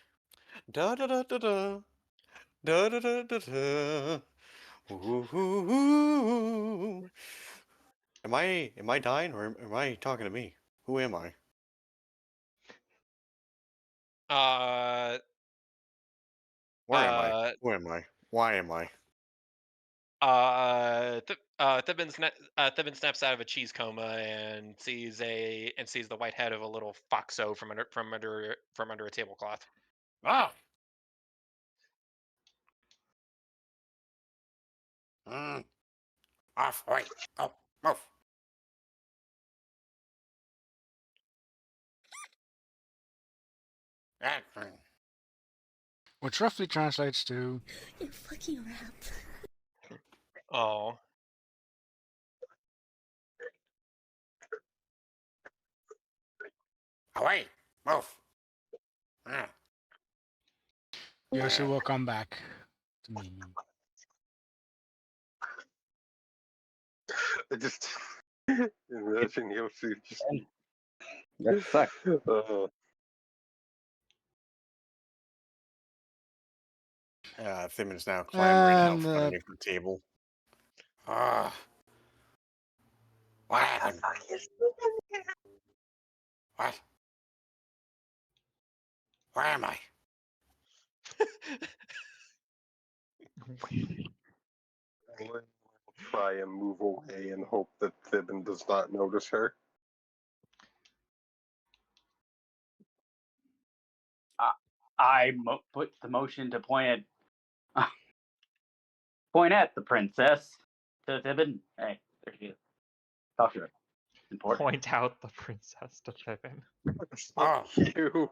da da da da da da da da da da. Ooh, ooh, ooh. Am I dying or am I talking to me? Who am I? Where am I? Who am I? Why am I? Thibin snaps out of a cheese coma and sees the white head of a little foxo from under a tablecloth. Oh. Mm. Off. Wait. Go. Move. That thing. Which roughly translates to You fucking rat. Oh. Away. Move. Ah. Yoshi will come back to me. I just imagine Yosu just. That sucks. Thimon's now clambering out And from underneath the table. Ah. What happened? What? Where am I? I'll try and move away and hope that Thibin does not notice her. I put the motion to point at the princess to Thibin. Hey, there she is. Talk to her. It's important. point out the princess to Pippin. Oh. You.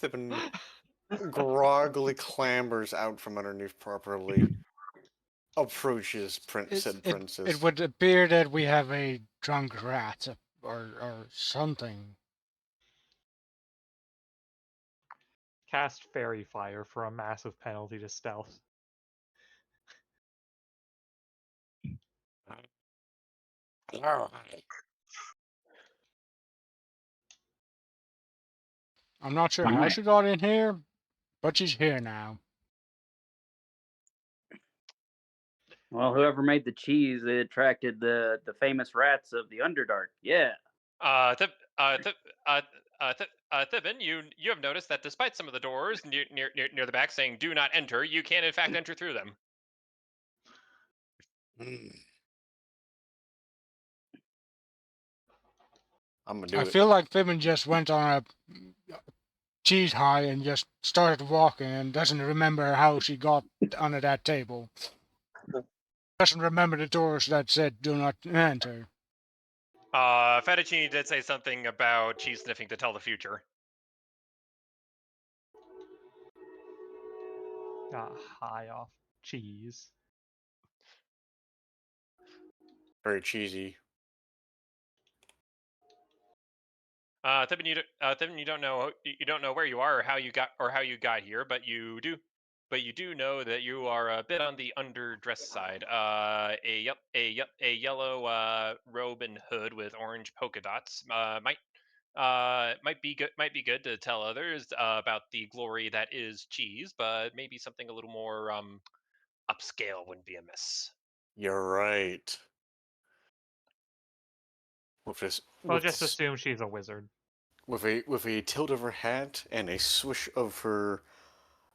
Thippin groggily clambers out from underneath properly. Approaches said princess. It would appear that we have a drunk rat or something. Cast Fairy Fire for a massive penalty to stealth. Hello. Hi. I'm not sure how she got in here, but she's here now. Well, whoever made the cheese, it attracted the famous rats of the Underdark. Yeah. Thibin, you have noticed that despite some of the doors near the back saying "Do not enter," you can in fact enter through them. Hmm. I'm gonna do I it. feel like Fibbin just went on a cheese high and just started walking and doesn't remember how she got under that table. Doesn't remember the doors that said "Do not enter." Fettuccine did say something about cheese sniffing to tell the future. High off cheese. Very cheesy. Thibbin, you don't know where you are or how you got here, but you do know that you are a bit on the underdressed side. A yellow robe and hood with orange polka dots might be good to tell others about the glory that is cheese, but maybe something a little more upscale wouldn't be amiss. You're right. With this, We'll with just this, assume she's a wizard. with a tilt of her hat and a swish of her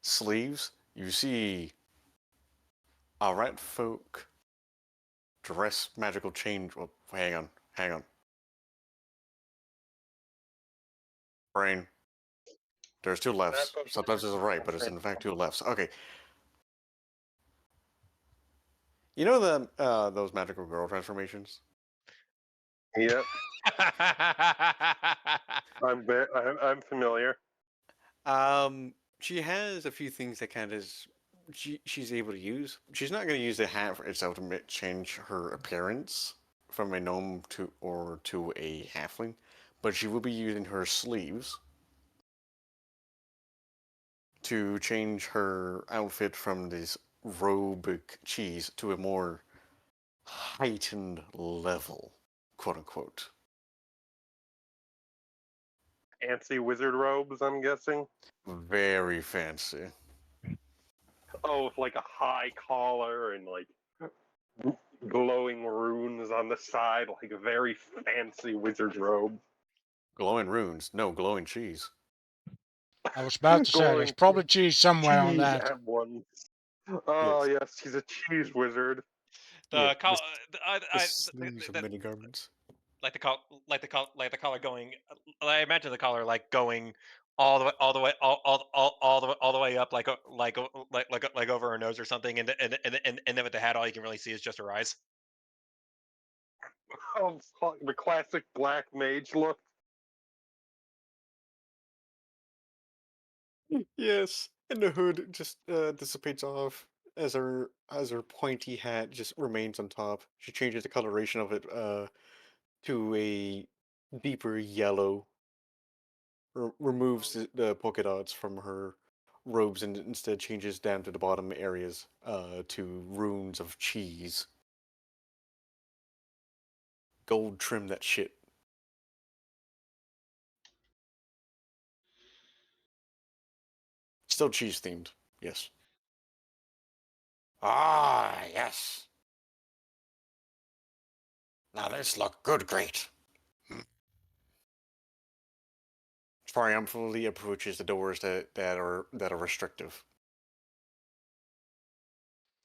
sleeves, you see a rat folk dress magical change. Oh, hang on. Brain. There's two lefts. Sometimes there's a right, but it's in fact two lefts. Okay. You know the those magical girl transformations? Yep, I'm familiar. She has a few things that kind of she's able to use. She's not going to use the hat for itself to change her appearance from a gnome to a halfling, but she will be using her sleeves to change her outfit from this robe cheese to a more heightened level, quote unquote. Fancy wizard robes, I'm guessing. Very fancy. Oh, with like a high collar and like glowing runes on the side, like a very fancy wizard robe. Glowing runes, no glowing cheese. I was about to say, there's Glowing probably cheese somewhere on cheese that. emblems. Oh Yes, yes, he's a cheese wizard. yeah. The col- The sleeves of many garments. like the collar going. I imagine the collar like going all the way up, like over her nose or something, and then with the hat, all you can really see is just her eyes. Oh, the classic black mage look. Yes, and the hood just dissipates off as her pointy hat just remains on top. She changes the coloration of it to a deeper yellow. Removes the polka dots from her robes and instead changes down to the bottom areas to runes of cheese. Gold trim that shit. Still cheese themed, yes. Ah, yes. Now this look good, great. Triumphantly approaches the doors that are restrictive.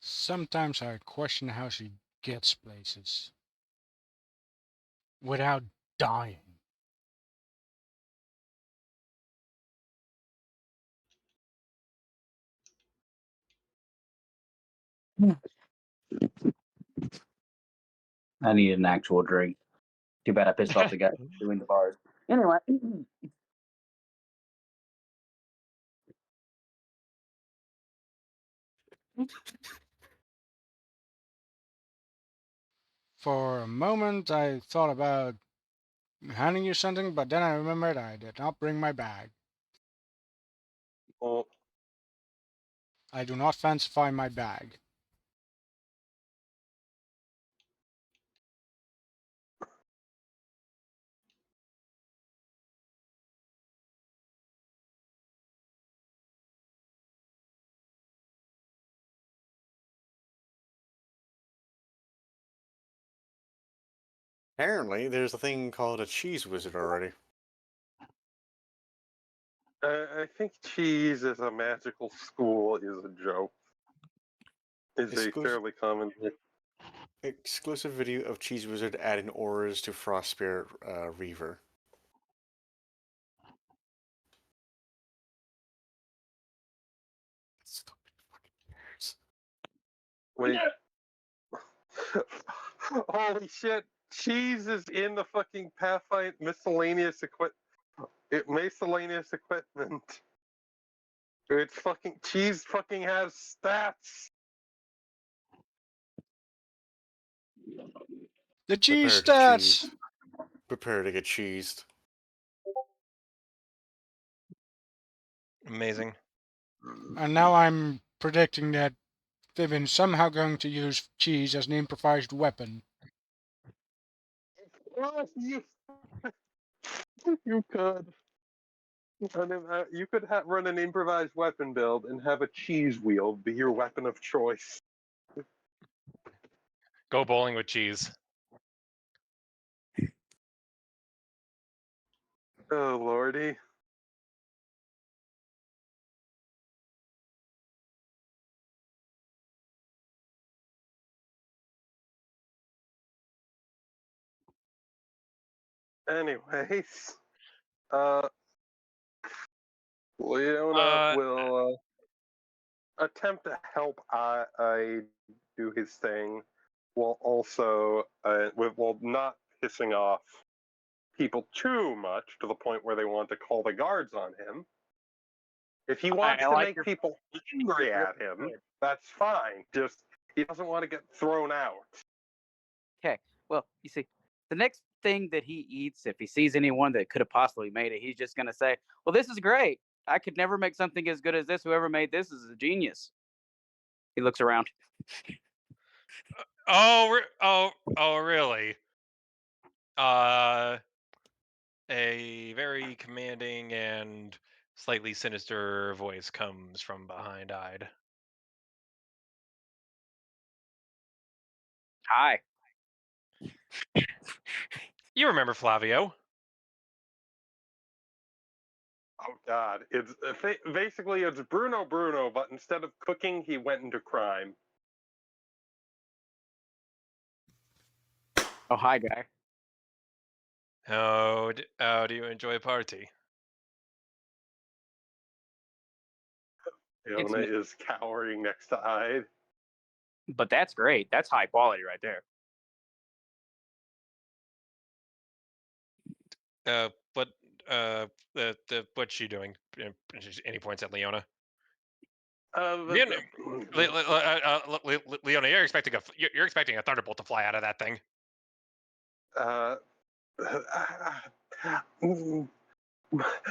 Sometimes I question how she gets places without dying. I need an actual drink. Too bad I pissed off the guy doing the bars. Anyway, For a moment, I thought about handing you something, but then I remembered I did not bring my bag. Well, I do not fancify my bag. Apparently, there's a thing called a cheese wizard already. I think cheese as a magical school is a joke. Is a Exclusive, fairly common. exclusive video of cheese wizard adding auras to Frost Spirit Reaver. Wait. Holy shit! Cheese is in the fucking Pathfinder miscellaneous miscellaneous equipment. It's fucking cheese. Fucking has stats. The cheese Prepare to stats! cheese. Prepare to get cheesed. Amazing. And now I'm predicting that Vivian's somehow going to use cheese as an improvised weapon. Oh, you could. You could run an improvised weapon build and have a cheese wheel be your weapon of choice. Go bowling with cheese. Oh lordy. Anyways, Leona Uh, will attempt to help I do his thing, while also while not pissing off people too much to the point where they want to call the guards on him. If he wants I to like make your people angry at him, that's fine. Just he doesn't want to get thrown out. Okay. Well, you see, the next thing that he eats, if he sees anyone that could have possibly made it, he's just going to say, well, this is great. I could never make something as good as this. Whoever made this is a genius. He looks around. oh, really? A very commanding and slightly sinister voice comes from behind-eyed. Hi. You remember Flavio? Oh God, it's basically it's Bruno, but instead of cooking, he went into crime. Oh, hi, guy. How do you enjoy a party? Leona is cowering next to Ide. But that's great. That's high quality right there. But what's she doing? And he points at Leona. Leona, Leona, you're expecting a thunderbolt to fly out of that thing.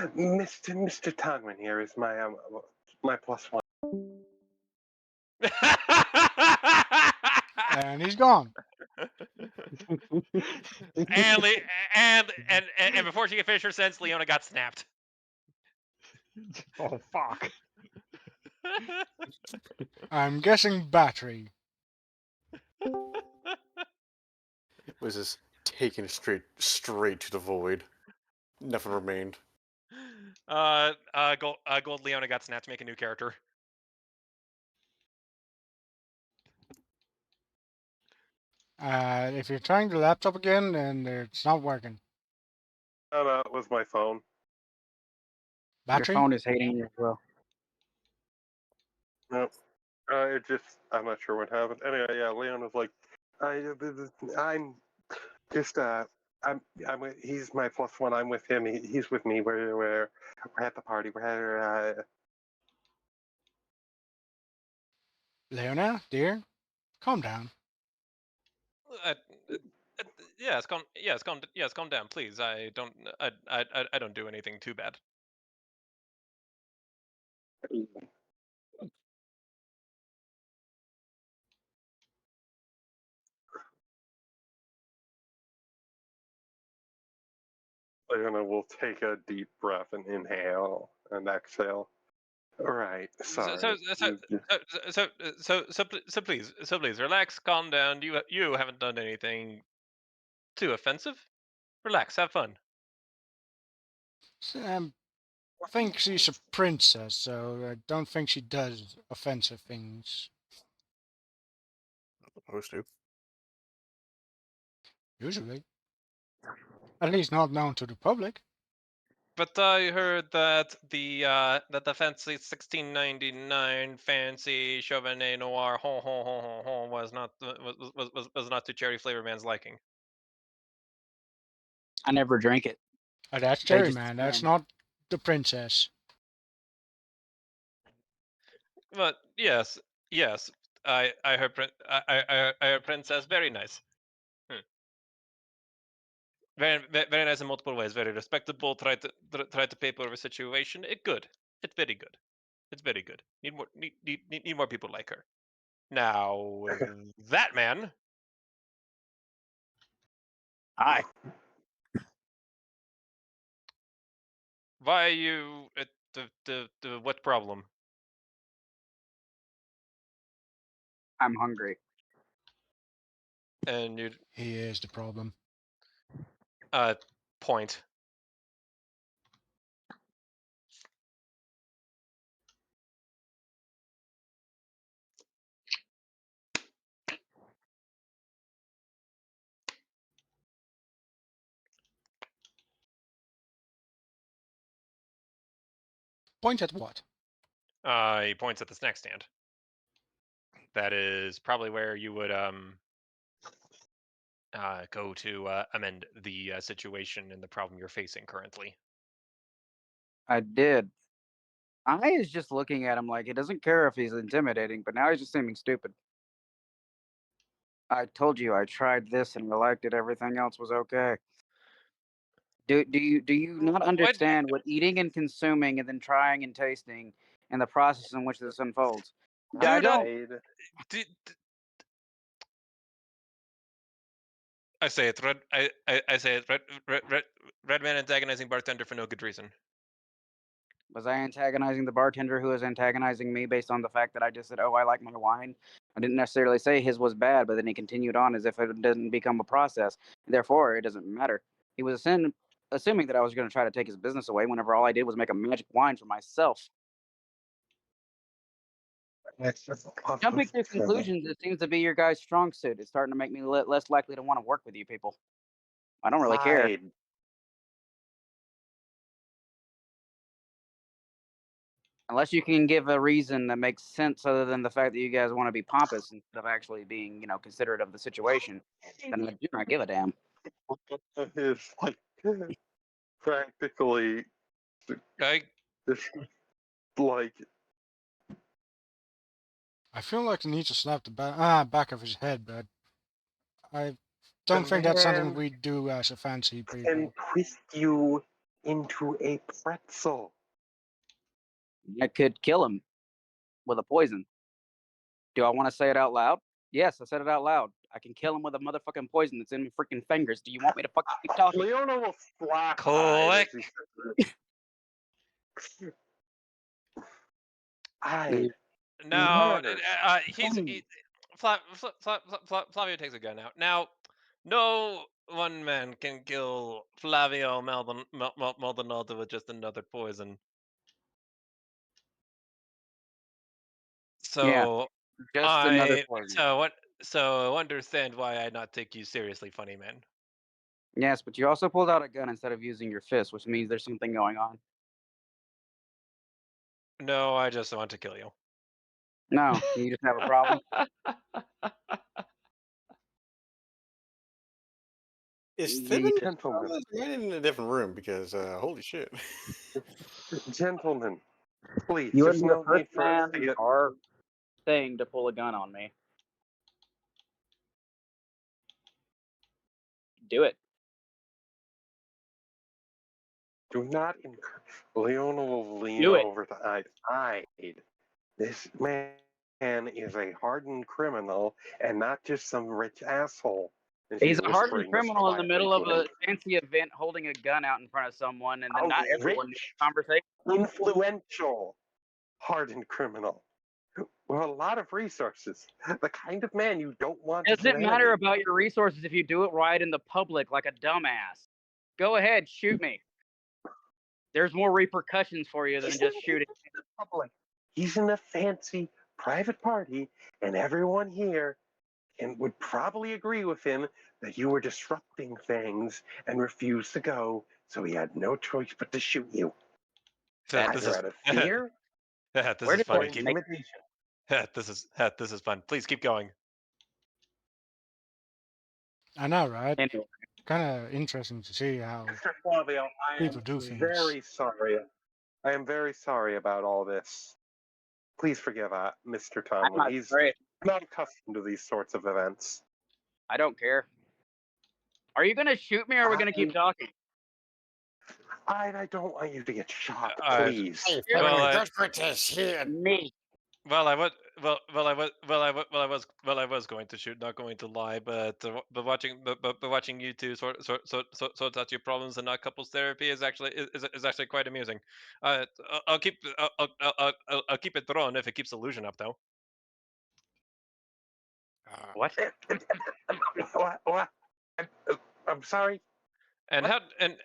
Mr. Tongman here is my +1. And he's gone. and, and before she could finish her sentence, Leona got snapped. Oh fuck. I'm guessing battery. Was just taken straight to the void. Nothing remained. Gold Leona got snapped to make a new character. If you're trying the laptop again, then it's not working. No, it was my phone. Battery? Your phone is hating you as well. No, it just I'm not sure what happened. Anyway, yeah, Leona's like, I'm just he's my +1. I'm with him. He's with me. We're at the party. We're Leona, dear, calm down. Yes, calm down, please. I don't do anything too bad. Leona will take a deep breath and inhale and exhale. All right, sorry. So please relax, calm down. You haven't done anything too offensive. Relax, have fun. Sam thinks she's a princess, so I don't think she does offensive things. Supposed to. Usually. At least not known to the public. But I heard that the fancy 1699 fancy Chauvenet Noir was not was not to Cherry Flavor Man's liking. I never drank it. That's They Cherry just Man. That's assume. not the princess. But yes, I heard I heard Princess very nice. Very nice in multiple ways. Very respectable. Try to paper over a situation. It good. It's very good. It's very good. Need more people like her. Now that man. Hi. Why are you at the what problem? I'm hungry. And you He is the problem. point. Point at what? He points at the snack stand. That is probably where you would go to amend the situation and the problem you're facing currently. I did. I is just looking at him like he doesn't care if he's intimidating, but now he's just seeming stupid. I told you I tried this and I liked it. Everything else was okay. Do you not What? understand what eating and consuming and then trying and tasting and the process in which this unfolds? I Dude, don't. d- d- I say it. I say it. Red man antagonizing bartender for no good reason. Was I antagonizing the bartender who was antagonizing me based on the fact that I just said, "Oh, I like my wine"? I didn't necessarily say his was bad, but then he continued on as if it didn't become a process. Therefore, it doesn't matter. He was assuming that I was going to try to take his business away whenever all I did was make a magic wine for myself. Jumping to conclusions, it seems to be your guy's strong suit. It's starting to make me less likely to want to work with you people. I don't really care. Hide. Unless you can give a reason that makes sense other than the fact that you guys want to be pompous instead of actually being, considerate of the situation, then I do not give a damn. It's like practically I just like I feel like he needs to slap the back of his head, but I the don't think that's something man we do as a fancy can people. twist you into a pretzel. I could kill him with a poison. Do I want to say it out loud? Yes, I said it out loud. I can kill him with a motherfucking poison that's in my freaking fingers. Do you want me to fucking keep talking? Leona will slap Click. Hide. Now, Murder. Flavio takes a gun out. Now, no one man can kill Flavio Maldonado with just another poison. Yeah, So just another poison. So understand why I not take you seriously, funny man. Yes, but you also pulled out a gun instead of using your fist, which means there's something going on. No, I just want to kill you. No, you just have a problem. Is You Thibbin just- Gentlemen. right in a different room because holy shit. Gentlemen, please, You there's wouldn't be the no first need for us to man get. or thing to pull a gun on me. Do it. Do not encourage. Leona will lean Do it. over to hide. This man is a hardened criminal and not just some rich asshole. And He's she's a hardened whispering this criminal in the quietly middle of to him. a fancy event holding a gun out in front of someone, and then not A everyone needs rich, a conversation. influential, hardened criminal with a lot of resources. The kind of man you don't want Does as it an matter enemy. about your resources if you do it right in the public like a dumbass? Go ahead, shoot me. There's more repercussions for you than just shooting. Public. He's in a fancy private party, and everyone here and would probably agree with him that you were disrupting things and refused to go, so he had no choice but to shoot you. This Either is out of fear this Where is did or funny. they make intimidation. This is fun. Please keep going. I know, right? anyway? Kind of interesting to see how Mr. Flavio, I people am do things. very sorry. I am very sorry about all this. Please forgive Mr. I'm Tomlin. not He's sorry. not accustomed to these sorts of events. I don't care. Are you gonna shoot me, or are we gonna keep talking? I don't want you to get shot, Uh, please. Hey, You're Well, Pathfinder, I- don't put this here. me. Well, I was going to shoot, not going to lie, but watching you two sort out your problems and not couples therapy is actually quite amusing. I'll keep I'll keep it thrown if it keeps illusion up though. What? What? I'm sorry. And What? how and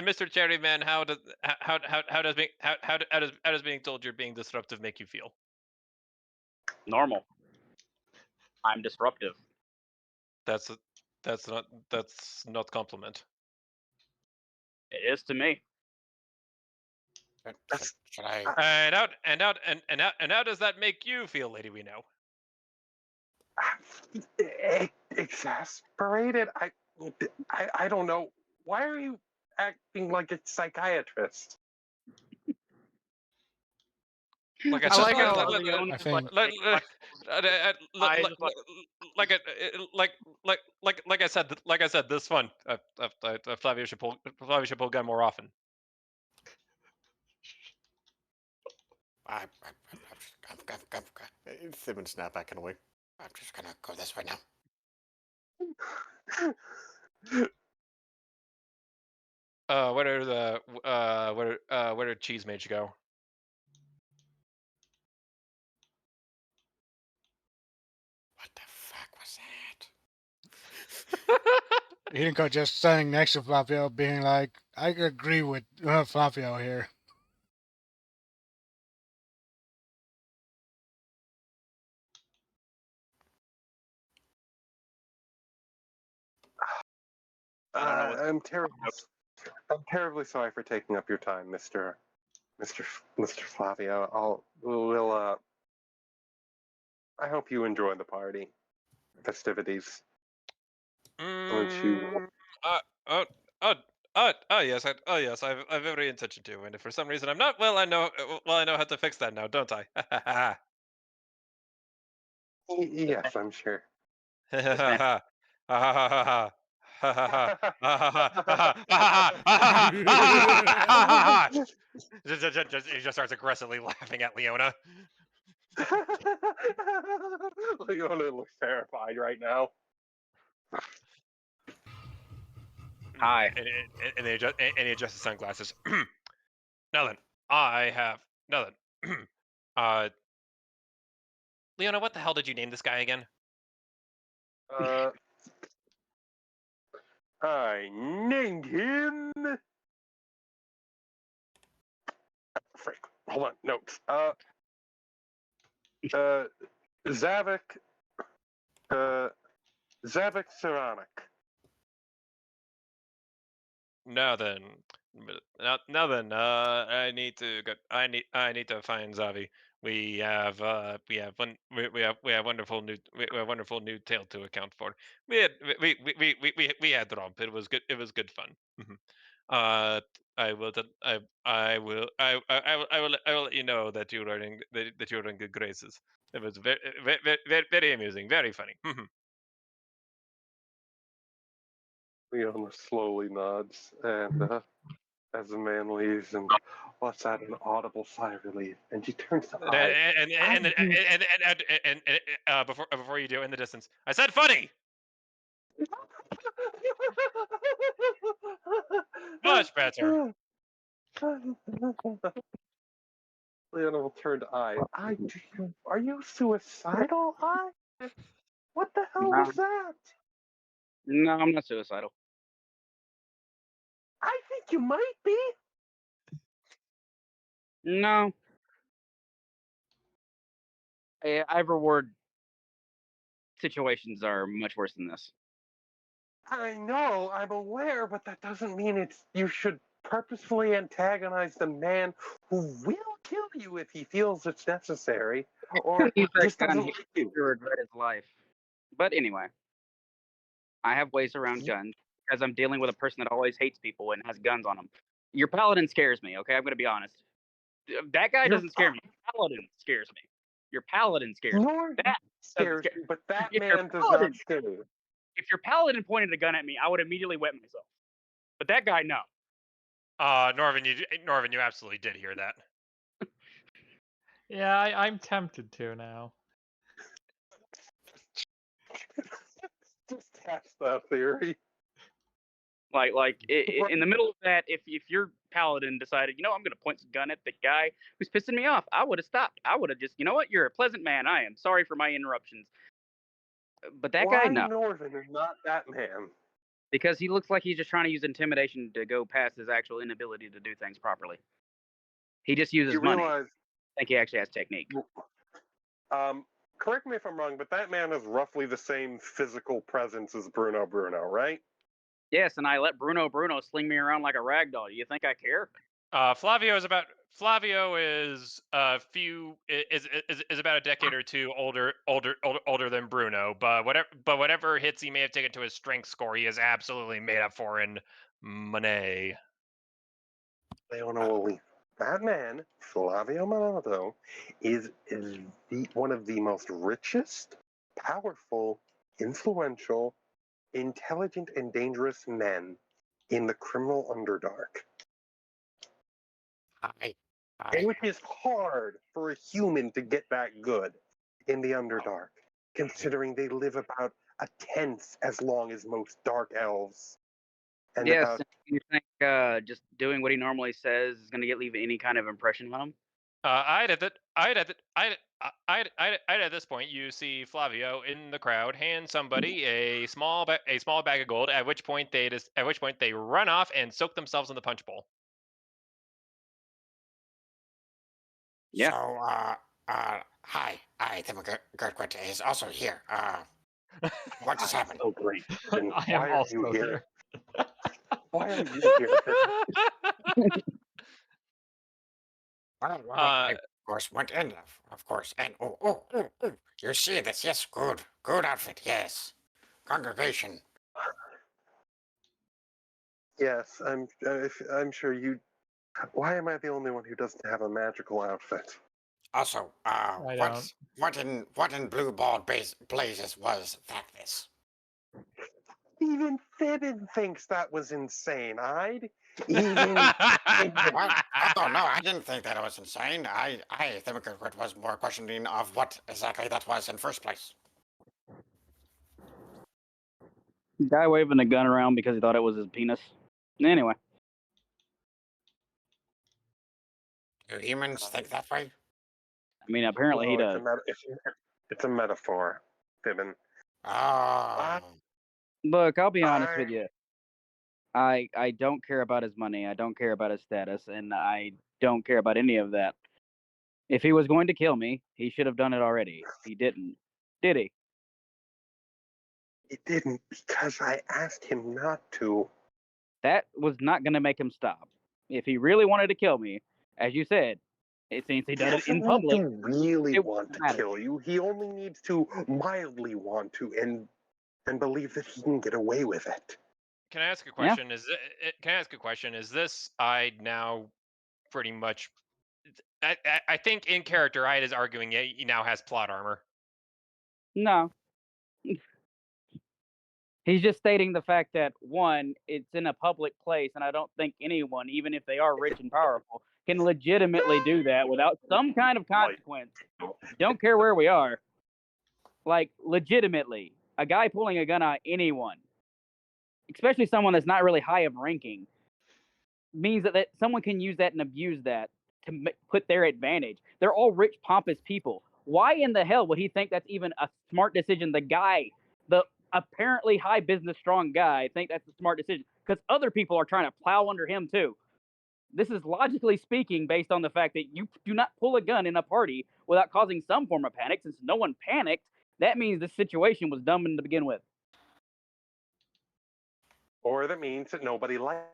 Mr. Cherryman, how does being told you're being disruptive make you feel? Normal. I'm disruptive. That's not compliment. It is to me. Should I? And how does that make you feel, Lady We Know? Exasperated. I don't know. Why are you acting like a psychiatrist? Like I said, like how let- Leon I is like, think- let- let- eyes like- like I said, this fun. Flavio should pull gun more often. I'm Sim and snap backing away. just gonna go this way now. Where did Cheese Mage go? What the fuck was that? He didn't go just standing next to Flavio, being like, "I agree with Flavio here." I don't know what. I'm terribly sorry for taking up your time, Mr. Flavio. I hope you enjoy the party festivities. Don't you? Yes, I've every intention to, and if for some reason I'm not, well, I know how to fix that now, don't I? Yes, I'm sure. He just starts aggressively laughing at Leona. Leona looks terrified right now. Hi. And he adjusts his sunglasses. Now then, Leona, what the hell did you name this guy again? I named him. Frick. Hold on. Notes. Zavik. Zavik Saronic. Now then, I need to go. I need to find Zavi. We have wonderful new tale to account for. We had romp. It was good. It was good fun. I will. I will let you know that that you're in good graces. It was very amusing, very funny. Leona slowly nods, and as the man leaves, and lets out an audible sigh of relief, and she turns to I. And before you do, in the distance, I said funny. Much better. Leona will turn to I. Are you suicidal, I? What the hell No, was that? no, I'm not suicidal. I think you might be. No, I reward situations are much worse than this. I know, I'm aware, but that doesn't mean you should purposefully antagonize the man who will kill you if he feels it's necessary, or Use that just doesn't gun like you. to regret his life. But anyway, I have ways around Ye- guns because I'm dealing with a person that always hates people and has guns on them. Your paladin scares me. Okay, I'm gonna be honest. That guy Your doesn't scare me. Your paladin scares me. Your paladin scares me. Lord That doesn't scares scare. you, but that If your man does not paladin, scare you. if your paladin pointed a gun at me, I would immediately wet myself. But that guy, no. Norvin, you absolutely did hear that. Yeah, I'm tempted to now. Just test that theory. In the middle of that, if your paladin decided, I'm going to point some gun at the guy who's pissing me off, I would have stopped. I would have just, what? You're a pleasant man. I am sorry for my interruptions. But that Why guy, no, Northern and not that man? because he looks like he's just trying to use intimidation to go past his actual inability to do things properly. He just uses You money. realize, I think he actually has technique. correct me if I'm wrong, but that man has roughly the same physical presence as Bruno, right? Yes, and I let Bruno sling me around like a rag doll. You think I care? Flavio is about a decade or two older than Bruno, but whatever hits he may have taken to his strength score, he has absolutely made up for in money. Leonoli. That man, Flavio Monato, is one of the most richest, powerful, influential, intelligent, and dangerous men in the criminal Underdark. Which is hard for a human to get that good in the Underdark, considering they live about a tenth as long as most dark elves. And Yes, about, you think just doing what he normally says is going to leave any kind of impression on him? At this point, you see Flavio in the crowd hand somebody a small bag of gold. At which point they run off and soak themselves in the punch bowl. Yeah. So, hi, Demogurquit is also here. What just happened? oh great, then I why am are also you here. Why are you here? Well, I of course went in, of course, and you see this? Yes, good outfit. Yes, congregation. Yes, I'm sure you. Why am I the only one who doesn't have a magical outfit? Also, what in blue ball blazes was that? This Even Fibbin thinks that was insane. Even what? Oh no, I didn't think that it was insane. I think it was more questioning of what exactly that was in first place. Guy waving a gun around because he thought it was his penis. Anyway. Do humans think that way? I mean, apparently he does. It's a metaphor, Fibbin. Oh. Look, I'll be honest with you. I don't care about his money. I don't care about his status, and I don't care about any of that. If he was going to kill me, he should have done it already. He didn't. Did he? He didn't because I asked him not to. That was not going to make him stop. If he really wanted to kill me, as you said, it seems he did it in public. He really want to matter. kill you. He only needs to mildly want to and believe that he can get away with it. Can I ask a question? Is this Ide now pretty much? I think in character, Ide is arguing he now has plot armor. No. He's just stating the fact that, one, it's in a public place, and I don't think anyone, even if they are rich and powerful, can legitimately do that without some kind of consequence. Don't care where we are. Like, legitimately, a guy pulling a gun on anyone, especially someone that's not really high of ranking, means that someone can use that and abuse that to put their advantage. They're all rich, pompous people. Why in the hell would he think that's even a smart decision? The apparently high business strong guy, think that's a smart decision because other people are trying to plow under him too. This is logically speaking based on the fact that you do not pull a gun in a party without causing some form of panic. Since no one panicked, that means the situation was dumb to begin with. Or that means that nobody liked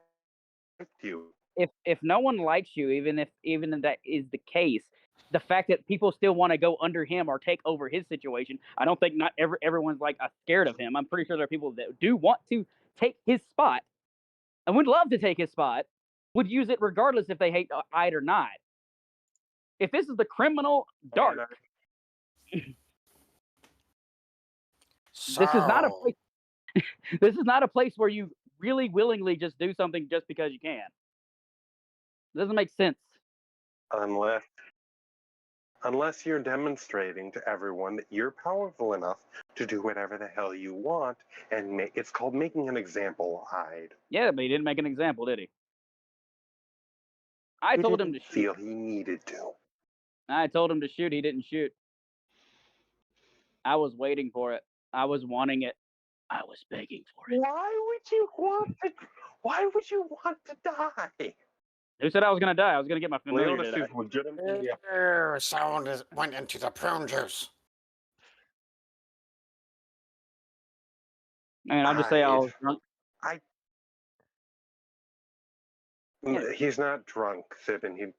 you. If no one likes you, even if that is the case, the fact that people still want to go under him or take over his situation, I don't think not everyone's like scared of him. I'm pretty sure there are people that do want to take his spot and would love to take his spot, would use it regardless if they hate Ide or not. If this is the criminal dark, So, this is not a place. This is not a place where you really willingly just do something just because you can. It doesn't make sense. Unless you're demonstrating to everyone that you're powerful enough to do whatever the hell you want, and it's called making an example, Hyde. Yeah, but he didn't make an example, did he? I He told him to didn't shoot. feel he needed to. I told him to shoot. He didn't shoot. I was waiting for it. I was wanting it. I was begging for it. Why would you want to die? Who said I was gonna die? I was gonna get my familiar Leona to die. seems legitimately. someone went into the prune juice. I mean, I'll just say I was drunk. Yeah. He's not drunk, Sibin.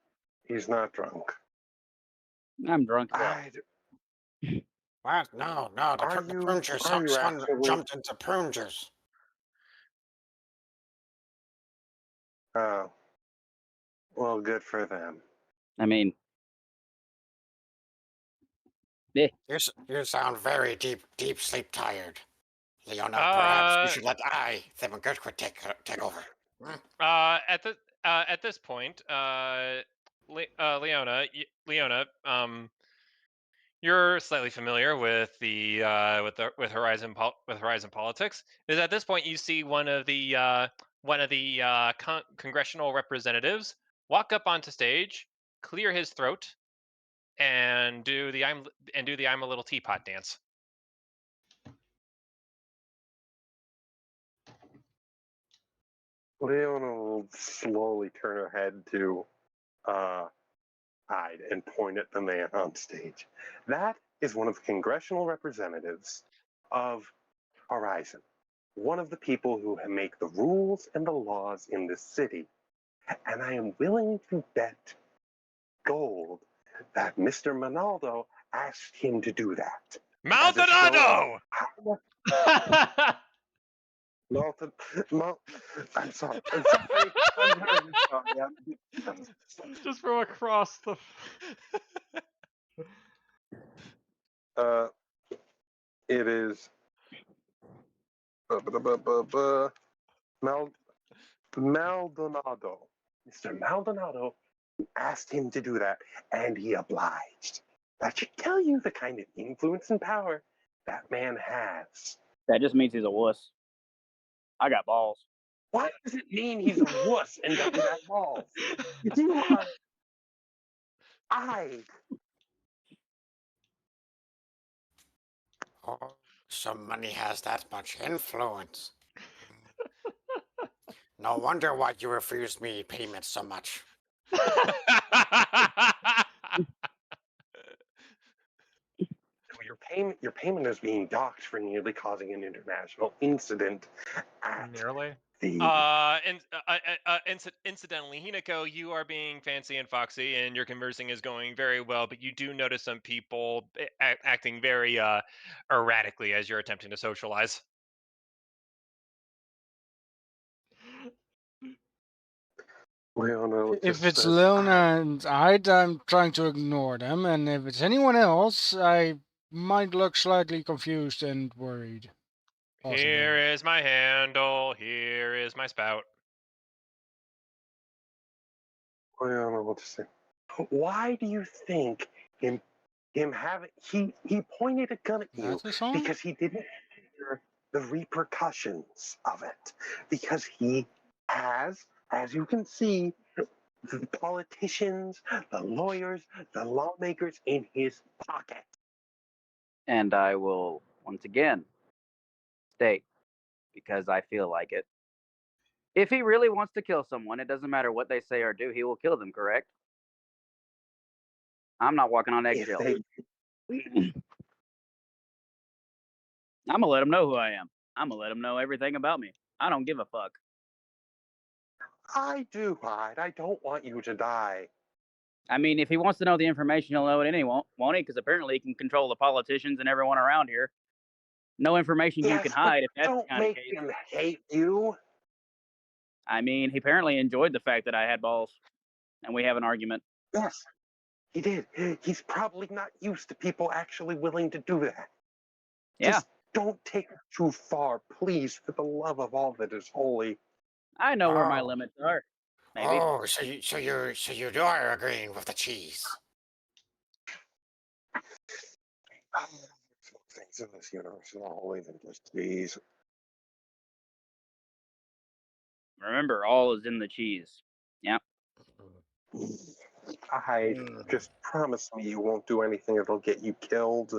He's not drunk. I'm drunk. What? No, the prune juice. Someone jumped into prune juice. Oh. Well, good for them. I mean, You sound very deep sleep tired. Leona, perhaps you should let Themagurkwa take over. At this point, Leona, you're slightly familiar with the with Horizon politics. Is at this point you see one of the congressional representatives walk up onto stage, clear his throat, and do the I'm a little teapot dance. Leona will slowly turn her head to Hyde and point at the man on stage. That is one of the congressional representatives of Horizon. One of the people who make the rules and the laws in this city. And I am willing to bet gold that Mr. Monaldo asked him to do that. Maldonado! I'm sorry. I'm very sorry. Just from across the. It is Maldonado. Mr. Maldonado asked him to do that, and he obliged. That should tell you the kind of influence and power that man has. that just means he's a wuss. I got balls. Why does it mean he's a wuss and doesn't have balls? You are. Oh, so money has that much influence. No wonder why you refused me payment so much. Your payment is being docked for nearly causing an international incident at Nearly. the. Incidentally, Hinako, you are being fancy and foxy, and your conversing is going very well. But you do notice some people acting very erratically as you're attempting to socialize. Leona If just it's says, Leona and Hyde, I'm trying to ignore them, and if it's anyone else, I might look slightly confused and worried. Possibly. Here is my handle. Here is my spout. Leona will just say, why do you think him having he pointed a gun at you That's a song? because he didn't hear the repercussions of it, because he has, as you can see, the politicians, the lawyers, the lawmakers in his pocket. And I will once again state, because I feel like it, If he really wants to kill someone, it doesn't matter what they say or do, he will kill them, correct? I'm not walking on If eggshells. they, I'm gonna let him know who I am. I'm gonna let him know everything about me. I don't give a fuck. I do, Hyde. I don't want you to die. I mean, if he wants to know the information, he'll know it anyway, won't he? Because apparently he can control the politicians and everyone around here. No information you can Yes, but hide if that's the don't kind of make case. him hate you. I mean, he apparently enjoyed the fact that I had balls, and we have an argument. Yes, he did. He's probably not used to people actually willing to do that. Yeah, Just don't take it too far, please, for the love of all that is holy. I know where my Oh. limits are. Maybe. Oh, so you are agreeing with the cheese. Things in this universe are all holy than just these. Remember, all is in the cheese. Yeah. I just promise me you won't do anything that'll get you killed.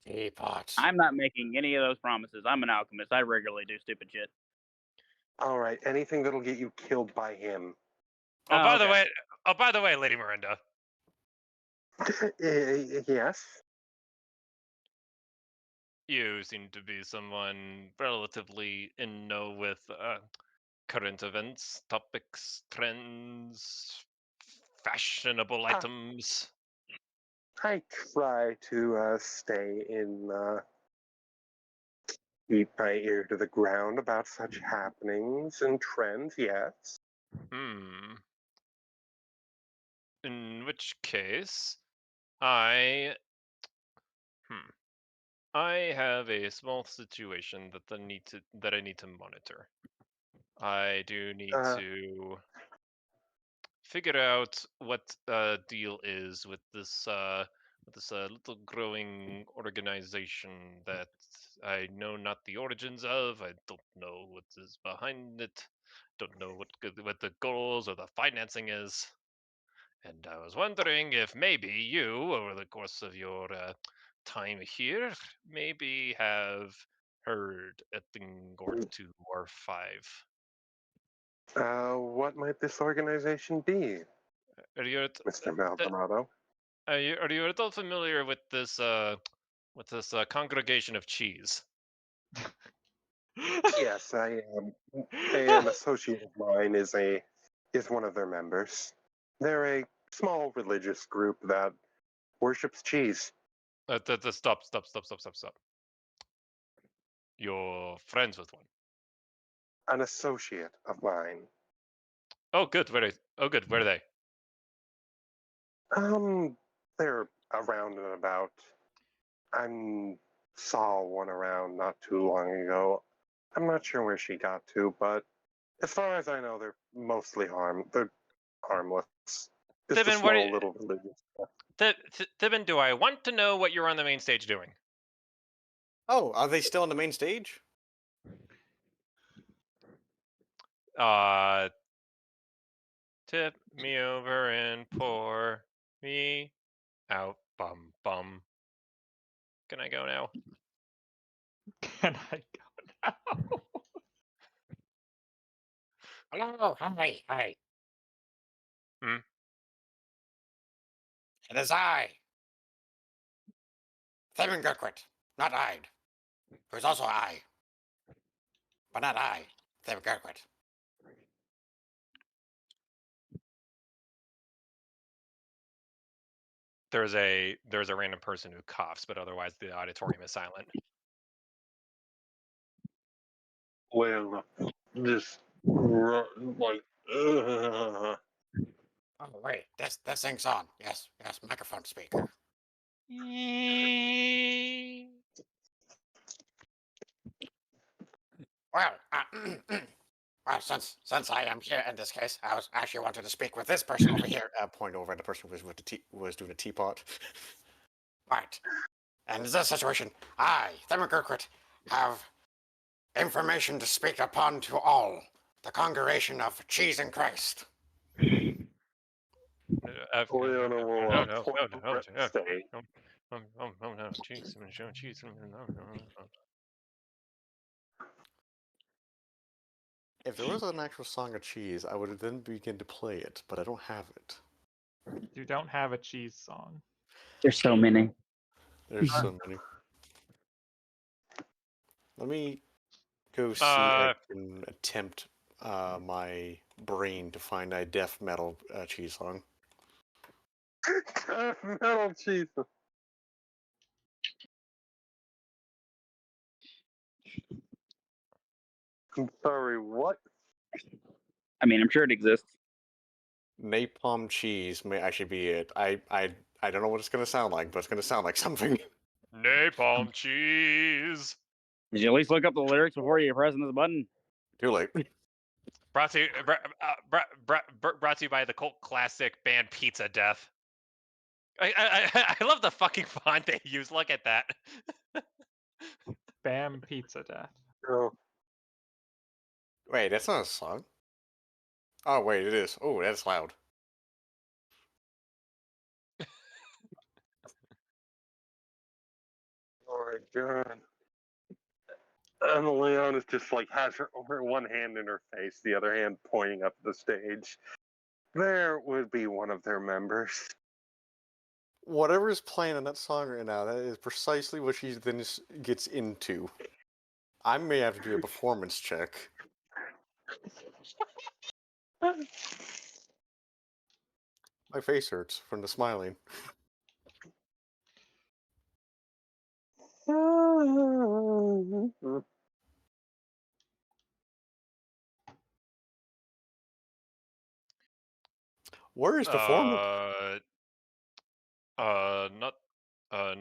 Teapot. I'm not making any of those promises. I'm an alchemist. I regularly do stupid shit. All right, anything that'll get you killed by him. Oh, by the okay. way, Lady Miranda, Yes. you seem to be someone relatively in know with current events, topics, trends, fashionable items. I try to stay in, keep my ear to the ground about such happenings and trends, yes. Hmm. In which case, I have a small situation that I need to monitor. I do need Uh, to figure out what deal is with this little growing organization that I know not the origins of. I don't know what is behind it. Don't know what the goals or the financing is. And I was wondering if maybe you, over the course of your time here, maybe have heard a thing or two or five. what might this organization be, Are you Mr. Maldonado? are you at all familiar with this congregation of cheese? Yes, I am. An associate of mine is one of their members. They're a small religious group that worships cheese. Stop. You're friends with one. An associate of mine. Oh, good. Where are they? They're around and about. I saw one around not too long ago. I'm not sure where she got to, but as far as I know, they're mostly they're harmless. Just a Thibin, small little religious. Thibin, do I want to know what you're on the main stage doing? Oh, are they still on the main stage? Tip me over and pour me out. Bum bum. Can I go now? Can I go now? Hello, hi. Hmm? It is I, Theron Gurquit, not Ide, who's also I, but not I, Theron Gurquit. There's a random person who coughs, but otherwise the auditorium is silent. Well, just like. Oh wait, this thing's on. Yes, microphone speaker. Well, well, since I am here in this case, I was actually wanted to speak with this person over here. Point over, and the person was with the was doing a teapot. Right. And in this situation, I, Theron Gurquit, have information to speak upon to all the congregation of Cheese and Christ. If there was an actual song of cheese, I would then begin to play it, but I don't have it. You don't have a cheese song. There's so many. There's so many. Let me go see if I can attempt my brain to find a death metal cheese song. Metal cheese. I'm sorry, what? I mean, I'm sure it exists. Napalm cheese may actually be it. I don't know what it's gonna sound like, but it's gonna sound like something. Napalm cheese. Did you at least look up the lyrics before you press this button? Too late. Brought to you, brought to you by the cult classic band Pizza Death. I love the fucking font they use. Look at that. Bam Pizza Death. Oh, Wait, that's not a song. Oh wait, it is. Oh, that's loud. oh my god. And Leon is just like has her one hand in her face, the other hand pointing up the stage. There would be one of their members. Whatever is playing in that song right now, that is precisely what she then gets into. I may have to do a performance check. My face hurts from the smiling. Where is performance? Not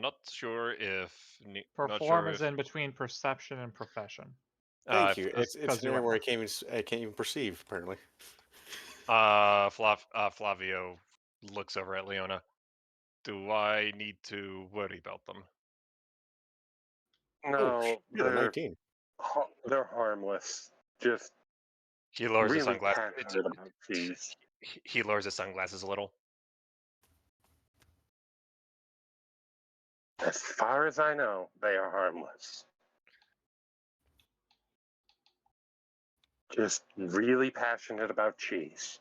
not sure if Perform is in between perception and profession. Thank you. It's Because an you area where are. I can't even perceive apparently. Flavio looks over at Leona. Do I need to worry about them? No, You're a 19. they're harmless. Just He lowers his really sunglasses. passionate about cheese. He lowers his sunglasses a little. As far as I know, they are harmless. Just really passionate about cheese.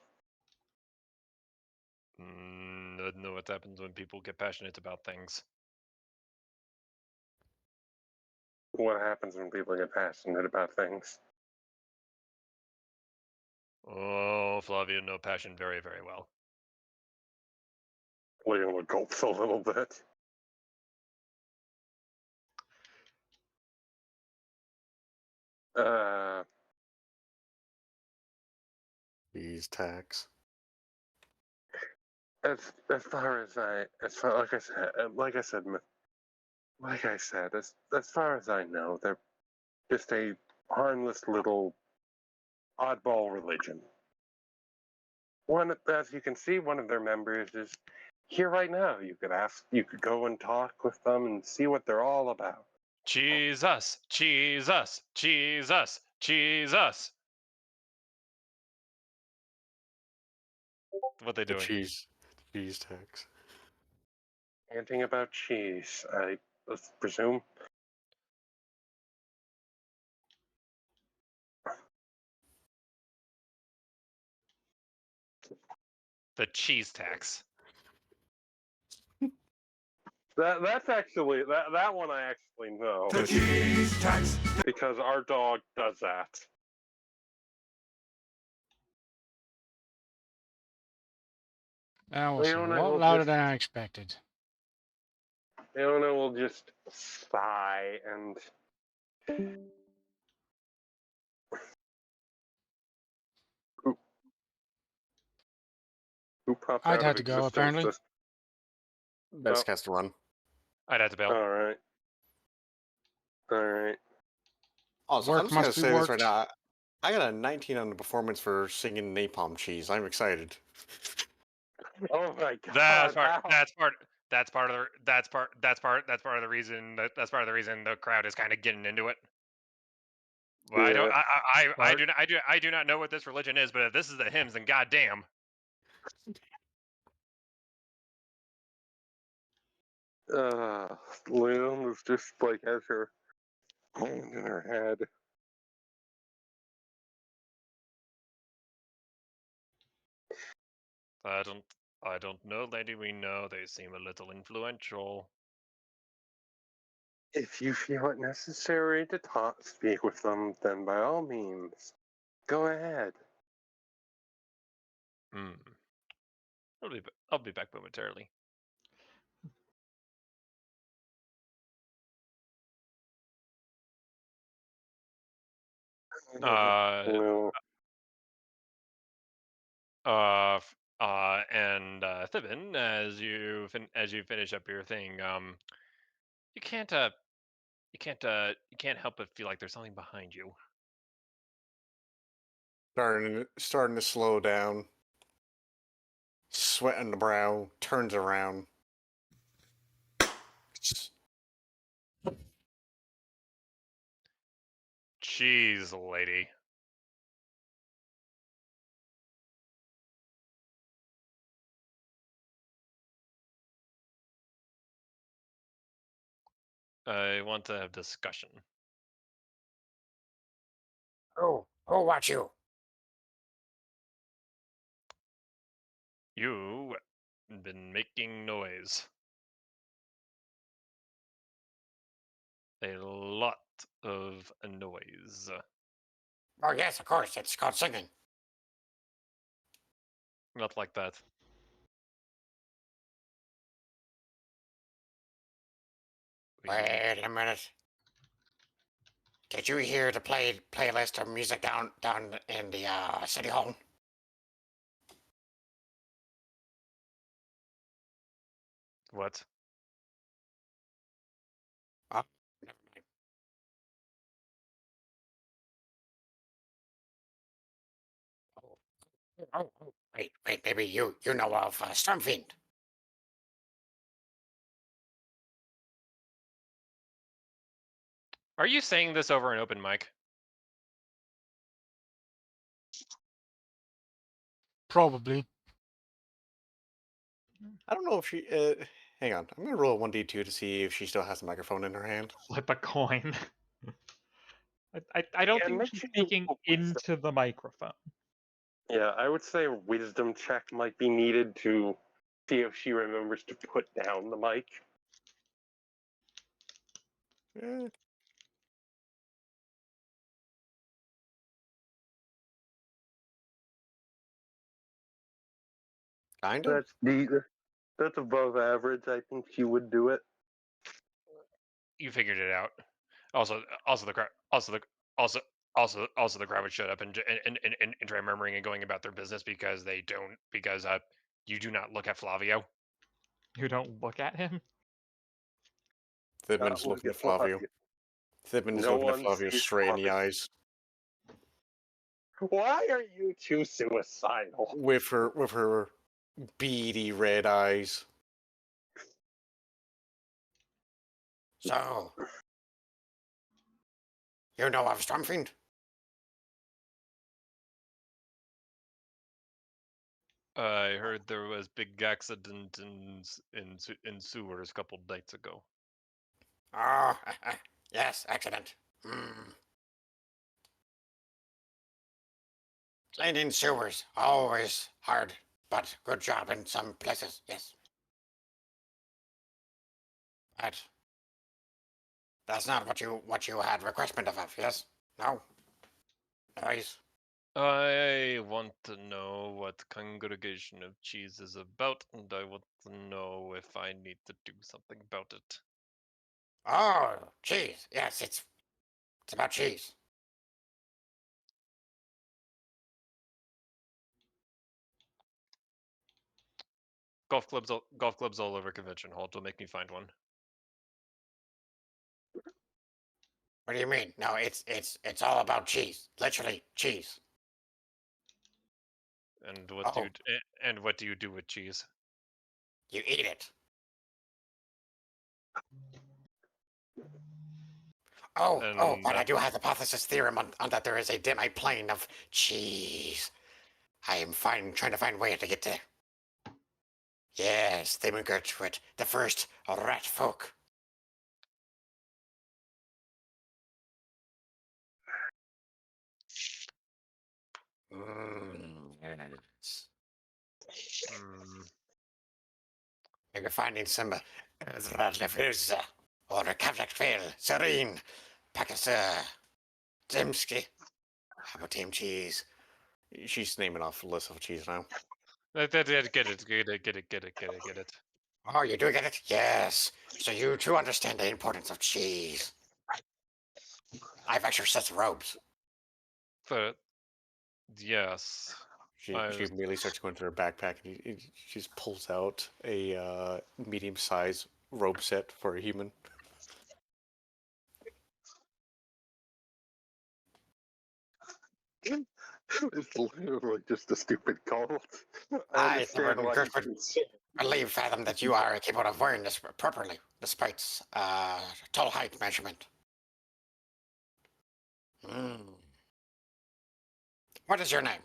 I know what happens when people get passionate about things. What happens when people get passionate about things? Oh, Flavio, no passion very, very well. Leona gulps a little bit. Cheese tax. As far as like I said, as far as I know, they're just a harmless little oddball religion. One, as you can see, one of their members is here right now. You could go and talk with them and see what they're all about. Jesus, Jesus, Jesus, Jesus. What they The doing? cheese tax. Anything about cheese, I presume. The cheese tax. That's actually that one I actually know. The cheese tax. Because our dog does that. That was a Leona lot will louder just than I expected. Leona will just sigh and who popped I'd out had of to go, existence. apparently. Best cast to run. I'd have to bail. All right. All right. Also, Work I'm just must gonna be say this right worked. now. I got a 19 on the performance for singing Napalm Cheese. I'm excited. Oh my god. That's part. Ow. That's part. That's part of the. That's part of the reason. That's part of the reason the crowd is kind of getting into it. Well, I don't. Yeah. I do not know what this religion is, but if this is the hymns, then goddamn. Leona's just like has her hand in her head. I don't know, Lady. We know they seem a little influential. If you feel it necessary to speak with them, then by all means, go ahead. Hmm. I'll be back momentarily. No. And Thibin, as you finish up your thing, you can't you can't help but feel like there's something behind you. Starting to slow down. Sweat on the brow. Turns around. Jeez, lady. I want to have discussion. Who watch you? You been making noise. A lot of noise. Oh yes, of course. It's called singing. Not like that. Wait a minute. Did you hear the playlist of music down in the city hall? What? Oh, never mind. Wait. Maybe you know of Stormfiend. Are you saying this over an open mic? Probably. I don't know if she. Hang on. I'm gonna roll a 1d2 to see if she still has the microphone in her hand. Flip a coin. I don't Yeah, think make she's sure you speaking roll wisdom. into the microphone. Yeah, I would say a wisdom check might be needed to see if she remembers to put down the mic. Eh, kinda. That's above average. I think she would do it. You figured it out. Also the crowd. Also the crowd would shut up and try murmuring and going about their business because you do not look at Flavio. You don't look at him. Thibin's Not look looking at at Flavio. Flavia. Thibin is No looking at one Flavio sees straight in the Flavia. eyes Why are you two suicidal? with her beady red eyes. So, you know of Stormfiend? I heard there was big accident in sewers a couple nights ago. Oh, yes, accident. Hmm. Cleaning sewers, always hard, but good job in some places, yes. But that's not what you had requestment of, yes? No? Nice. I want to know what Congregation of Cheese is about, and I want to know if I need to do something about it. Oh, cheese. Yes, it's about cheese. Golf clubs all over convention hall. Don't make me find one. What do you mean? No, it's all about cheese. Literally cheese. And Oh, what do you do with cheese? you eat it. Oh, And but I do have the hypothesis theorem on that there is a demi-plane of cheese. I am trying to find a way to get there. Yes, they will get to it. The first rat folk. Yes. Hmm. Maybe finding some relatives or a Kavakville, Serene, Pakistan, Zemsky. How about Team Cheese? She's naming off a list of cheese now. Get it, get it, get it, get it, get it, get it. Oh, you do get it? Yes. So you too understand the importance of cheese. I've exercised robes. But yes, She I she was, immediately starts going to her backpack and she just pulls out a medium-sized robe set for a human. It's literally just a stupid cult. I I, understand why Edward, he's could concerned. believe, Fathom, that you are capable of wearing this properly, despite tall height measurement. Hmm. What is your name?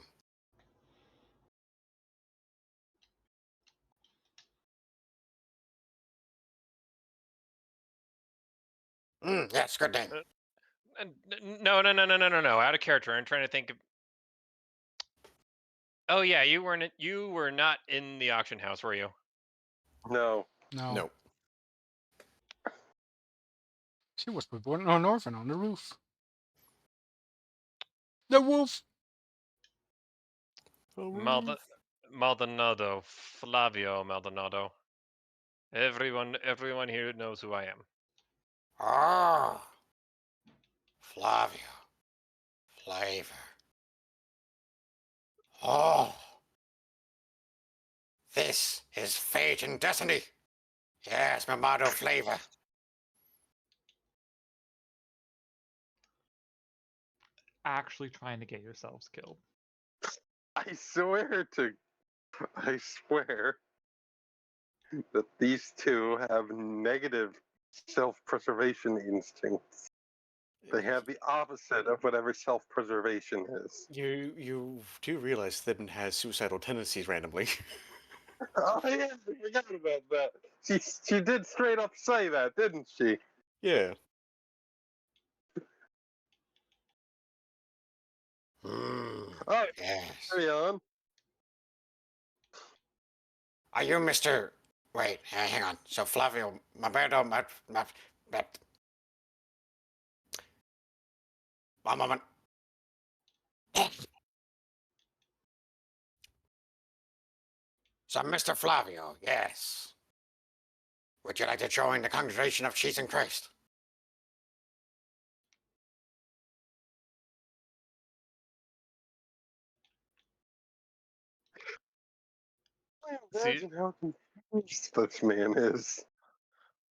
Yes, good name. no, no, no, no, no, no, no. Out of character. I'm trying to think of. Oh yeah, you weren't. You were not in the auction house, were you? No. No. No. She was with an orphan on the roof. The wolf! Maldonado, Flavio Maldonado. Everyone here knows who I am. Oh, Flavio. Flavor. Oh, this is fate and destiny. Yes, Mamado Flavor. Actually trying to get yourselves killed. I swear that these two have negative self-preservation instincts. They have the opposite of whatever self-preservation is. You do realize Thibn has suicidal tendencies randomly. Oh yeah, I forgot about that. She did straight up say that, didn't she? Yeah. Oh, Yes. carry on. Are you Mr. Wait, hang on. So Flavio, Mamado, one moment. So Mr. Flavio, yes. Would you like to join the congregation of Cheese and Christ? See, Imagine how confused this man is.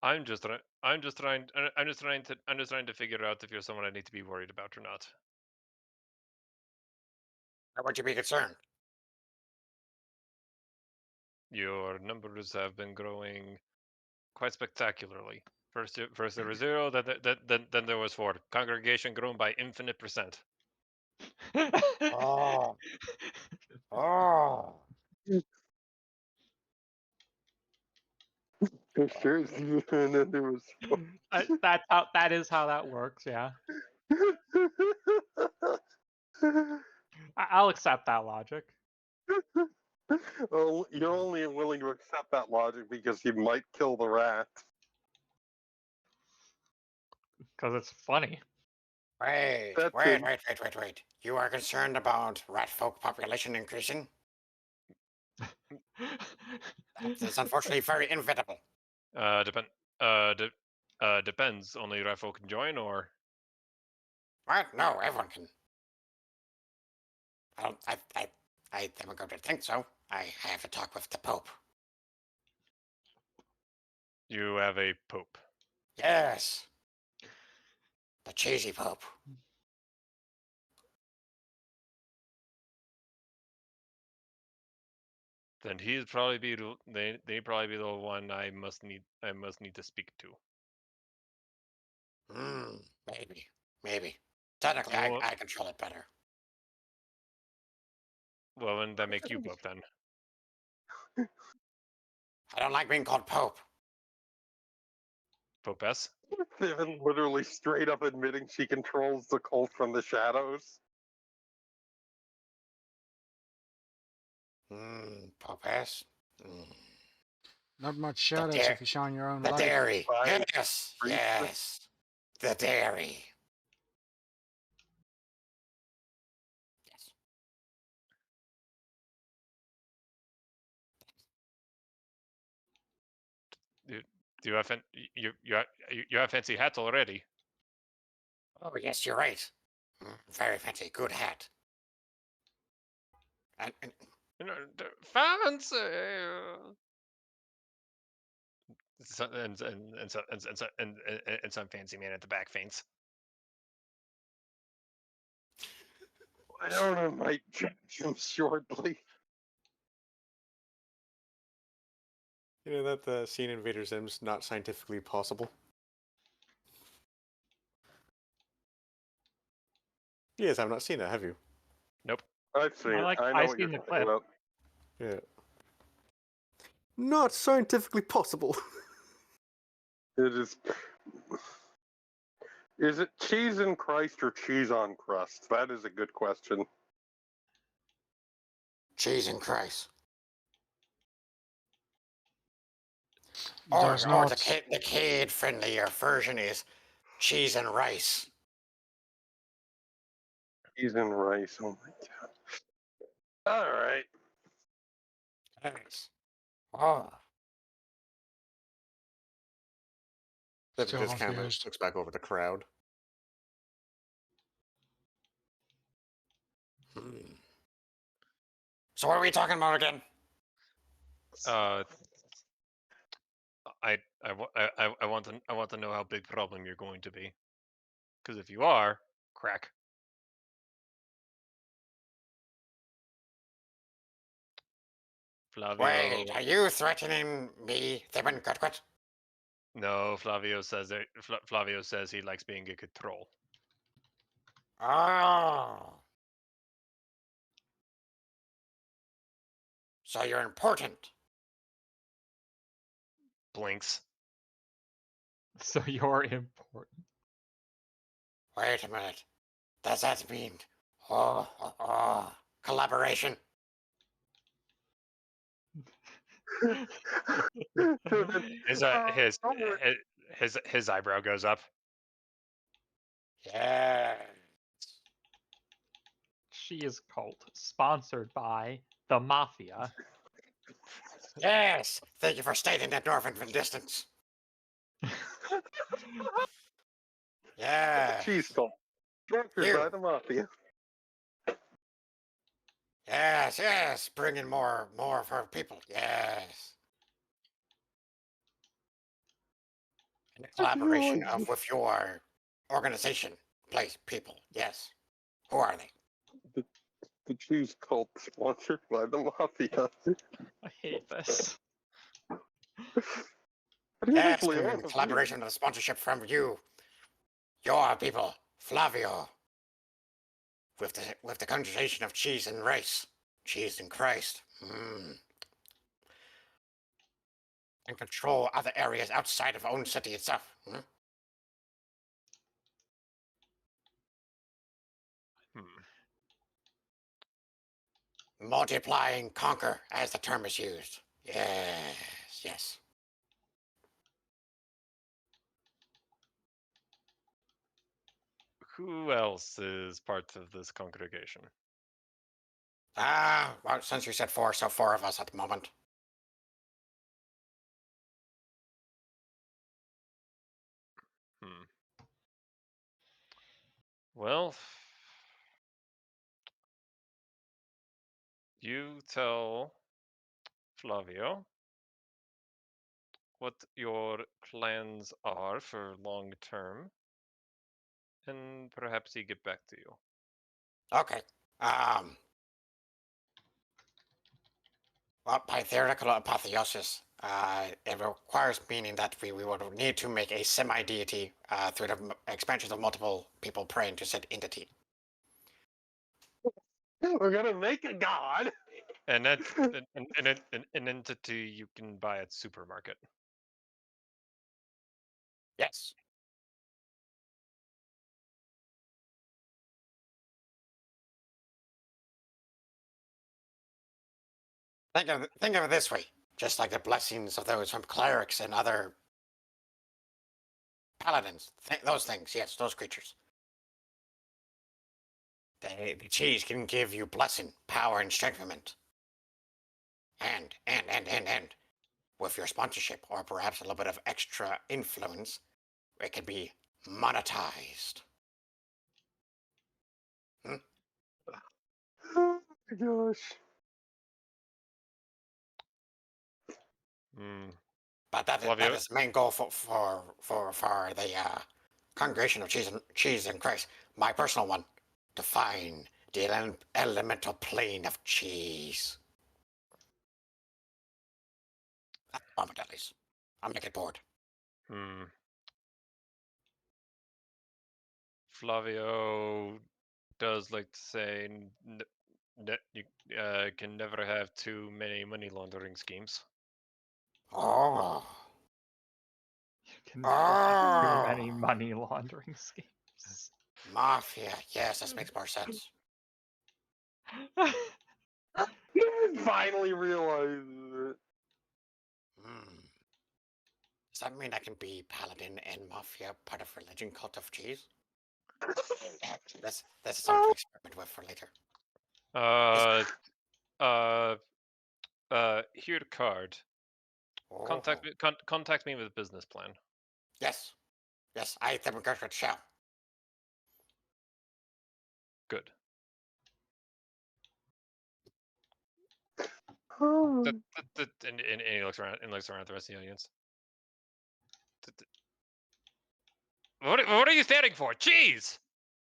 I'm just trying. I'm just trying. I'm just trying to. I'm just trying to figure out if you're someone I need to be worried about or not. Or would you be concerned? Your numbers have been growing quite spectacularly. First there was 0, then there was 4. Congregation grown by infinite percent. Oh. Oh. Sure, and then there was. That is how that works. Yeah, I'll accept that logic Well, you're only willing to accept that logic because he might kill the rat. because it's funny. Wait, That's wait, it. wait, wait, wait, wait. You are concerned about rat folk population increasing? That is unfortunately very inevitable. Depend. Depends. Only Rifle can join, or What? No, everyone can. I don't. I am going to think so. I have to talk with the Pope. you have a pope. Yes, the cheesy Pope. Then he'd probably be they probably be the one I must need to speak to. Maybe, maybe. Technically, Well, I control it better. well, wouldn't that make you pope then? I don't like being called Pope. Pope S. Vivian literally straight up admitting she controls the cult from the shadows. Popeyes. Mm. Not much The, shout outs dairy, if you shine your own the light. dairy. Fried Yes, free- yes. The dairy. Yes. Do you have you have fancy hats already? Oh, yes, you're right. Very fancy. Good hat. And You know, fancy. And some fancy man at the back faints. I don't know, might judge him shortly. You know that the scene in Invader Zim's not scientifically possible? Yes, I've not seen that, have you? Nope. I've seen it. I know I've what you're seen the talking clip. about. Yeah. Not scientifically possible. It is. Is it cheese in Christ or cheese on crust? That is a good question. cheese and Christ. There's Or the, not. the kid-friendlier version is cheese and rice. Cheese and rice. Oh my god. All right. Yes. Oh. Then Still just camera confused. looks back over the crowd. So what are we talking about again? Uh, I want to know how big problem you're going to be, because if you are, crack. Flavio. Wait, are you threatening me, Thibin Gutquit? No, Flavio says that Flavio says he likes being a good troll. Oh. So you're important. Blinks. So you're important. Wait a minute. Does that mean collaboration? So then, His don't worry. his eyebrow goes up. Yeah. She is cult, sponsored by the Mafia. Yes. Thank you for stating that, Norman from distance. Yeah. Cheese call. Sponsored You. by the mafia. Yes, yes. Bring in more of her people. Yes. And a collaboration of with your organization, place, people. Yes. Who are they? The cheese cult sponsored by the mafia. I hate this. Yes, Leona, collaboration and sponsorship from you, your people, Flavio, with the conjugation of cheese and rice, cheese and Christ, and control other areas outside of own city itself. Multiply and conquer, as the term is used. Yes, yes. Who else is part of this congregation? Well, since you said four, so four of us at the moment. Well, you tell Flavio what your plans are for long term, and perhaps he get back to you. Okay. Well, by theoretical apotheosis, it requires meaning that we would need to make a semi-deity through the expansion of multiple people praying to said entity. we're gonna make a god. And that's an entity you can buy at supermarket. Yes. Think of it this way: just like the blessings of those from clerics and other paladins, those things, yes, those creatures. The cheese can give you blessing, power, and strengthenement. And with your sponsorship, or perhaps a little bit of extra influence, it can be monetized. Oh my gosh. Hmm. But that Flavio? is the main goal for the congregation of cheese and Christ. My personal one: to find the elemental plane of cheese. Moment, at least. I'm making bored. Hmm. Flavio does like to say you can never have too many money laundering schemes. Oh. You can never have too Oh. many money laundering schemes. Mafia. Yes, this makes more sense. Finally realized it. Does that mean I can be paladin and mafia, part of religion, cult of cheese? That's something to experiment with for later. Here the card. Oh. Contact me with a business plan. Yes. Yes, I Democrat shall. Good. Oh. And he looks around at the rest of the audience. What are you standing for? Cheese!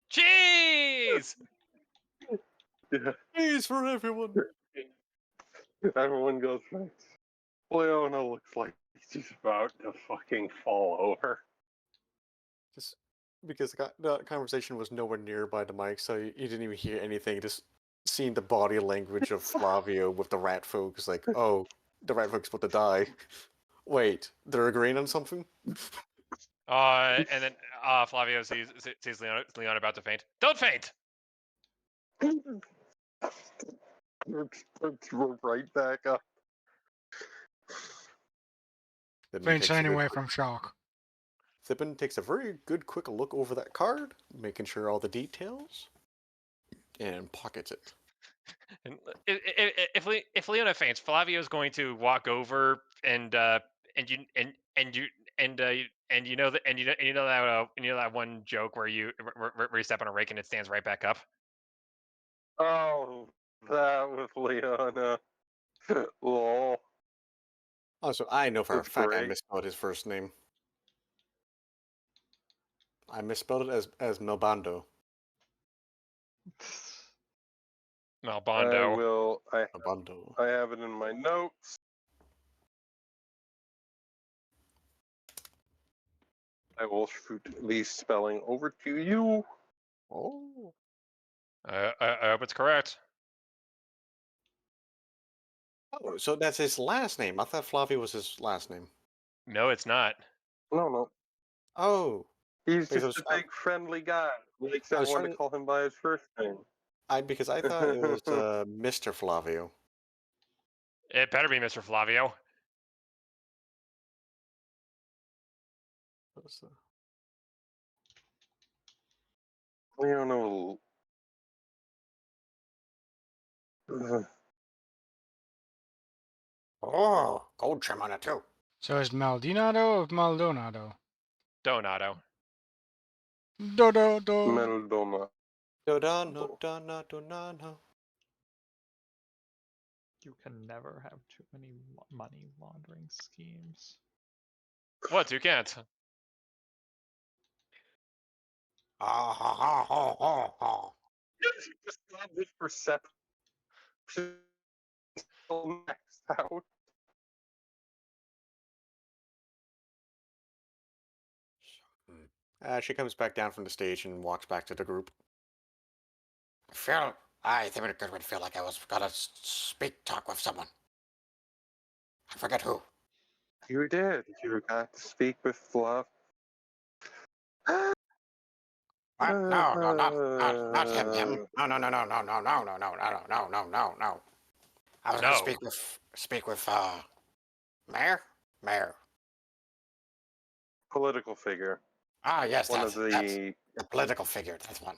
Cheese! Yeah. Cheese for everyone. Everyone goes next. Leona looks like she's about to fucking fall over. Just because the conversation was nowhere near by the mic, so you didn't even hear anything. Just seeing the body language of Flavio with the rat folks, like, oh, the rat folks about to die. Wait, they're agreeing on something? And then Flavio sees Leon about to faint. Don't faint! Perks right back up. Faints anyway from shock. Thippen takes a very good quick look over that card, making sure all the details, and pockets it. And if Leona faints, Flavio's going to walk over and you know that that one joke where you step on a rake and it stands right back up. Oh, that with Leona. Lol. Also, I know for a That's fact I great. misspelled his first name. I misspelled it as Melbando. Malbondo. Melbando. I have it in my notes. I will shoot the spelling over to you. Oh. I hope it's correct. Oh, so that's his last name. I thought Flavio was his last name. No, it's not. No. Oh. He's Because just a big friendly guy. Likes I was everyone to trying call him by his first name. because I thought it was Mr. Flavio. It better be Mr. Flavio. Leona. Oh, gold trim on it too. So is Maldonado or Maldonado? Donato. Do. Meldoma. No. You can never have too many money laundering schemes. What? You can't. Just love this perception. Maxed out. She comes back down from the stage and walks back to the group. I think it would feel like I was gonna talk with someone. I forget who. You did. You got to speak with Fluff. What? No, not him. No. I was going to No. speak with Mayor. Mayor. Political figure. Ah, yes, One of that's the. the political figure. That's one.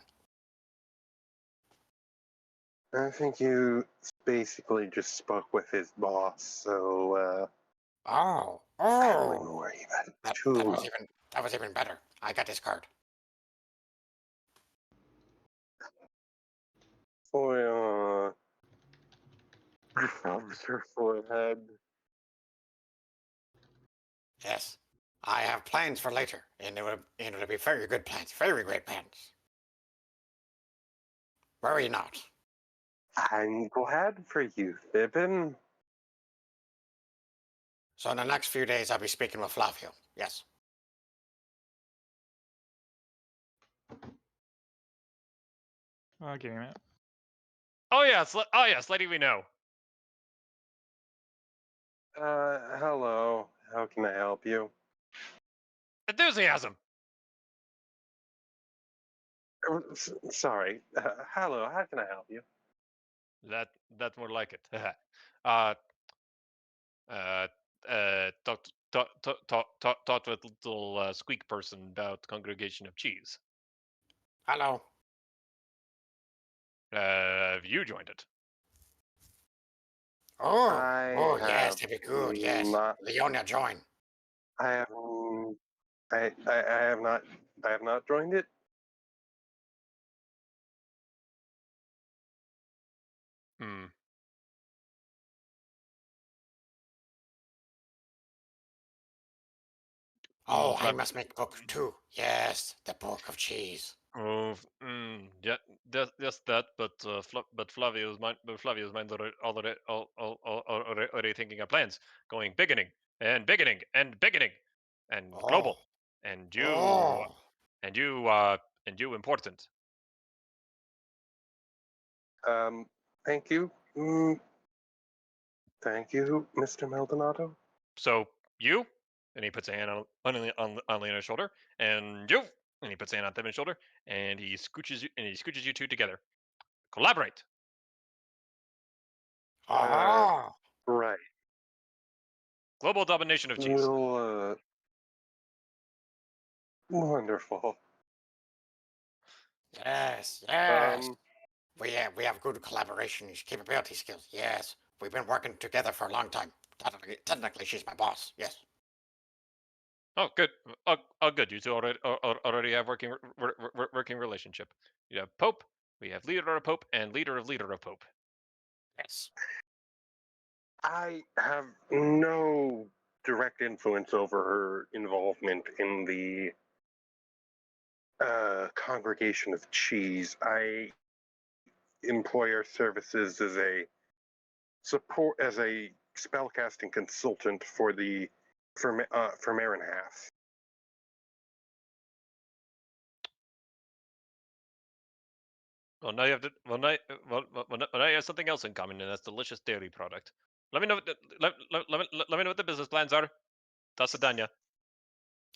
I think you basically just spoke with his boss, so Oh, I wouldn't oh, worry about it that too much. that was even better. I got his card. For Officer Forehead. Yes, I have plans for later, and it'll be very good plans, very great plans. Worry not. I'm glad for you, Fibbin. So in the next few days, I'll be speaking with Flavio. Yes. Game it. Oh yes. Oh yes. Letting me know. Hello. How can I help you? Enthusiasm. Sorry. Hello. How can I help you? That's more like it. uh, talked with little squeak person about congregation of cheese. Hello. Have you joined it? Oh, I oh yes, have that'd be good. Yes, not. Leonia, join. I have. I have not. I have not joined it. Hmm. Oh, I Flav- must make book 2. Yes, the book of cheese. Oh, yeah, just that. But Flavio's mind already thinking of plans, going and beginning, and Oh, global, and you, oh, and you, and you important. Thank you. Thank you, Mr. Maldonado. So you, and he puts a hand on Leona's shoulder, and you, and he puts a hand on Themon's shoulder, and he scooches you two together. Collaborate. oh. Right. Global domination of cheese. Wonderful. Yes, yes. Um, We have good collaboration capability skills. Yes, we've been working together for a long time. Technically she's my boss. Yes. Oh, good. Good. You two already have working relationship. You have Pope. We have leader of Pope and leader of Pope. Yes. I have no direct influence over her involvement in the congregation of cheese. I employ her services as a spellcasting consultant for the for Marinhath. Well, now you have to. Now you have something else in common, and that's delicious dairy product. Let me know. Let me know what the business plans are. Tasadanya.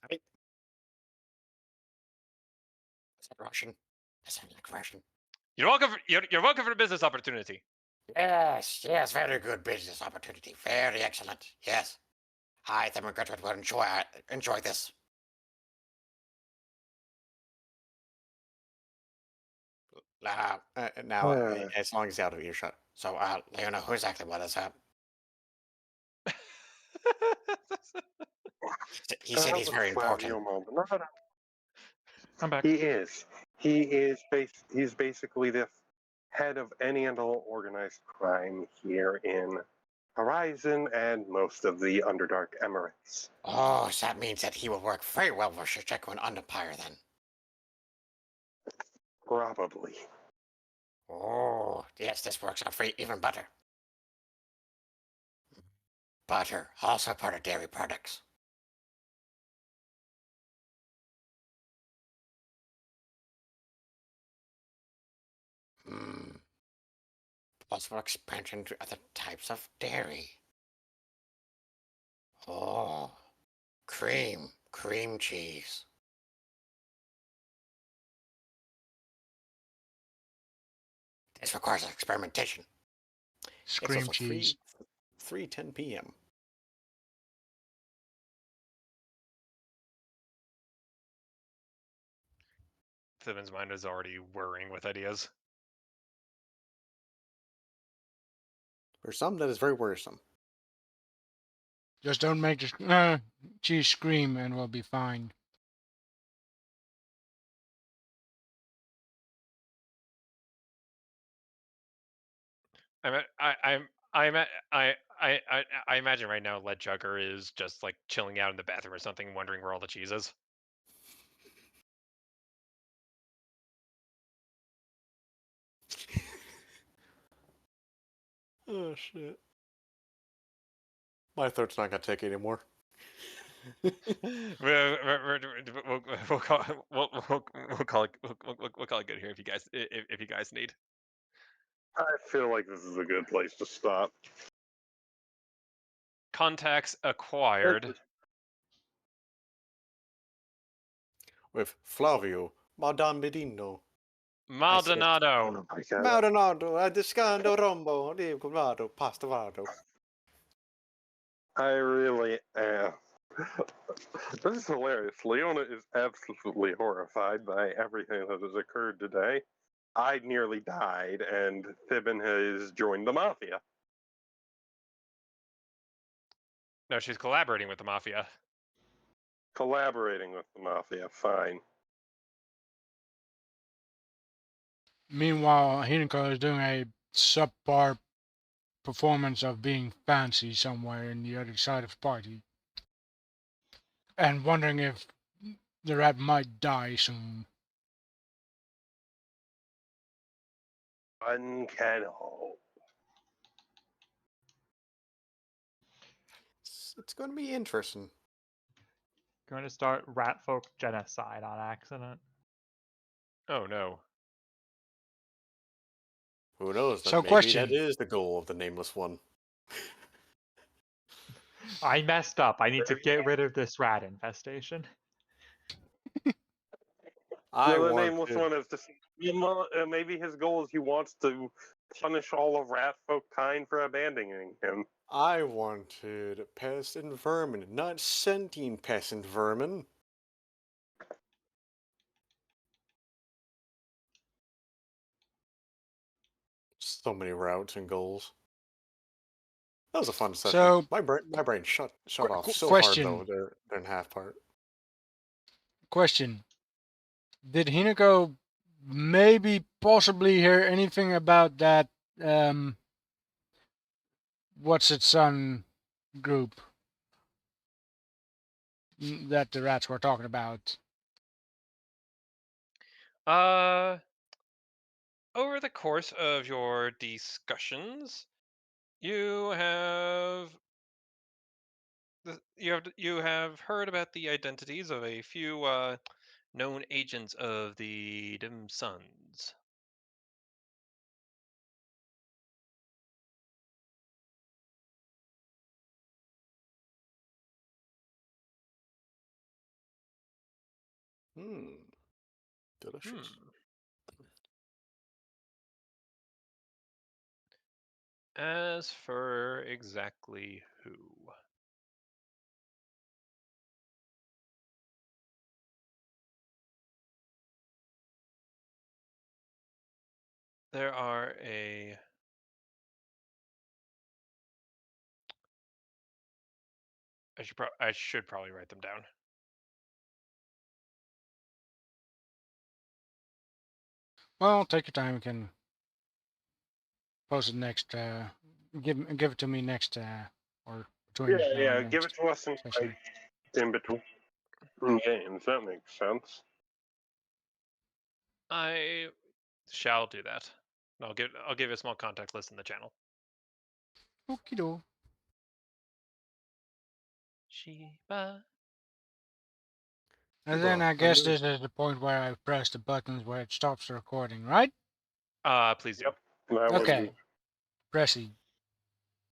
I Is that Russian? That sounded like Russian. You're welcome for the business opportunity. Yes, yes, very good business opportunity. Very excellent. Yes. I think my graduate will enjoy this. Now, as long as he's out of earshot. So, Leona, who exactly what is that? He said he's very important. Flavio Maldonado. I'm back. He is. He's basically the head of any and all organized crime here in Horizon and most of the Underdark Emirates. Oh, so that means that he will work very well for Shisheko and Underpire then. Probably. Oh, yes, this works out for even better. Butter, also part of dairy products. Hmm. Possible expansion to other types of dairy. Oh, cream cheese. This requires experimentation. Scream also cheese. 3:10 p.m. Thimon's mind is already whirring with ideas. For some, that is very worrisome. Just don't make the cheese scream and we'll be fine. I imagine right now Lead Chugger is just like chilling out in the bathroom or something, wondering where all the cheese is. Oh shit. My throat's not gonna take it anymore. We'll call it good here if you guys need. I feel like this is a good place to stop. Contacts acquired. With Flavio Madambedino. Maldonado. my God. Maldonado, Adescando Rombo, Diego Pastavado. I really am. This is hilarious. Leona is absolutely horrified by everything that has occurred today. I nearly died, and Thibin has joined the mafia. No, she's collaborating with the mafia. Collaborating with the mafia, fine. Meanwhile, Hinako is doing a subpar performance of being fancy somewhere in the other side of the party. And wondering if the rat might die soon. One can hope. It's going to be interesting. Going to start rat folk genocide on accident. Oh no. Who knows? So Maybe question. that is the goal of the Nameless One. I messed up. I need to get rid of this rat infestation. I The want nameless to. one is to see. Maybe his goal is he wants to punish all of rat folk kind for abandoning him. I wanted pests and vermin, not sentient pests and vermin. So many routes and goals. That was a fun session. So, My brain shut off so question. hard though. They're in half part. Question. Did Hinako maybe possibly hear anything about that what's its son group that the rats were talking about? Over the course of your discussions, you have you have heard about the identities of a few known agents of the Dim Suns. Delicious. As for exactly who, there are a I should probably write them down. Well, take your time. You can post it next. Give it to me next, or between. Yeah, next give it to us in between games. That makes sense. I shall do that. I'll give a small contact list in the channel. Okie doke. Shiba. And then I guess this is the point where I press the buttons where it stops the recording, right? Please do. That was Okay. Pressy.